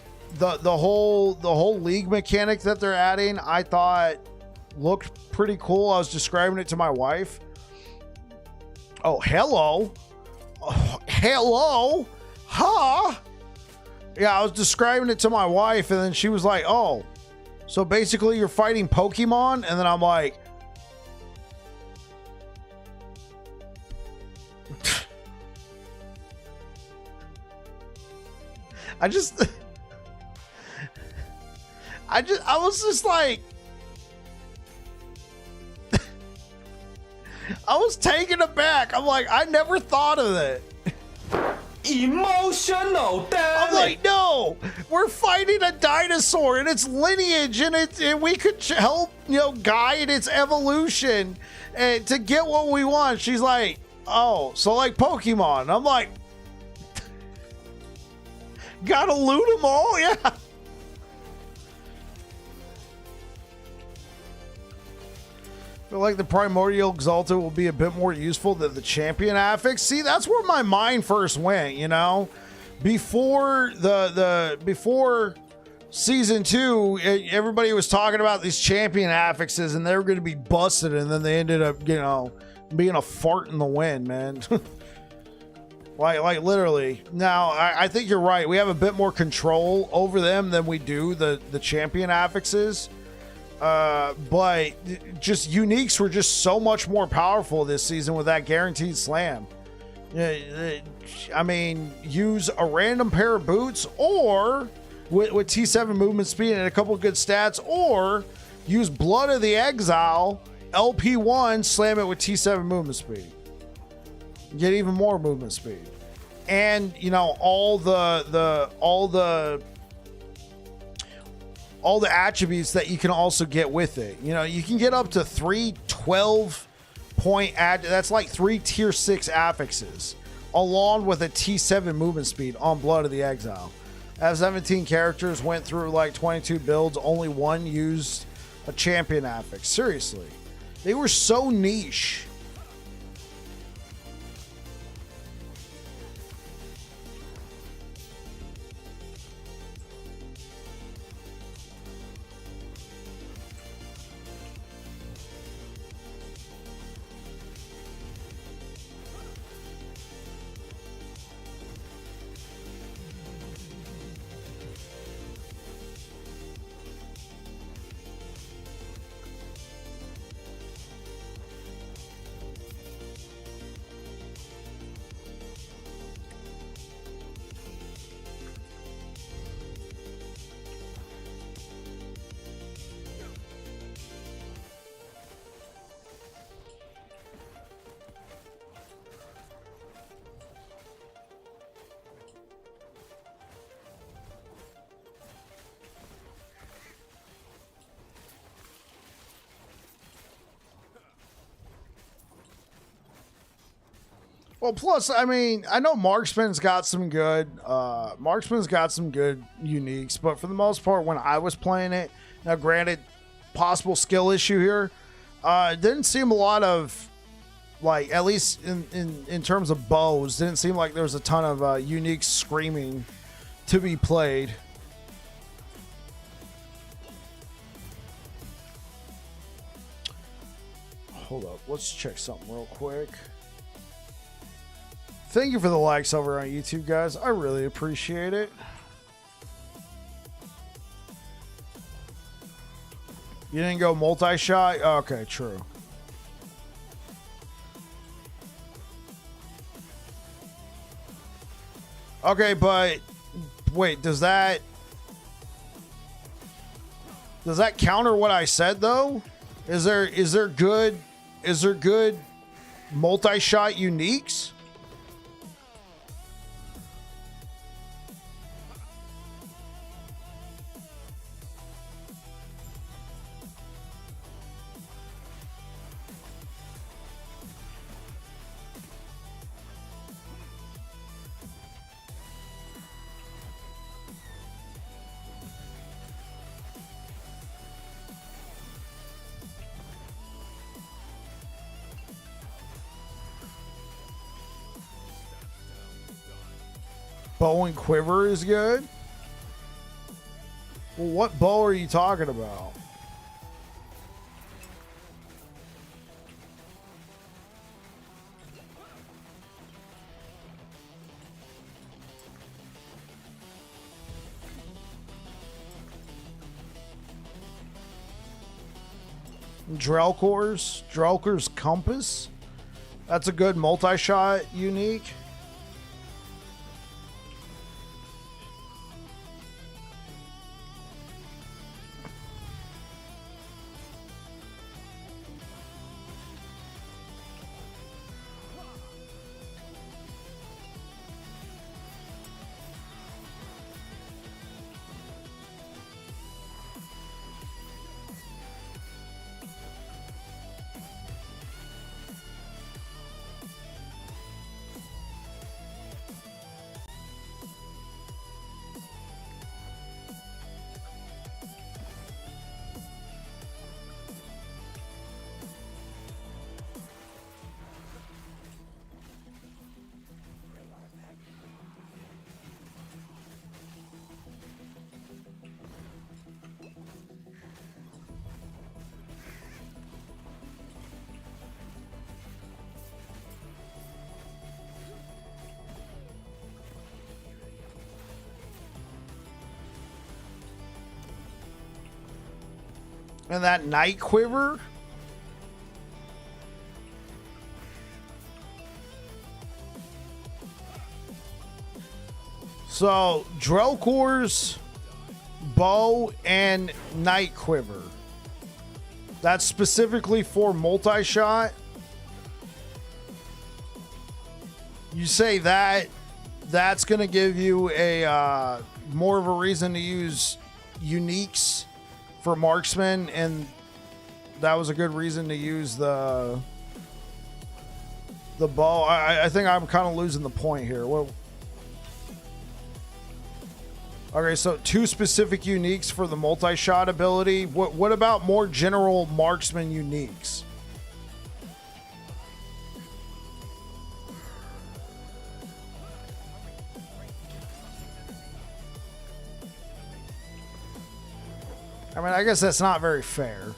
whole league mechanic that they're adding, I thought looked pretty cool. I was describing it to my wife. Oh, hello. Oh, hello. Huh? Yeah, I was describing it to my wife, and then she was like, oh, so basically you're fighting Pokemon? And then I'm like, I was just like, I was taken aback. I'm like, I never thought of that. Emotional damage. I'm like, no, we're fighting a dinosaur and its lineage, and we could help, you know, guide its evolution and to get what we want. She's like, oh, so like Pokemon. And I'm like, gotta loot them all, yeah. I feel like the Primordial Exalted will be a bit more useful than the Champion Affix. See, that's where my mind first went, you know? Before before Season 2, everybody was talking about these Champion Affixes and they were going to be busted, and then they ended up, you know, being a fart in the wind, man. like literally. Now, I think you're right. We have a bit more control over them than we do the Champion Affixes. But just uniques were just so much more powerful this season with that guaranteed slam. I mean, use a random pair of boots, or with T7 movement speed and a couple of good stats, or use Blood of the Exile, LP1, slam it with T7 movement speed. Get even more movement speed. And, you know, all the attributes that you can also get with it. You know, you can get up to 3 12-point that's like 3 tier 6 affixes, along with a T7 movement speed on Blood of the Exile. As 17 characters went through like 22 builds, only one used a champion affix. Seriously, they were so niche. Well, plus, I mean, I know Marksman's got some good uniques, but for the most part, when I was playing it, now granted, possible skill issue here, it didn't seem a lot of, like, at least in terms of bows, didn't seem like there was a ton of unique screaming to be played. Hold up, let's check something real quick. Thank you for the likes over on YouTube, guys. I really appreciate it. You didn't go multi-shot? Okay, true. Okay, but wait, does that counter what I said though? Is there good multi-shot uniques? Bow and quiver is good? Well, what bow are you talking about? Drelkor's Compass? That's a good multi-shot unique. And that night quiver? So, Drelkor's bow and night quiver. That's specifically for multi-shot? You say that's going to give you a more of a reason to use uniques for marksman, and that was a good reason to use the bow. I think I'm kind of losing the point here. Well, okay, so 2 specific uniques for the multi-shot ability. What about more general marksman uniques? I mean, I guess that's not very fair.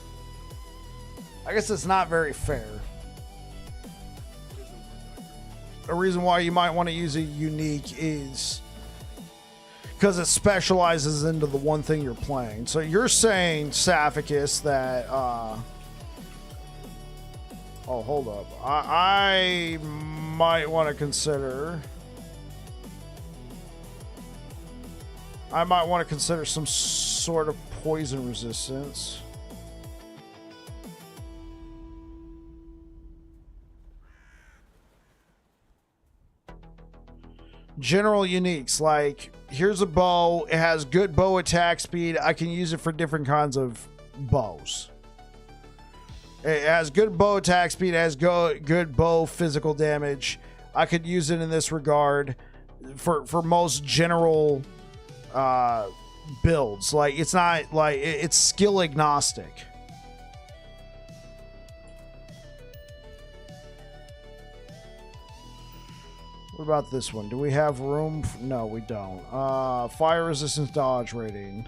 A reason why you might want to use a unique is because it specializes into the one thing you're playing. So you're saying, Saphicus, that oh, hold up. I might want to consider some sort of poison resistance. General uniques, like here's a bow, it has good bow attack speed, I can use it for different kinds of bows. It has good bow attack speed, it has good bow physical damage. I could use it in this regard for most general builds. Like, it's not like it's skill agnostic. What about this one? Do we have room? No, we don't. Fire resistance dodge rating.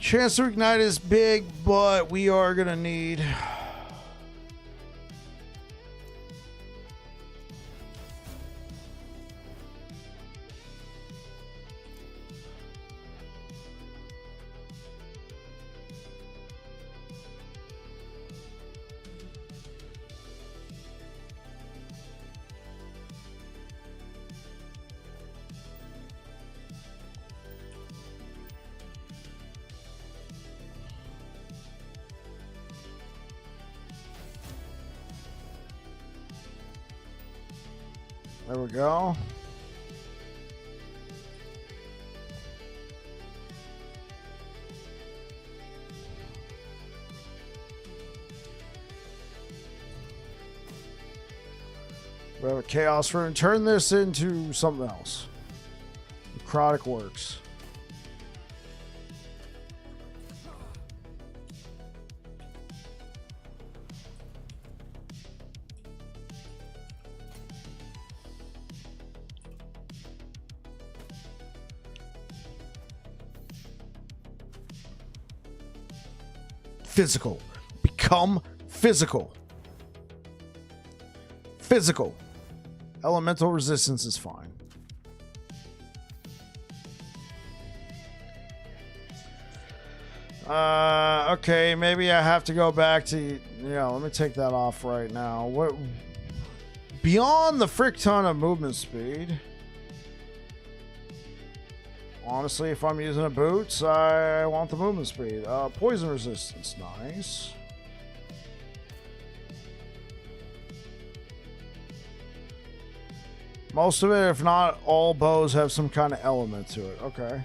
Chance to ignite is big, but we are gonna need there we go. We have a chaos rune. Turn this into something else. Necrotic works. Physical. Become physical. Physical. Elemental resistance is fine. Okay, maybe I have to go back to, let me take that off right now. What beyond the frick ton of movement speed? Honestly, if I'm using a boots, I want the movement speed. Poison resistance, nice. Most of it, if not all bows, have some kind of element to it. Okay.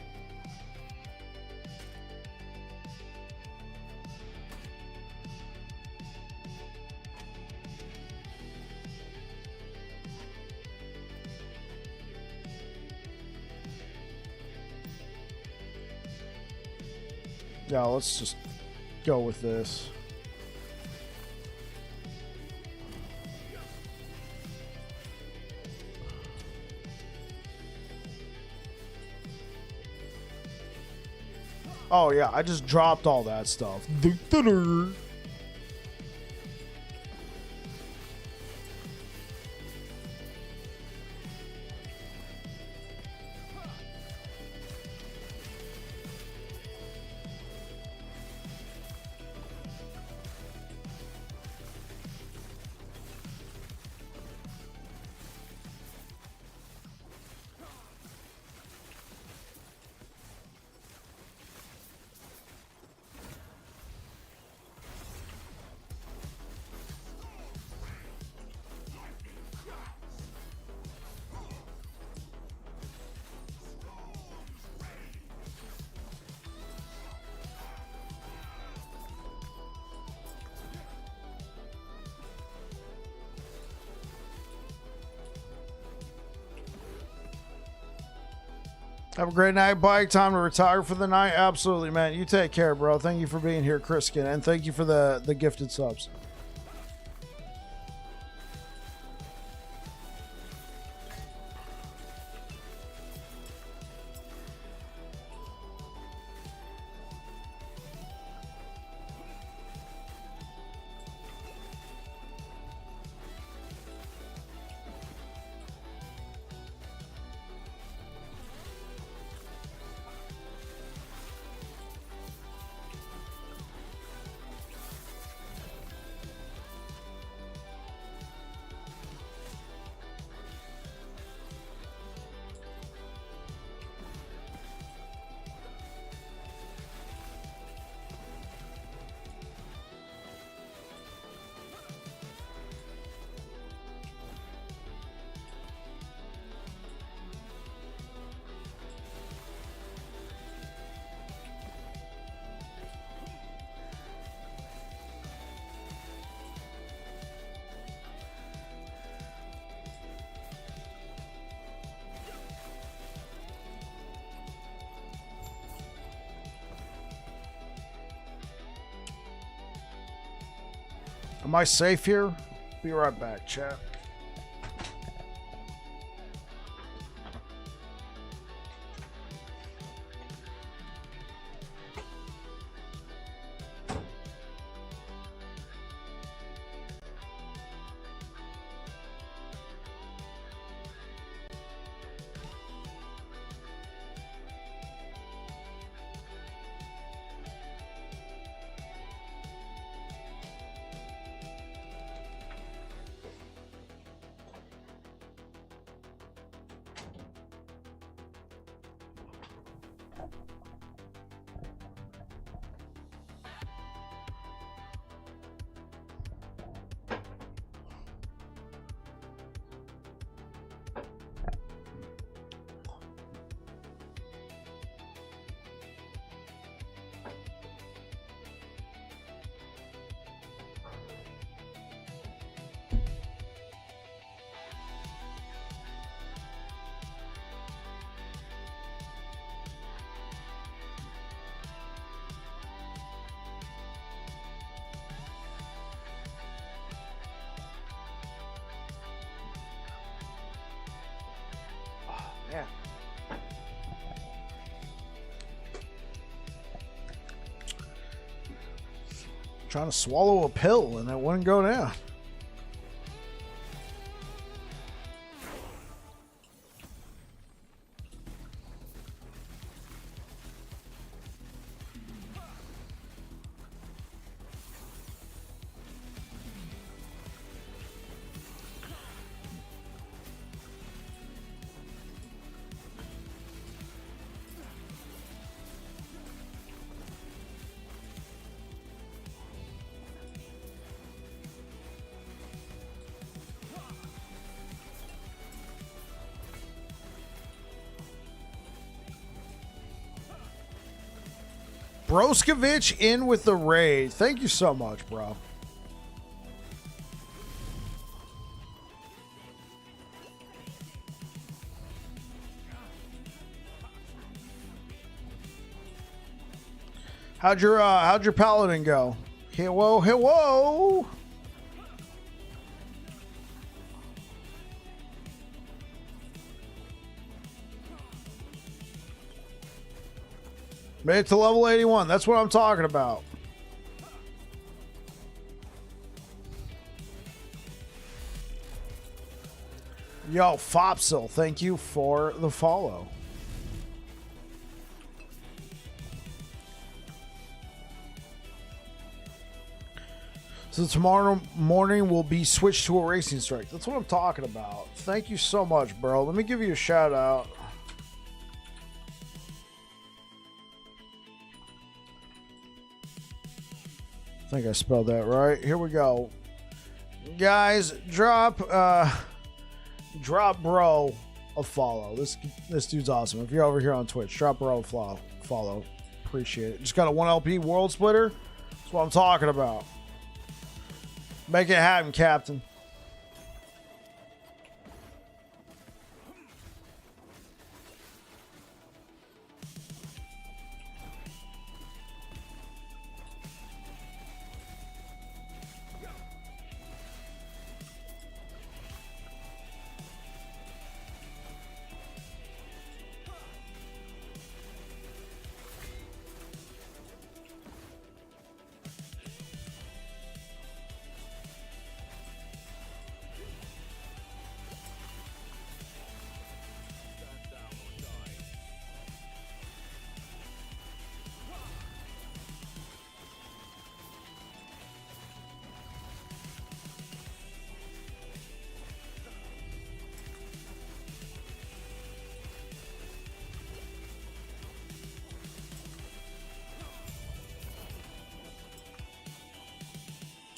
Yeah, let's just go with this. Oh yeah, I just dropped all that stuff. Have a great night, Bike. Time to retire for the night. Absolutely, man. You take care, bro. Thank you for being here, Chriskin, and thank you for the gifted subs. Am I safe here? Be right back, chat. Yeah. Trying to swallow a pill and it wouldn't go down. Broskovich in with the raid. Thank you so much, bro. How'd your Paladin go? Hello, hello. Made it to level 81. That's what I'm talking about. Yo, Fopsil, thank you for the follow. So tomorrow morning will be switched to a racing strike. That's what I'm talking about. Thank you so much, bro. Let me give you a shout out. I think I spelled that right. Here we go. Guys, drop bro a follow. This dude's awesome. If you're over here on Twitch, drop bro a follow. Appreciate it. Just got a 1LP world splitter. That's what I'm talking about. Make it happen, Captain.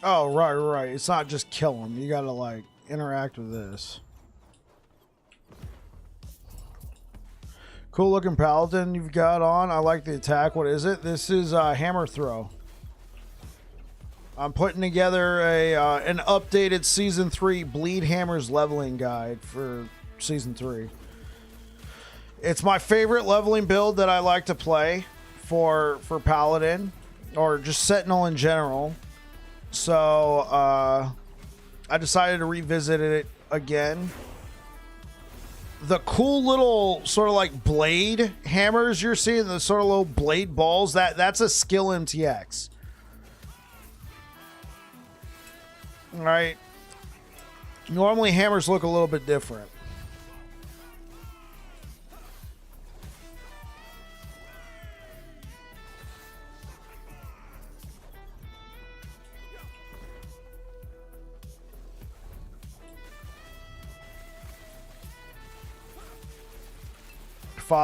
Oh, right. It's not just kill them. You gotta, like, interact with this. Cool looking Paladin you've got on. I like the attack. What is it? This is Hammer Throw. I'm putting together an updated Season 3 Bleed Hammers leveling guide for Season 3. It's my favorite leveling build that I like to play for Paladin, or just Sentinel in general. So I decided to revisit it again. The cool little sort of like blade hammers you're seeing, the sort of little blade balls, that's a skill MTX. All right. Normally hammers look a little bit different.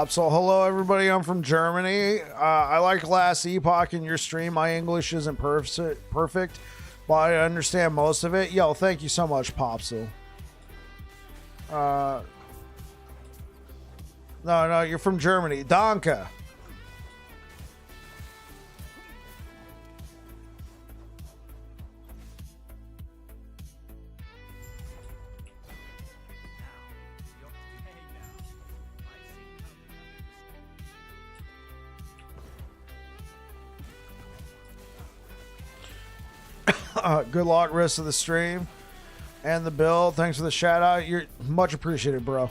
So hello everybody, I'm from Germany. I like last Epoch in your stream. My English isn't perfect, but I understand most of it. Yo, thank you so much, Popsil. No, you're from Germany. Danke. Good luck rest of the stream and the build. Thanks for the shout out. You're much appreciated, bro.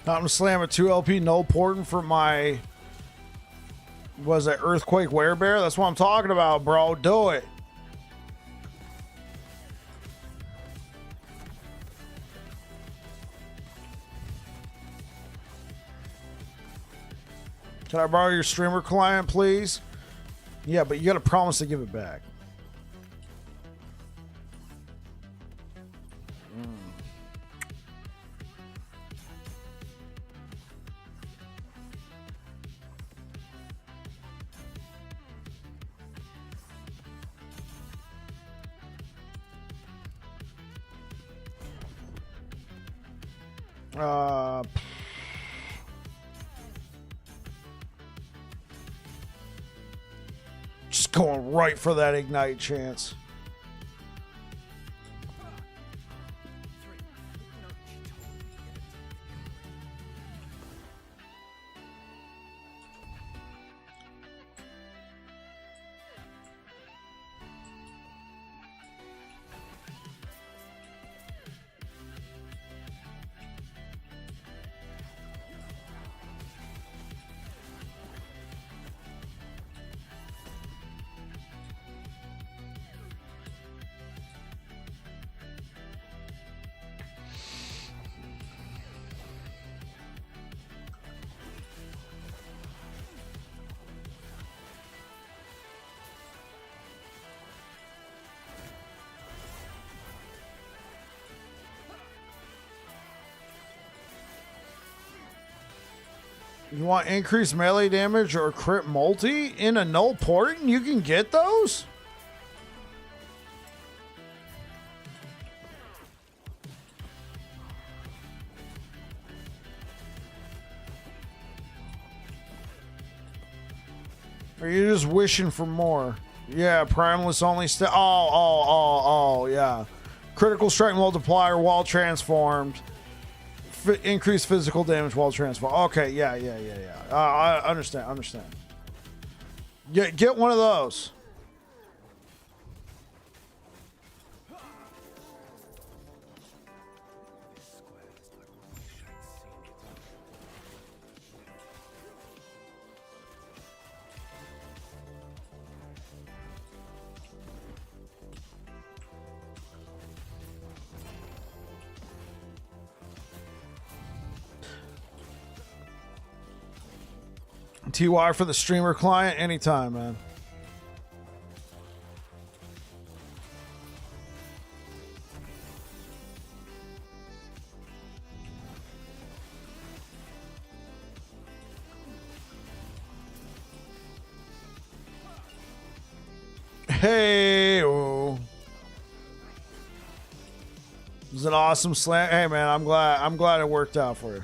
I'm gonna slam a 2 LP no porting for my, was it Earthquake Werebear? That's what I'm talking about, bro. Do it. Can I borrow your streamer client, please? Yeah, but you gotta promise to give it back. Just going right for that ignite chance. You want increased melee damage or crit multi in a null port? You can get those? Or are you just wishing for more? Yeah, Primalist only yeah. Critical strike multiplier while transformed. Increase physical damage while transformed. Okay, yeah. I understand. Get one of those. TY for the streamer client anytime, man. Hey, oh. It was an awesome slam. Hey man, I'm glad it worked out for you.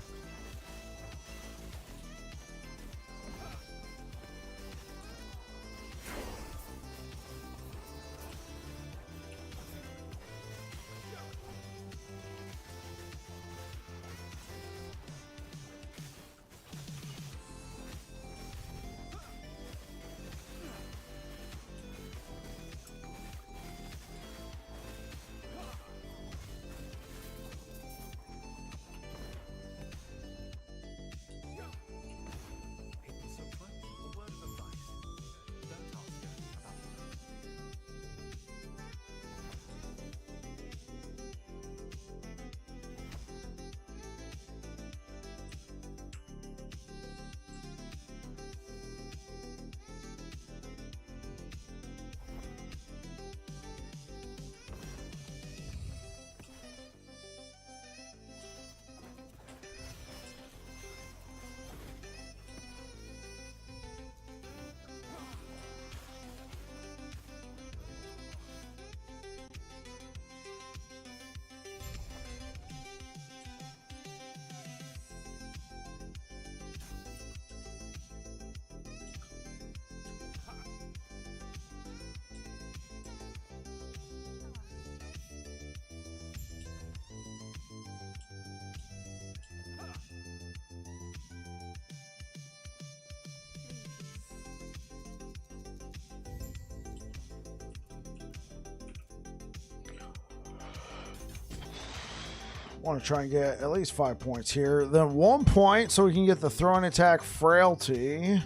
Want to try and get at least 5 points here. Then 1 point so we can get the throwing attack frailty. And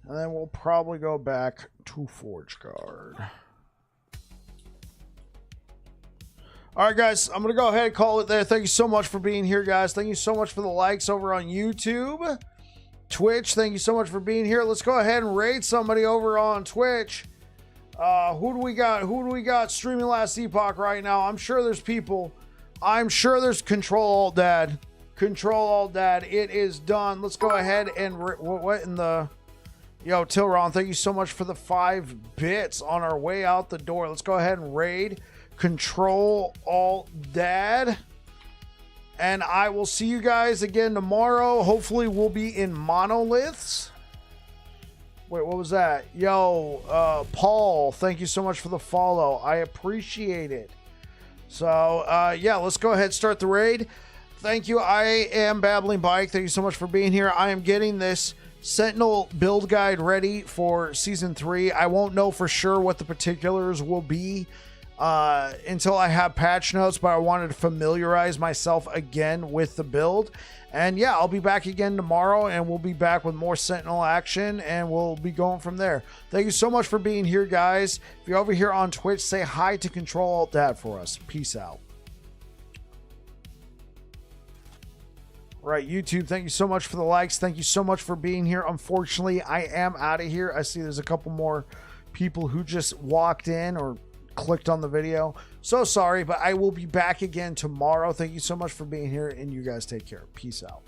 then we'll probably go back to Forge Guard. All right, guys, I'm going to go ahead and call it there. Thank you so much for being here, guys. Thank you so much for the likes over on YouTube. Twitch, thank you so much for being here. Let's go ahead and raid somebody over on Twitch. Who do we got? Who do we got streaming Last Epoch right now? I'm sure there's people. I'm sure there's Control Alt Dad. Control Alt Dad. It is done. Let's go ahead and what in the Yo, Tilron, thank you so much for the 5 bits on our way out the door. Let's go ahead and raid. Control Alt Dad. And I will see you guys again tomorrow. Hopefully we'll be in monoliths. Wait, what was that? Yo, Paul, thank you so much for the follow. I appreciate it. So, yeah, let's go ahead and start the raid. Thank you. I am Babbling Bike. Thank you so much for being here. I am getting this Sentinel build guide ready for Season 3. I won't know for sure what the particulars will be until I have patch notes, but I wanted to familiarize myself again with the build. And yeah, I'll be back again tomorrow, and we'll be back with more Sentinel action, and we'll be going from there. Thank you so much for being here, guys. If you're over here on Twitch, say hi to Control Alt Dad for us. Peace out. Right, YouTube, thank you so much for the likes. Thank you so much for being here. Unfortunately, I am out of here. I see there's a couple more people who just walked in or clicked on the video. So sorry, but I will be back again tomorrow. Thank you so much for being here, and you guys take care. Peace out.